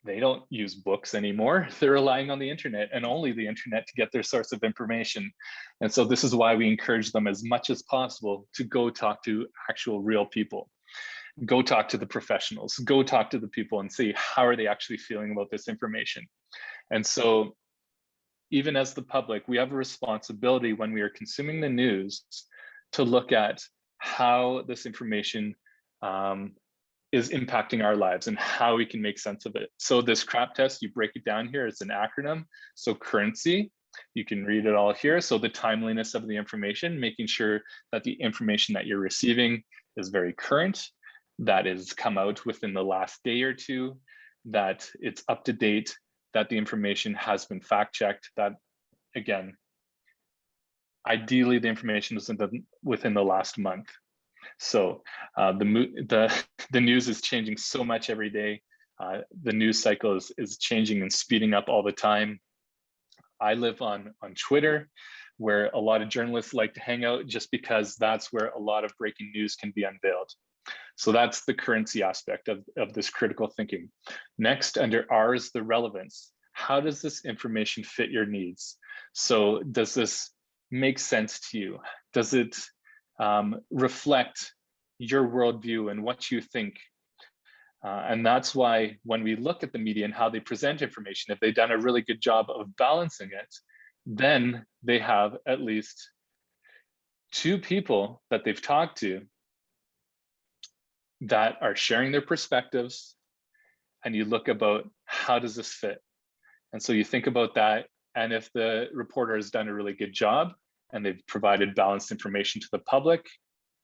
S15: they don't use books anymore. They're relying on the internet and only the internet to get their source of information. And so this is why we encourage them as much as possible to go talk to actual real people. Go talk to the professionals, go talk to the people and see how are they actually feeling about this information. And so even as the public, we have a responsibility when we are consuming the news to look at how this information is impacting our lives and how we can make sense of it. So this CRAP test, you break it down here, it's an acronym. So currency, you can read it all here. So the timeliness of the information, making sure that the information that you're receiving is very current, that is come out within the last day or two, that it's up to date, that the information has been fact checked, that again, ideally the information is within the last month. So the news is changing so much every day. The news cycle is changing and speeding up all the time. I live on Twitter, where a lot of journalists like to hang out just because that's where a lot of breaking news can be unveiled. So that's the currency aspect of this critical thinking. Next, under R is the relevance. How does this information fit your needs? So does this make sense to you? Does it reflect your worldview and what you think? And that's why when we look at the media and how they present information, if they've done a really good job of balancing it, then they have at least two people that they've talked to that are sharing their perspectives, and you look about how does this fit? And so you think about that, and if the reporter has done a really good job and they've provided balanced information to the public,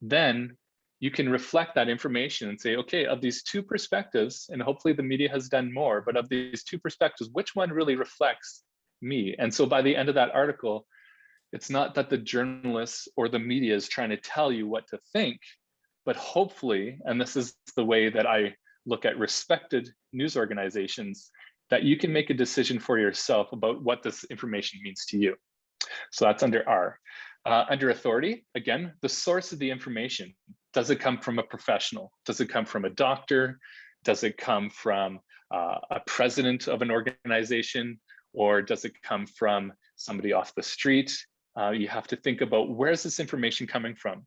S15: then you can reflect that information and say, okay, of these two perspectives, and hopefully the media has done more, but of these two perspectives, which one really reflects me? And so by the end of that article, it's not that the journalists or the media is trying to tell you what to think, but hopefully, and this is the way that I look at respected news organizations, that you can make a decision for yourself about what this information means to you. So that's under R. Under authority, again, the source of the information. Does it come from a professional? Does it come from a doctor? Does it come from a president of an organization? Or does it come from somebody off the street? You have to think about, where's this information coming from?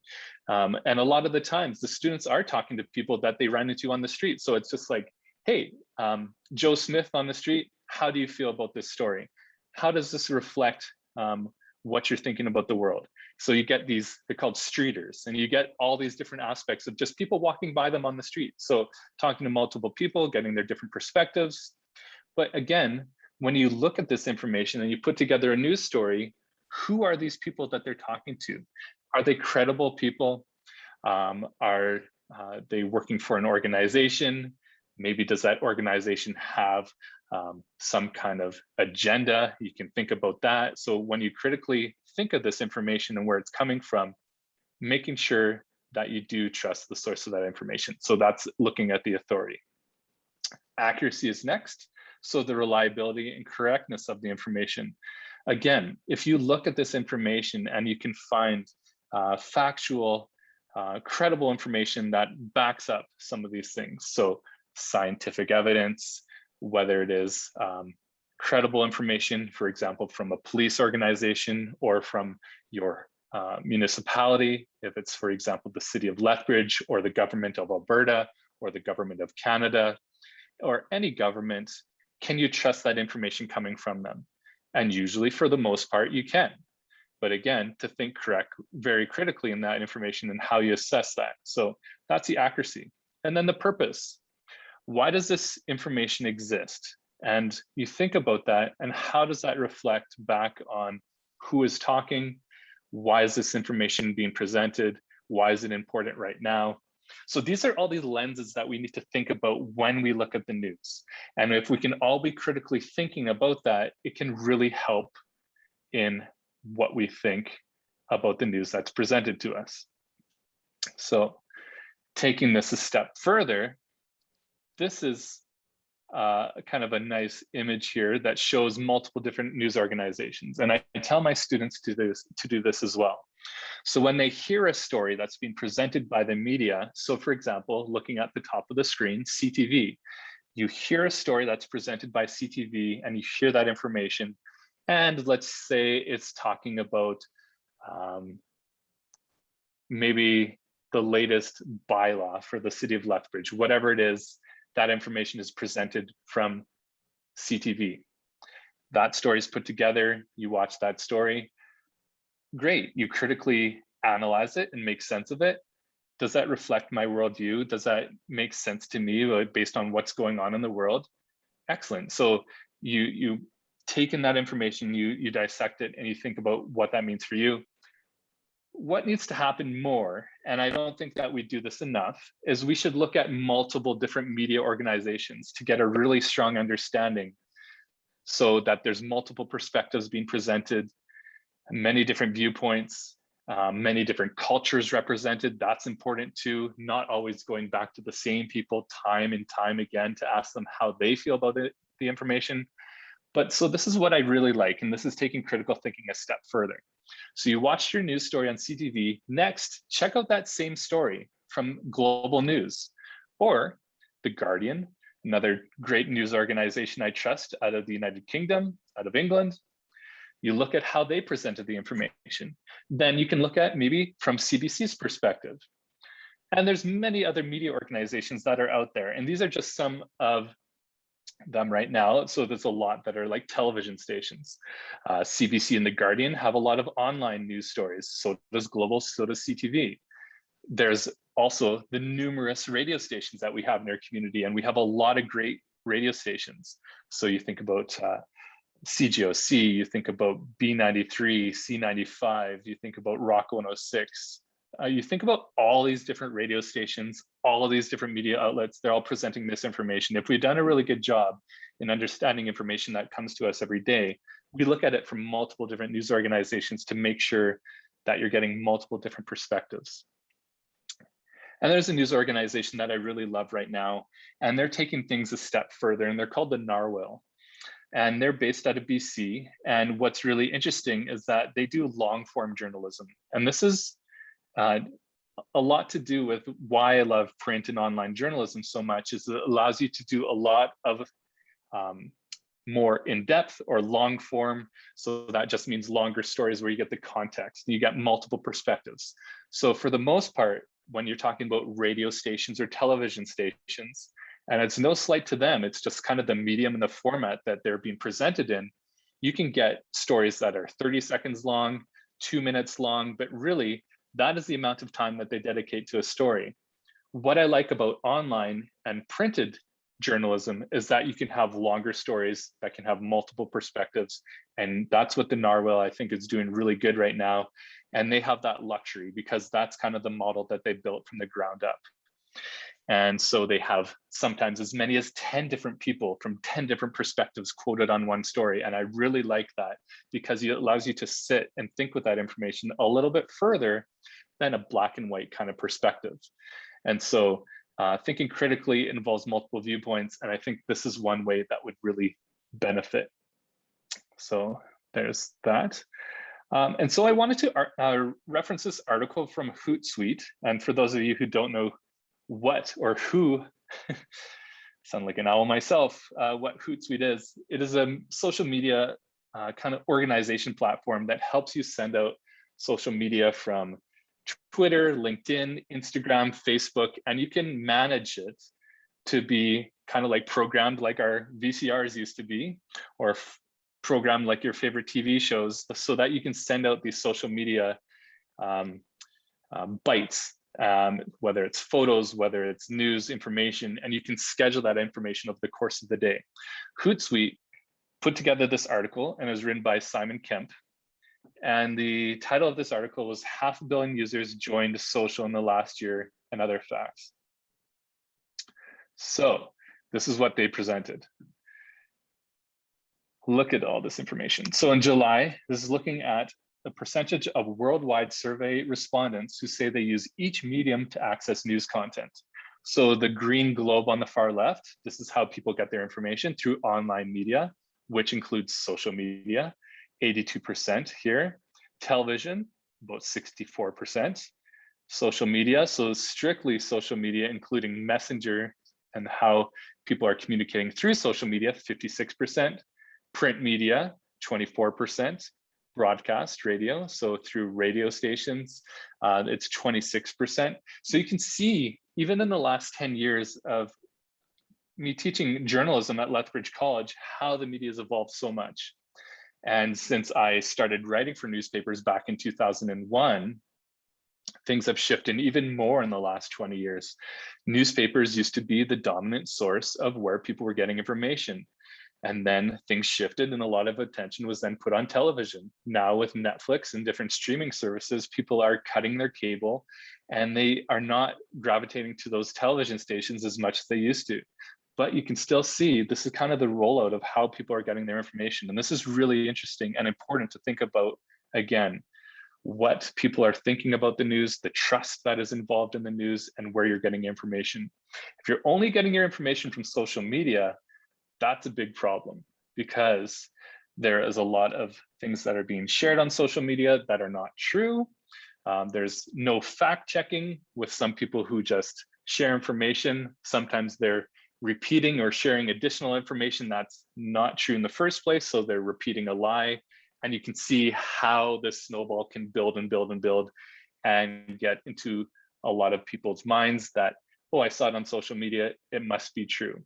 S15: And a lot of the times the students are talking to people that they ran into on the street. So it's just like, hey, Joe Smith on the street, how do you feel about this story? How does this reflect what you're thinking about the world? So you get these, they're called streeters, and you get all these different aspects of just people walking by them on the street. So talking to multiple people, getting their different perspectives. But again, when you look at this information and you put together a news story, who are these people that they're talking to? Are they credible people? Are they working for an organization? Maybe does that organization have some kind of agenda? You can think about that. So when you critically think of this information and where it's coming from, making sure that you do trust the source of that information. So that's looking at the authority. Accuracy is next. So the reliability and correctness of the information. Again, if you look at this information and you can find factual, credible information that backs up some of these things. So scientific evidence, whether it is credible information, for example, from a police organization or from your municipality, if it's, for example, the city of Lethbridge or the government of Alberta or the government of Canada or any government, can you trust that information coming from them? And usually for the most part, you can. But again, to think very critically in that information and how you assess that. So that's the accuracy. And then the purpose. Why does this information exist? And you think about that, and how does that reflect back on who is talking? Why is this information being presented? Why is it important right now? So these are all these lenses that we need to think about when we look at the news. And if we can all be critically thinking about that, it can really help in what we think about the news that's presented to us. So taking this a step further, this is kind of a nice image here that shows multiple different news organizations. And I tell my students to do this as well. So when they hear a story that's being presented by the media, so for example, looking at the top of the screen, CTV, you hear a story that's presented by CTV and you hear that information. And let's say it's talking about maybe the latest bylaw for the city of Lethbridge, whatever it is, that information is presented from CTV. That story is put together, you watch that story. Great, you critically analyze it and make sense of it. Does that reflect my worldview? Does that make sense to me based on what's going on in the world? Excellent. So you take in that information, you dissect it, and you think about what that means for you. What needs to happen more, and I don't think that we do this enough, is we should look at multiple different media organizations to get a really strong understanding so that there's multiple perspectives being presented, many different viewpoints, many different cultures represented. That's important too, not always going back to the same people time and time again to ask them how they feel about the information. But so this is what I really like, and this is taking critical thinking a step further. So you watched your news story on CTV. Next, check out that same story from Global News or The Guardian, another great news organization I trust out of the United Kingdom, out of England. You look at how they presented the information. Then you can look at maybe from CBC's perspective. And there's many other media organizations that are out there. And these are just some of them right now. So there's a lot that are like television stations. CBC and The Guardian have a lot of online news stories. So does Global, so does CTV. There's also the numerous radio stations that we have in our community, and we have a lot of great radio stations. So you think about CGOC, you think about B93, C95, you think about Rock 106. You think about all these different radio stations, all of these different media outlets, they're all presenting this information. If we've done a really good job in understanding information that comes to us every day, we look at it from multiple different news organizations to make sure that you're getting multiple different perspectives. And there's a news organization that I really love right now, and they're taking things a step further, and they're called the Narwhal. and they're based out of BC. And what's really interesting is that they do long form journalism. And this is a lot to do with why I love print and online journalism so much, is it allows you to do a lot of more in-depth or long form. So that just means longer stories where you get the context, you get multiple perspectives. So for the most part, when you're talking about radio stations or television stations, and it's no slight to them, it's just kind of the medium and the format that they're being presented in, you can get stories that are 30 seconds long, 2 minutes long, but really that is the amount of time that they dedicate to a story. What I like about online and printed journalism is that you can have longer stories that can have multiple perspectives. And that's what the Narwhal, I think, is doing really good right now. And they have that luxury because that's kind of the model that they built from the ground up. And so they have sometimes as many as 10 different people from 10 different perspectives quoted on one story. And I really like that because it allows you to sit and think with that information a little bit further than a black and white kind of perspective. And so thinking critically involves multiple viewpoints. And I think this is one way that would really benefit. So there's that. And so I wanted to reference this article from Hootsuite. And for those of you who don't know what or who, sound like an owl myself, what Hootsuite is, it is a social media kind of organization platform that helps you send out social media from Twitter, LinkedIn, Instagram, Facebook, and you can manage it to be kind of like programmed like our VCRs used to be, or programmed like your favorite TV shows, so that you can send out these social media bytes, whether it's photos, whether it's news information, and you can schedule that information over the course of the day. Hootsuite put together this article and it was written by Simon Kemp. And the title of this article was 500 million users joined social in the last year and other facts. So this is what they presented. Look at all this information. So in July, this is looking at the percentage of worldwide survey respondents who say they use each medium to access news content. So the green globe on the far left, this is how people get their information through online media, which includes social media. 82% here, television, about 64%, social media, so strictly social media, including messenger and how people are communicating through social media, 56%, print media, 24%, broadcast radio, so through radio stations, it's 26%. So you can see, even in the last 10 years of me teaching journalism at Lethbridge College, how the media has evolved so much. And since I started writing for newspapers back in 2001, things have shifted even more in the last 20 years. Newspapers used to be the dominant source of where people were getting information. And then things shifted and a lot of attention was then put on television. Now with Netflix and different streaming services, people are cutting their cable and they are not gravitating to those television stations as much as they used to. But you can still see this is kind of the rollout of how people are getting their information. And this is really interesting and important to think about, again, what people are thinking about the news, the trust that is involved in the news, and where you're getting information. If you're only getting your information from social media, that's a big problem because there is a lot of things that are being shared on social media that are not true. There's no fact checking with some people who just share information. Sometimes they're repeating or sharing additional information that's not true in the first place, so they're repeating a lie. And you can see how this snowball can build and build and build and get into a lot of people's minds that, oh, I saw it on social media, it must be true.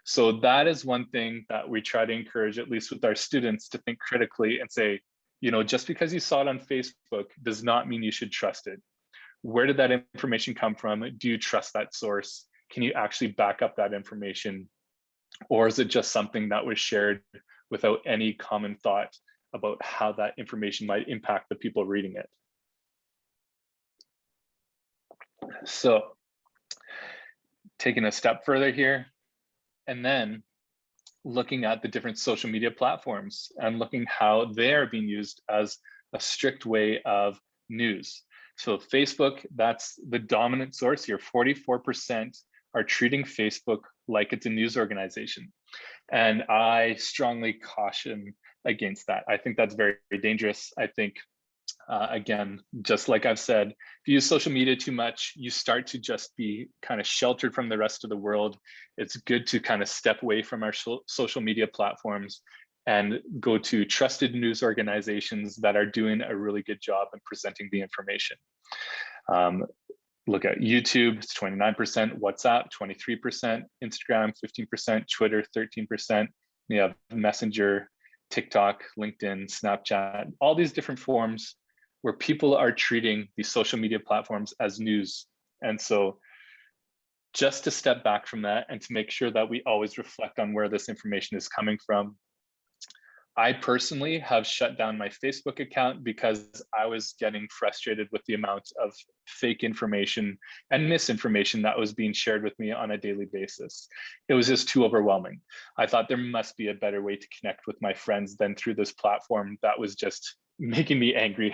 S15: So that is one thing that we try to encourage, at least with our students, to think critically and say, you know, just because you saw it on Facebook does not mean you should trust it. Where did that information come from? Do you trust that source? Can you actually back up that information? Or is it just something that was shared without any common thought about how that information might impact the people reading it? So taking a step further here, and then looking at the different social media platforms and looking how they're being used as a strict way of news. So Facebook, that's the dominant source here, 44% are treating Facebook like it's a news organization. And I strongly caution against that. I think that's very, very dangerous. I think, again, just like I've said, if you use social media too much, you start to just be kind of sheltered from the rest of the world. It's good to kind of step away from our social media platforms and go to trusted news organizations that are doing a really good job in presenting the information. Look at YouTube, it's 29%, WhatsApp, 23%, Instagram, 15%, Twitter, 13%. You have Messenger, TikTok, LinkedIn, Snapchat, all these different forms where people are treating these social media platforms as news. And so just to step back from that and to make sure that we always reflect on where this information is coming from. I personally have shut down my Facebook account because I was getting frustrated with the amount of fake information and misinformation that was being shared with me on a daily basis. It was just too overwhelming. I thought there must be a better way to connect with my friends than through this platform that was just making me angry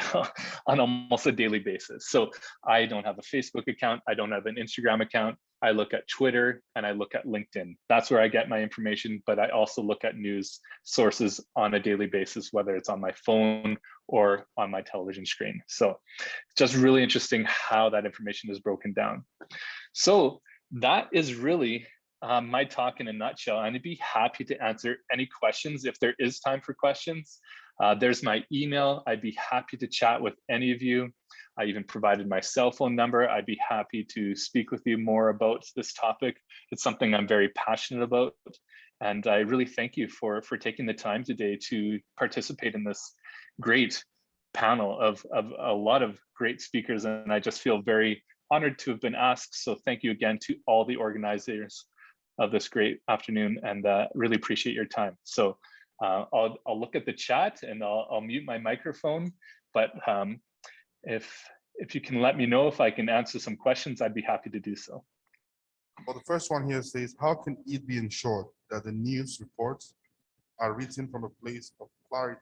S15: on almost a daily basis. So I don't have a Facebook account. I don't have an Instagram account. I look at Twitter and I look at LinkedIn. That's where I get my information, but I also look at news sources on a daily basis, whether it's on my phone or on my television screen. So it's just really interesting how that information is broken down. So that is really my talk in a nutshell. And I'd be happy to answer any questions if there is time for questions. There's my email. I'd be happy to chat with any of you. I even provided my cell phone number. I'd be happy to speak with you more about this topic. It's something I'm very passionate about. And I really thank you for taking the time today to participate in this great panel of a lot of great speakers. And I just feel very honored to have been asked. So thank you again to all the organizers of this great afternoon, and really appreciate your time. So I'll look at the chat and I'll mute my microphone, but if you can let me know if I can answer some questions, I'd be happy to do so.
S9: Well, the first one here says, how can it be ensured that the news reports are written from a place of clarity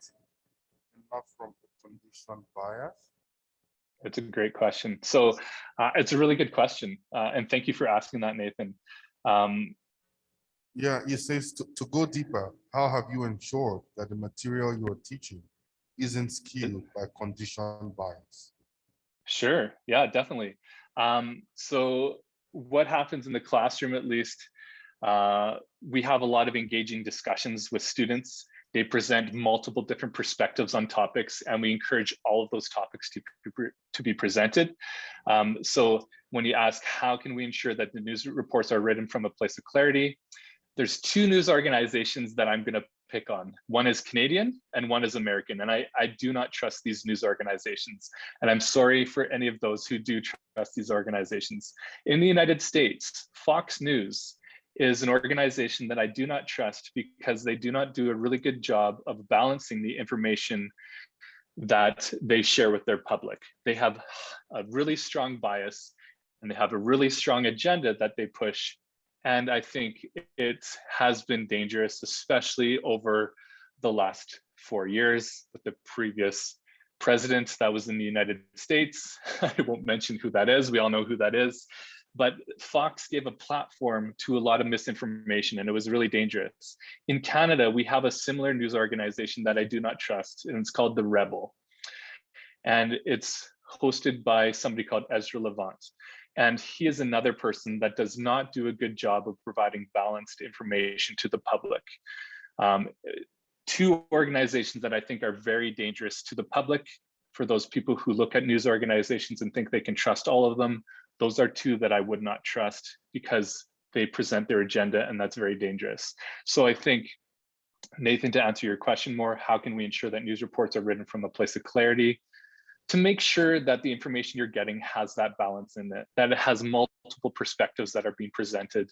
S9: and not from a conditioned bias?
S15: It's a great question. So it's a really good question. And thank you for asking that, Nathan.
S9: Yeah, it says to go deeper, how have you ensured that the material you are teaching isn't skewed by conditioned bias?
S15: Sure, yeah, definitely. So what happens in the classroom, at least, we have a lot of engaging discussions with students. They present multiple different perspectives on topics, and we encourage all of those topics to be presented. So when you ask, how can we ensure that the news reports are written from a place of clarity? There's two news organizations that I'm going to pick on. One is Canadian and one is American. And I do not trust these news organizations. And I'm sorry for any of those who do trust these organizations. In the United States, Fox News is an organization that I do not trust because they do not do a really good job of balancing the information that they share with their public. They have a really strong bias and they have a really strong agenda that they push. And I think it has been dangerous, especially over the last 4 years with the previous president that was in the United States. I won't mention who that is. We all know who that is. But Fox gave a platform to a lot of misinformation, and it was really dangerous. In Canada, we have a similar news organization that I do not trust, and it's called The Rebel. And it's hosted by somebody called Ezra Levant. And he is another person that does not do a good job of providing balanced information to the public. Two organizations that I think are very dangerous to the public, for those people who look at news organizations and think they can trust all of them, those are two that I would not trust because they present their agenda, and that's very dangerous. So I think, Nathan, to answer your question more, how can we ensure that news reports are written from a place of clarity? To make sure that the information you're getting has that balance in it, that it has multiple perspectives that are being presented.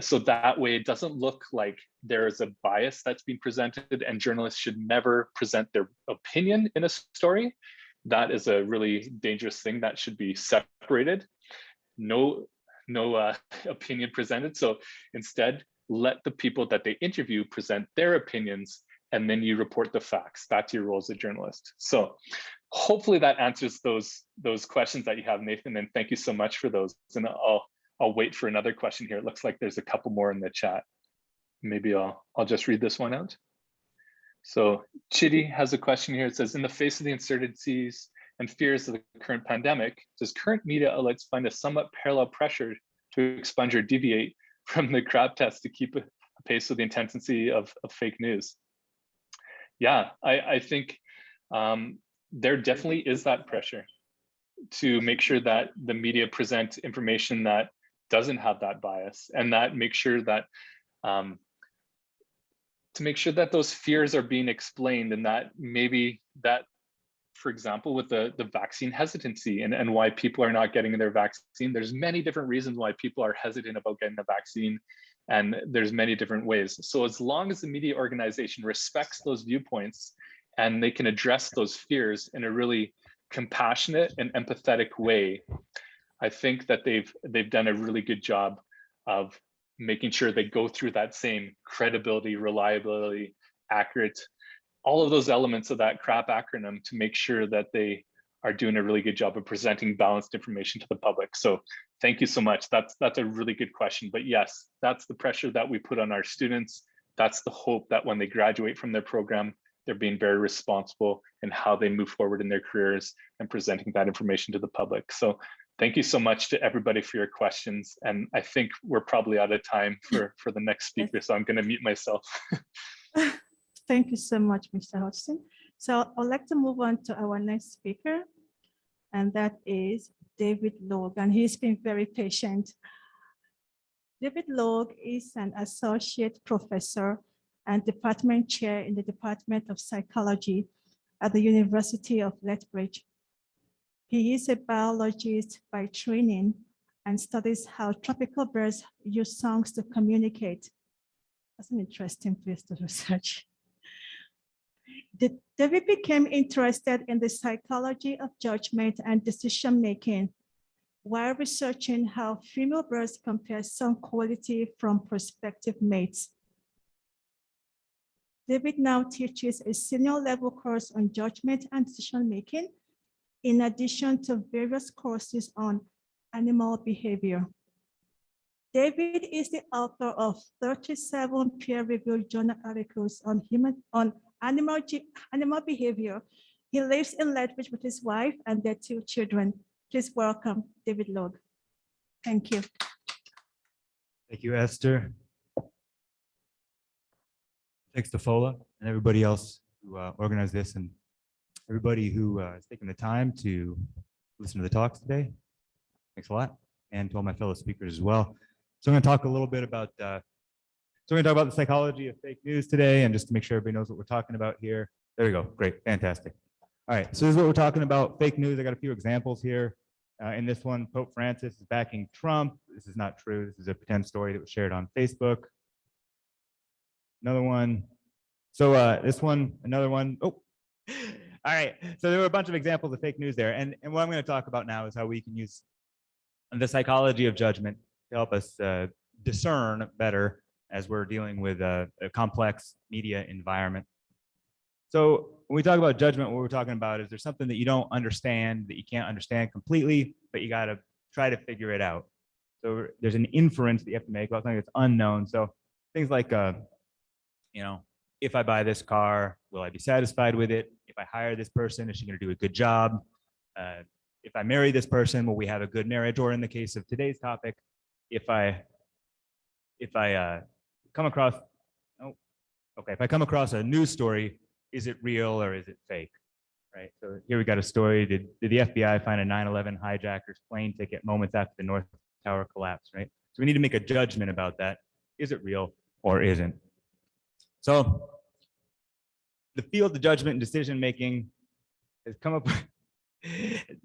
S15: So that way it doesn't look like there is a bias that's being presented, and journalists should never present their opinion in a story. That is a really dangerous thing that should be separated. No opinion presented. So instead, let the people that they interview present their opinions, and then you report the facts. That's your role as a journalist. So hopefully that answers those questions that you have, Nathan, and thank you so much for those. And I'll I'll wait for another question here. It looks like there's a couple more in the chat. Maybe I'll just read this one out. So Chitty has a question here. It says, in the face of the uncertainties and fears of the current pandemic, does current media outlets find a somewhat parallel pressure to expunge or deviate from the crap test to keep pace with the intensity of fake news? Yeah, I think there definitely is that pressure to make sure that the media present information that doesn't have that bias, and that make sure that to make sure that those fears are being explained, and that maybe that, for example, with the vaccine hesitancy and why people are not getting their vaccine, there's many different reasons why people are hesitant about getting the vaccine, and there's many different ways. So as long as the media organization respects those viewpoints and they can address those fears in a really compassionate and empathetic way, I think that they've done a really good job of making sure they go through that same credibility, reliability, accurate, all of those elements of that CRAP acronym to make sure that they are doing a really good job of presenting balanced information to the public. So thank you so much. That's a really good question. But yes, that's the pressure that we put on our students. That's the hope that when they graduate from their program, they're being very responsible in how they move forward in their careers and presenting that information to the public. So thank you so much to everybody for your questions. And I think we're probably out of time for the next speaker, so I'm going to mute myself.
S2: Thank you so much, Mr. Hodgson. So I'd like to move on to our next speaker, and that is David Logue, and he's been very patient. David Logue is an associate professor and department chair in the Department of Psychology at the University of Lethbridge. He is a biologist by training and studies how tropical birds use songs to communicate. That's an interesting place to research. David became interested in the psychology of judgment and decision-making while researching how female birds compare song quality from prospective mates. David now teaches a senior level course on judgment and decision-making, in addition to various courses on animal behavior. David is the author of 37 peer-reviewed journal articles on animal behavior. He lives in Lethbridge with his wife and their 2 children. Please welcome David Logue. Thank you.
S16: Thank you, Esther. Thanks to FOLA and everybody else who organized this, and everybody who has taken the time to listen to the talks today. Thanks a lot. And to all my fellow speakers as well. So I'm going to talk a little bit about the psychology of fake news today, and just to make sure everybody knows what we're talking about here. There we go. Great. Fantastic. All right. So this is what we're talking about. Fake news. I got a few examples here. In this one, Pope Francis is backing Trump. This is not true. This is a pretend story that was shared on Facebook. Another one. So this one, another one. Oh, all right. So there were a bunch of examples of fake news there. And what I'm going to talk about now is how we can use the psychology of judgment to help us discern better as we're dealing with a complex media environment. So when we talk about judgment, what we're talking about is there's something that you don't understand, that you can't understand completely, but you got to try to figure it out. So there's an inference that you have to make about something that's unknown. So things like, if I buy this car, will I be satisfied with it? If I hire this person, is she going to do a good job? If I marry this person, will we have a good marriage? Or in the case of today's topic, if I come across, if I come across a news story, is it real or is it fake? Right. So here we got a story. Did the FBI find a 9/11 hijacker's plane ticket moments after the North Tower collapsed? Right. So we need to make a judgment about that. Is it real or isn't? So the field of judgment and decision making has come up with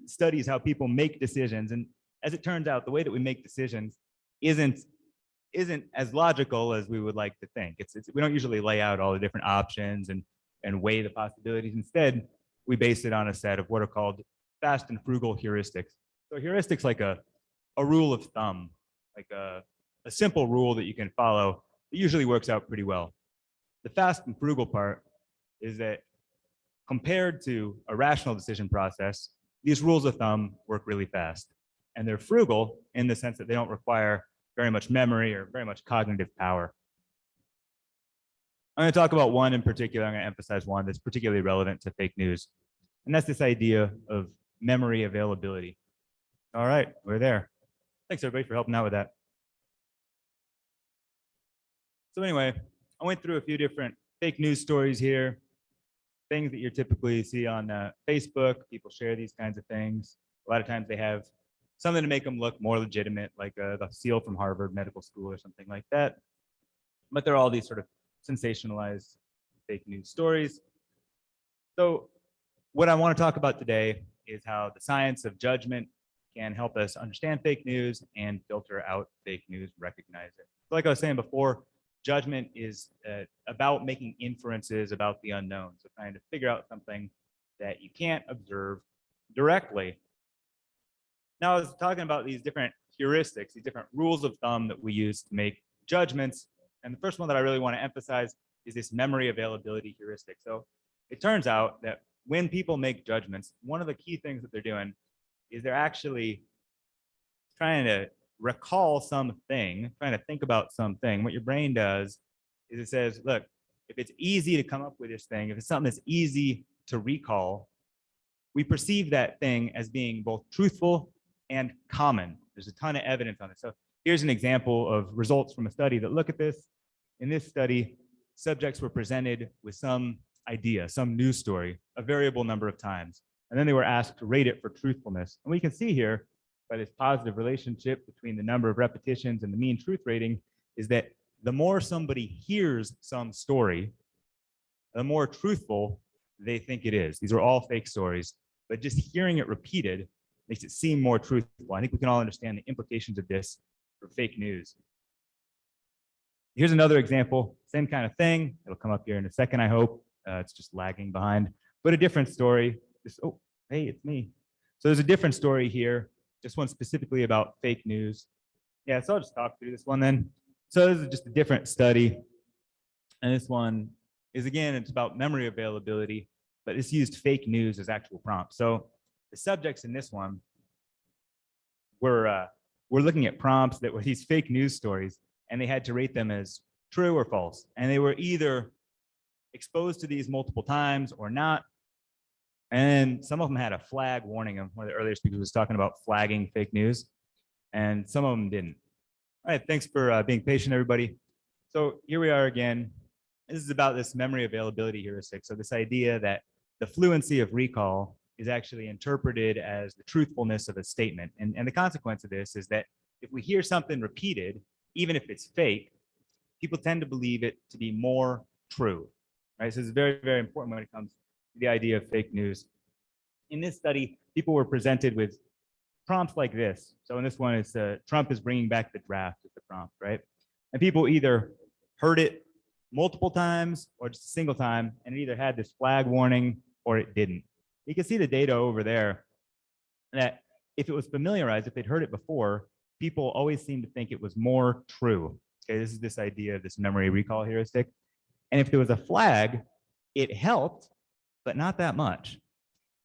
S16: studies how people make decisions, and as it turns out, the way that we make decisions isn't as logical as we would like to think. We don't usually lay out all the different options and weigh the possibilities. Instead, we base it on a set of what are called fast and frugal heuristics. So heuristics like a rule of thumb, like a simple rule that you can follow. It usually works out pretty well. The fast and frugal part is that compared to a rational decision process, these rules of thumb work really fast. and they're frugal in the sense that they don't require very much memory or very much cognitive power. I'm going to talk about one in particular. I'm going to emphasize one that's particularly relevant to fake news, and that's this idea of memory availability. All right, we're there. Thanks everybody for helping out with that. So anyway, I went through a few different fake news stories here, things that you typically see on Facebook. People share these kinds of things. A lot of times they have something to make them look more legitimate, like the seal from Harvard Medical School or something like that. But they're all these sort of sensationalized fake news stories. So what I want to talk about today is how the science of judgment can help us understand fake news and filter out fake news, recognize it. So like I was saying before, judgment is about making inferences about the unknown. So trying to figure out something that you can't observe directly. Now, I was talking about these different heuristics, these different rules of thumb that we use to make judgments. And the first one that I really want to emphasize is this memory availability heuristic. So it turns out that when people make judgments, one of the key things that they're doing is they're actually trying to recall something, trying to think about something. What your brain does is it says, look, if it's easy to come up with this thing, if it's something that's easy to recall, we perceive that thing as being both truthful and common. There's a ton of evidence on it. So here's an example of results from a study that look at this. In this study, subjects were presented with some idea, some news story, a variable number of times. And then they were asked to rate it for truthfulness. And we can see here by this positive relationship between the number of repetitions and the mean truth rating is that the more somebody hears some story, the more truthful they think it is. These are all fake stories, but just hearing it repeated makes it seem more truthful. I think we can all understand the implications of this for fake news. Here's another example, same kind of thing. It'll come up here in a second, I hope. It's just lagging behind, but a different story. Oh, hey, it's me. So there's a different story here, just one specifically about fake news. Yeah, so I'll just talk through this one then. So this is just a different study. And this one is, again, it's about memory availability, but it's used fake news as actual prompts. So the subjects in this one were looking at prompts that were these fake news stories, and they had to rate them as true or false. And they were either exposed to these multiple times or not. And some of them had a flag warning them. One of the earlier speakers was talking about flagging fake news, and some of them didn't. All right, thanks for being patient, everybody. So here we are again. This is about this memory availability heuristic. So this idea that the fluency of recall is actually interpreted as the truthfulness of a statement. And the consequence of this is that if we hear something repeated, even if it's fake, people tend to believe it to be more true. Right? So it's very, very important when it comes to the idea of fake news. In this study, people were presented with prompts like this. So in this one, it's Trump is bringing back the draft as the prompt, right? And people either heard it multiple times or just a single time, and it either had this flag warning or it didn't. You can see the data over there that if it was familiarized, if they'd heard it before, people always seem to think it was more true. Okay, this is this idea of this memory recall heuristic. And if there was a flag, it helped, but not that much.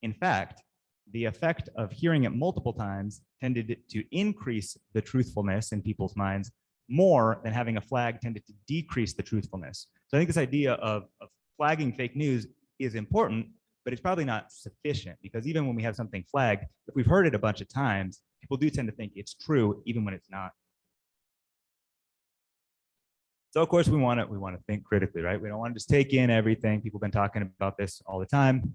S16: In fact, the effect of hearing it multiple times tended to increase the truthfulness in people's minds more than having a flag tended to decrease the truthfulness. So I think this idea of flagging fake news is important, but it's probably not sufficient, because even when we have something flagged, if we've heard it a bunch of times, people do tend to think it's true even when it's not. So of course we want to think critically, right? We don't want to just take in everything. People have been talking about this all the time.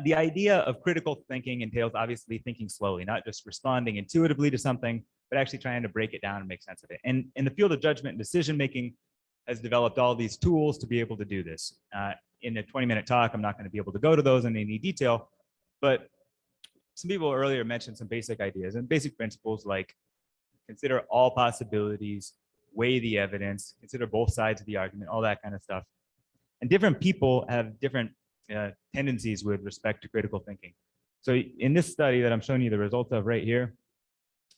S16: The idea of critical thinking entails obviously thinking slowly, not just responding intuitively to something, but actually trying to break it down and make sense of it. And in the field of judgment and decision making has developed all these tools to be able to do this. In a 20-minute talk, I'm not going to be able to go to those in any detail, but some people earlier mentioned some basic ideas and basic principles like consider all possibilities, weigh the evidence, consider both sides of the argument, all that kind of stuff. And different people have different tendencies with respect to critical thinking. So in this study that I'm showing you the results of right here,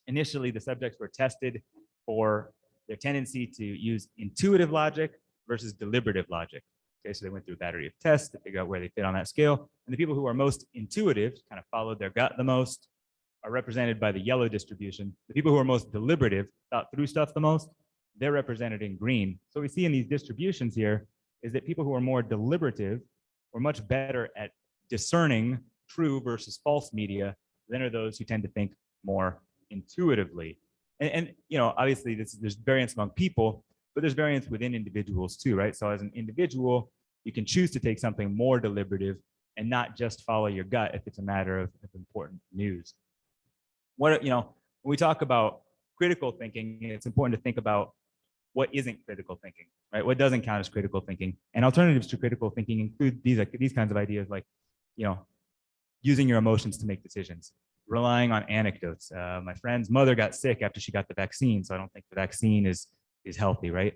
S16: initially the subjects were tested for their tendency to use intuitive logic versus deliberative logic. Okay, so they went through a battery of tests to figure out where they fit on that scale. And the people who are most intuitive, kind of followed their gut the most, are represented by the yellow distribution. The people who are most deliberative, thought through stuff the most, they're represented in green. So what we see in these distributions here is that people who are more deliberative are much better at discerning true versus false media than are those who tend to think more intuitively. And you know, obviously there's variance among people, but there's variance within individuals too, right? So as an individual, you can choose to take something more deliberative and not just follow your gut if it's a matter of important news. What, you know, when we talk about critical thinking, it's important to think about what isn't critical thinking, right? What doesn't count as critical thinking? And alternatives to critical thinking include these kinds of ideas, like, you know, using your emotions to make decisions, relying on anecdotes. My friend's mother got sick after she got the vaccine, so I don't think the vaccine is healthy, right?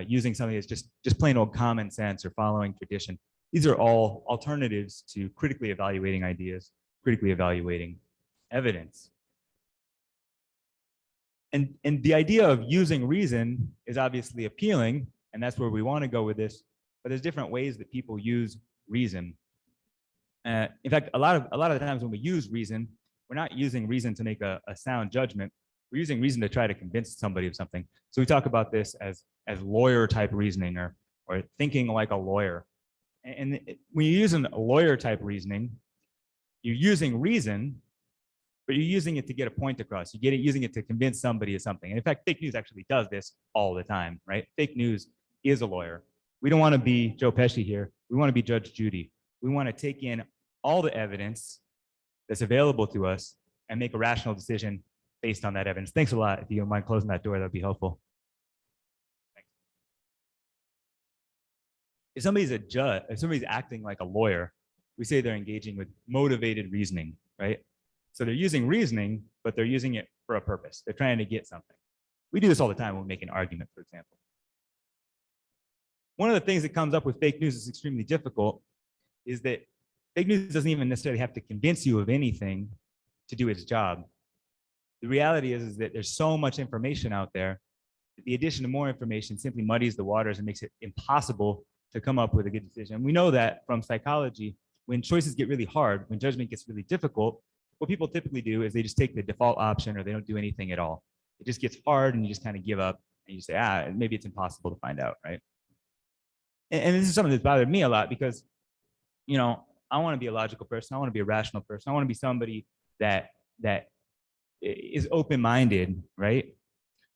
S16: Using something that's just plain old common sense or following tradition. These are all alternatives to critically evaluating ideas, critically evaluating evidence. And the idea of using reason is obviously appealing, and that's where we want to go with this. But there's different ways that people use reason. In fact, a lot of the times when we use reason, we're not using reason to make a sound judgment. We're using reason to try to convince somebody of something. So we talk about this as lawyer type reasoning or thinking like a lawyer. And when you're using a lawyer type reasoning, you're using reason, but you're using it to get a point across. Using it to convince somebody of something. And in fact, fake news actually does this all the time, right? Fake news is a lawyer. We don't want to be Joe Pesci here. We want to be Judge Judy. We want to take in all the evidence that's available to us and make a rational decision based on that evidence. Thanks a lot. If you don't mind closing that door, that'd be helpful. Thanks. If somebody's a judge, if somebody's acting like a lawyer, we say they're engaging with motivated reasoning, right? So they're using reasoning, but they're using it for a purpose. They're trying to get something. We do this all the time when we make an argument, for example. One of the things that comes up with fake news is extremely difficult is that fake news doesn't even necessarily have to convince you of anything to do its job. The reality is that there's so much information out there that the addition of more information simply muddies the waters and makes it impossible to come up with a good decision. And we know that from psychology, when choices get really hard, when judgment gets really difficult, what people typically do is they just take the default option or they don't do anything at all. It just gets hard and you just kind of give up and you say, maybe it's impossible to find out, right? And this is something that's bothered me a lot because, you know, I want to be a logical person. I want to be a rational person. I want to be somebody that is open-minded, right?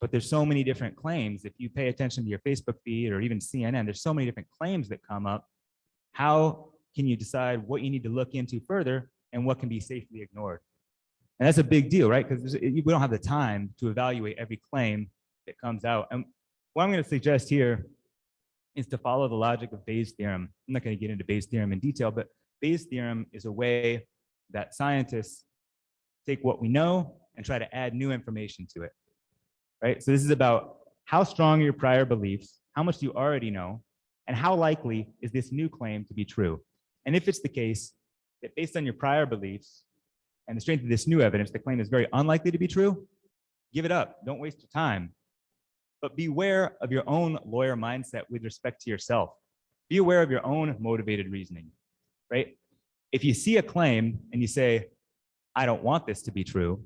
S16: But there's so many different claims. If you pay attention to your Facebook feed or even CNN, there's so many different claims that come up. How can you decide what you need to look into further and what can be safely ignored? And that's a big deal, right? Because we don't have the time to evaluate every claim that comes out. And what I'm going to suggest here is to follow the logic of Bayes' theorem. I'm not going to get into Bayes' theorem in detail, but Bayes' theorem is a way that scientists take what we know and try to add new information to it, right? So this is about how strong are your prior beliefs, how much do you already know, and how likely is this new claim to be true? And if it's the case that based on your prior beliefs and the strength of this new evidence, the claim is very unlikely to be true, give it up. Don't waste your time. But beware of your own lawyer mindset with respect to yourself. Be aware of your own motivated reasoning, right? If you see a claim and you say, I don't want this to be true,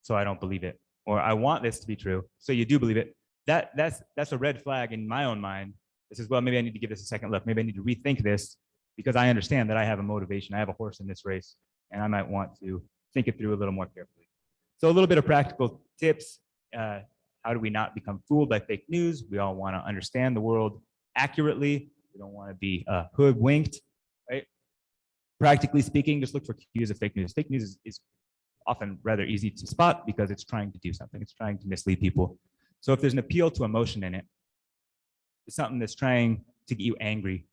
S16: so I don't believe it, or I want this to be true, so you do believe it, that's a red flag in my own mind. It says, well, maybe I need to give this a second look. Maybe I need to rethink this because I understand that I have a motivation. I have a horse in this race, and I might want to think it through a little more carefully. So a little bit of practical tips. How do we not become fooled by fake news? We all want to understand the world accurately. We don't want to be hoodwinked, right? Practically speaking, just look for cues of fake news. Fake news is often rather easy to spot because it's trying to do something. It's trying to mislead people. So if there's an appeal to emotion in it, it's something that's trying to get you angry.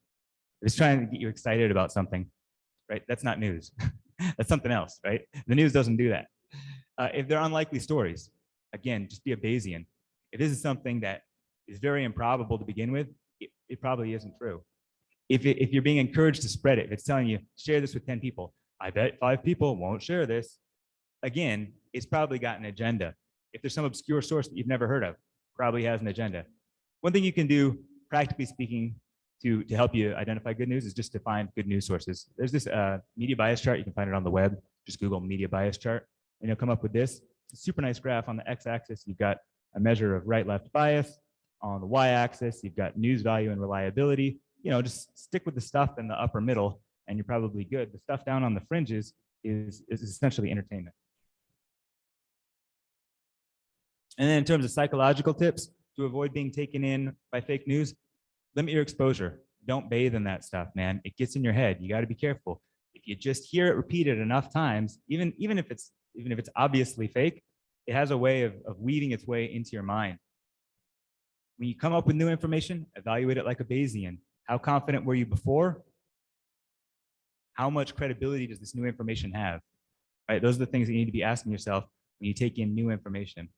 S16: It's trying to get you excited about something, right? That's not news. That's something else, right? The news doesn't do that. If they're unlikely stories, again, just be a Bayesian. If this is something that is very improbable to begin with, it probably isn't true. If you're being encouraged to spread it, if it's telling you, share this with 10 people, I bet 5 people won't share this. Again, it's probably got an agenda. If there's some obscure source that you've never heard of, probably has an agenda. One thing you can do, practically speaking, to help you identify good news is just to find good news sources. There's this media bias chart. You can find it on the web. Just Google media bias chart. and you'll come up with this. It's a super nice graph. On the x-axis, you've got a measure of right-left bias. On the y-axis, you've got news value and reliability. Just stick with the stuff in the upper middle, and you're probably good. The stuff down on the fringes is essentially entertainment. And then in terms of psychological tips to avoid being taken in by fake news, limit your exposure. Don't bathe in that stuff, man. It gets in your head. You got to be careful. If you just hear it repeated enough times, even if it's obviously fake, it has a way of weaving its way into your mind. When you come up with new information, evaluate it like a Bayesian. How confident were you before? How much credibility does this new information have? Right? Those are the things that you need to be asking yourself when you take in new information.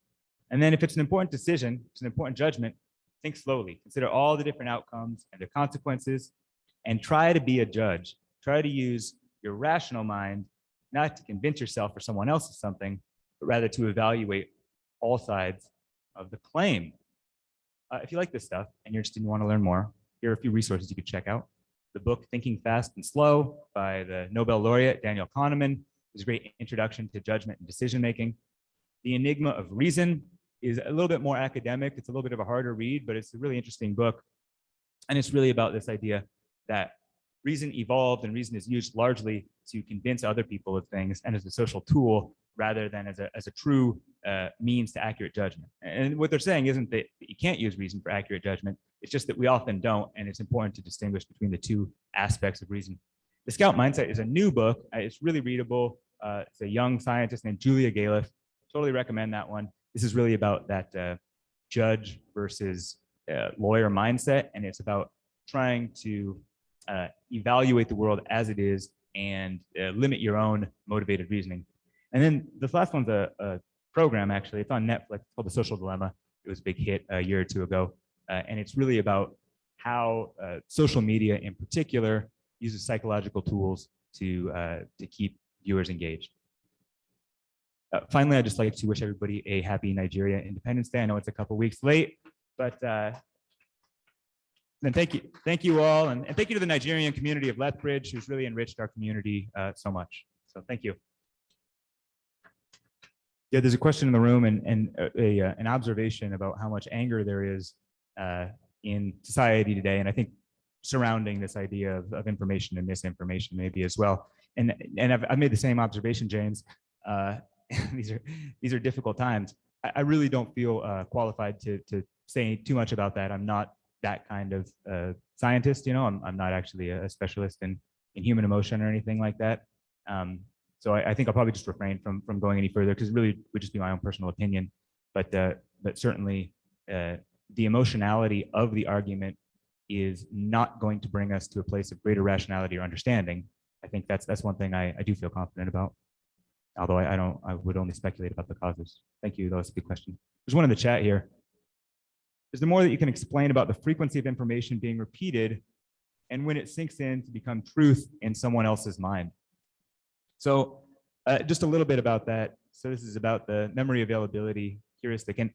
S16: And then if it's an important decision, it's an important judgment, think slowly. Consider all the different outcomes and their consequences, and try to be a judge. Try to use your rational mind, not to convince yourself or someone else of something, but rather to evaluate all sides of the claim. If you like this stuff and you're interested and you want to learn more, here are a few resources you could check out. The book Thinking Fast and Slow by the Nobel laureate Daniel Kahneman is a great introduction to judgment and decision making. The Enigma of Reason is a little bit more academic. It's a little bit of a harder read, but it's a really interesting book. And it's really about this idea that reason evolved and reason is used largely to convince other people of things and as a social tool rather than as a true means to accurate judgment. And what they're saying isn't that you can't use reason for accurate judgment. It's just that we often don't, and it's important to distinguish between the two aspects of reason. The Scout Mindset is a new book. It's really readable. It's a young scientist named Julia Galef. Totally recommend that one. This is really about that judge versus lawyer mindset, and it's about trying to evaluate the world as it is and limit your own motivated reasoning. And then this last one's a program, actually. It's on Netflix. It's called The Social Dilemma. It was a big hit a year or two ago. And it's really about how social media in particular uses psychological tools to keep viewers engaged. Finally, I'd just like to wish everybody a happy Nigeria Independence Day. I know it's a couple weeks late, but then thank you all. And thank you to the Nigerian community of Lethbridge, who's really enriched our community so much. So thank you. Yeah, there's a question in the room and an observation about how much anger there is in society today. And I think surrounding this idea of information and misinformation maybe as well. And I've made the same observation, James. These are difficult times. I really don't feel qualified to say too much about that. I'm not that kind of scientist, I'm not actually a specialist in human emotion or anything like that. So I think I'll probably just refrain from going any further because it really would just be my own personal opinion. But certainly the emotionality of the argument is not going to bring us to a place of greater rationality or understanding. I think that's one thing I do feel confident about. Although I would only speculate about the causes. Thank you, that was a good question. There's one in the chat here. Is there more that you can explain about the frequency of information being repeated and when it sinks in to become truth in someone else's mind? So just a little bit about that. So this is about the memory availability heuristic. And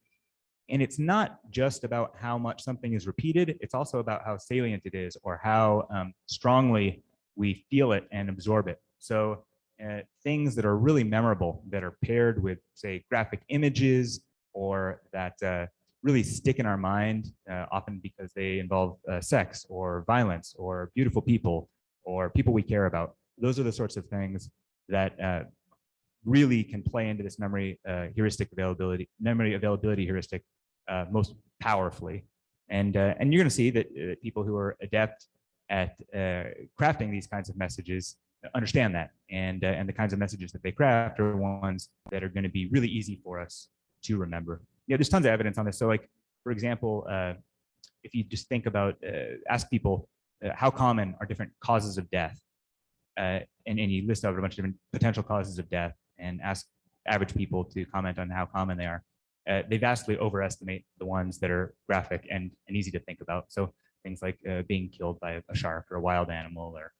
S16: it's not just about how much something is repeated, it's also about how salient it is or how strongly we feel it and absorb it. So things that are really memorable, that are paired with, say, graphic images or that really stick in our mind, often because they involve sex or violence or beautiful people or people we care about. Those are the sorts of things that really can play into this memory availability heuristic most powerfully. And you're going to see that people who are adept at crafting these kinds of messages understand that, and the kinds of messages that they craft are ones that are going to be really easy for us to remember. There's tons of evidence on this. So, like, for example, if you just think about, ask people how common are different causes of death, and you list out a bunch of different potential causes of death and ask average people to comment on how common they are, they vastly overestimate the ones that are graphic and easy to think about. So things like being killed by a shark or a wild animal, or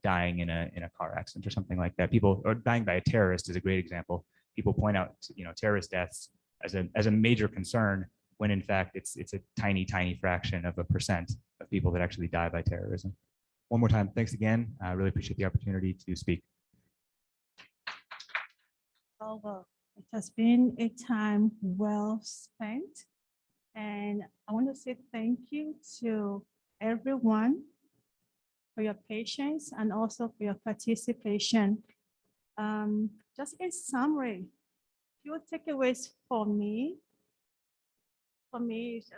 S16: dying in a car accident or something like that. People, or dying by a terrorist is a great example. People point out terrorist deaths as a major concern when in fact it's a tiny fraction of a percent of people that actually die by terrorism. One more time, thanks again. I really appreciate the opportunity to speak.
S2: Oh, well, it has been a time well spent. And I want to say thank you to everyone for your patience and also for your participation. Just in summary, few takeaways for me, is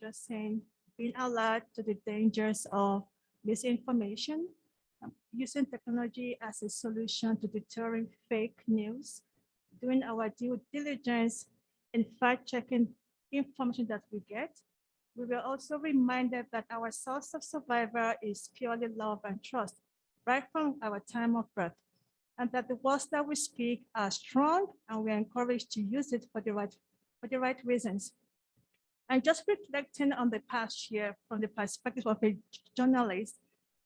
S2: just saying, being alert to the dangers of misinformation, using technology as a solution to deterring fake news, doing our due diligence in fact-checking information that we get. We were also reminded that our source of survival is purely love and trust, right from our time of birth, and that the words that we speak are strong, and we are encouraged to use it for the right reasons. And just reflecting on the past year from the perspective of a journalist,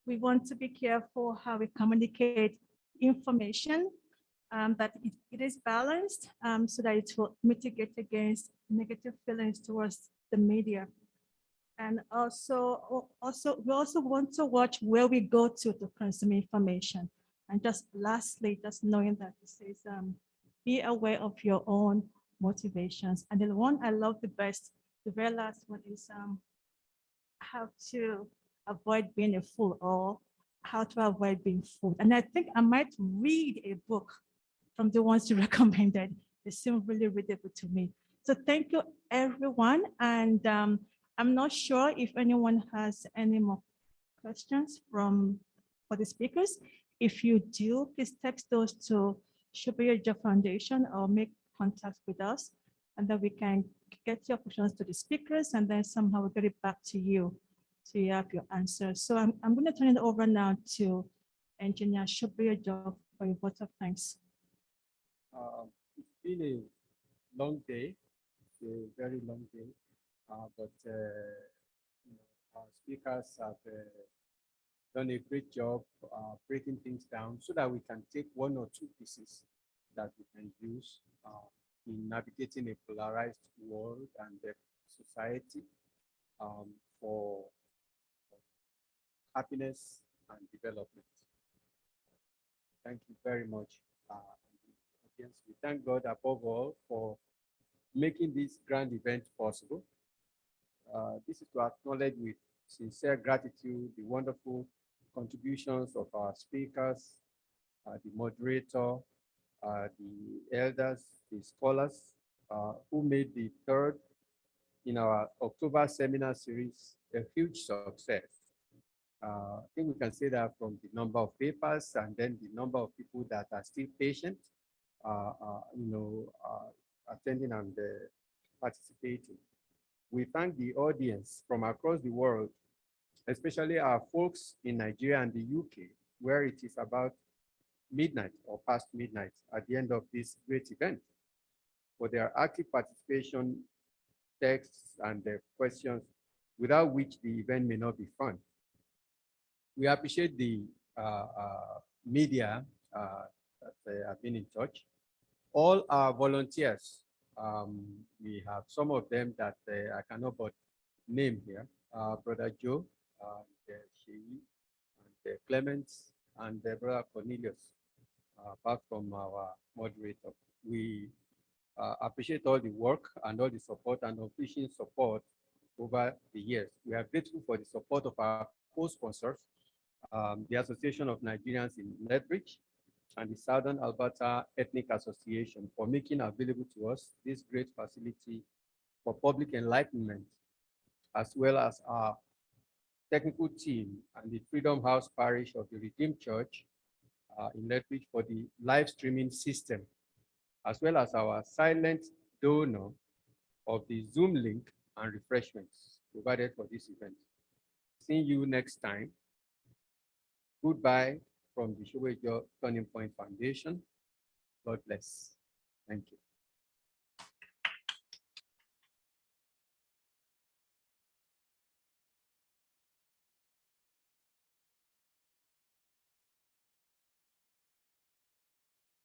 S2: we want to be careful how we communicate information, that it is balanced, so that it will mitigate against negative feelings towards the media. And we also want to watch where we go to consume information. And just lastly, just knowing that it says, be aware of your own motivations. And the one I love the best, the very last one, is how to avoid being a fool, or how to avoid being fooled. And I think I might read a book from the ones you recommended. They seem really readable to me. So thank you, everyone. And I'm not sure if anyone has any more questions for the speakers. If you do, please text those to Shubayoja Foundation or make contact with us, and then we can get your questions to the speakers, and then somehow we'll get it back to you so you have your answers. So I'm going to turn it over now to Engineer Shubayoja for your vote of thanks.
S7: It's been a long day, a very long day, but you know, our speakers have done a great job breaking things down so that we can take one or two pieces that we can use in navigating a polarized world and society for happiness and development. Thank you very much. Audience, we thank God above all for making this grand event possible. This is to acknowledge with sincere gratitude the wonderful contributions of our speakers, the moderator, the elders, the scholars who made the third in our October seminar series a huge success. I think we can say that from the number of papers and then the number of people that are still patient, attending and participating. We thank the audience from across the world, especially our folks in Nigeria and the UK, where it is about midnight or past midnight at the end of this great event, for their active participation, texts, and questions, without which the event may not be fun. We appreciate the media that have been in touch. All our volunteers, we have some of them that I cannot but name here, Brother Joe, Sheyi, and Clements, and Brother Cornelius, apart from our moderator. We appreciate all the work and all the support and unflinching support over the years. We are grateful for the support of our co-sponsors, the Association of Nigerians in Lethbridge and the Southern Alberta Ethnic Association, for making available to us this great facility for public enlightenment, as well as our technical team and the Freedom House Parish of the Redeemed Church in Lethbridge for the live streaming system, as well as our silent donor of the Zoom link and refreshments provided for this event. Seeing you next time. Goodbye from the Shubayoja Turning Point Foundation. God bless. Thank you.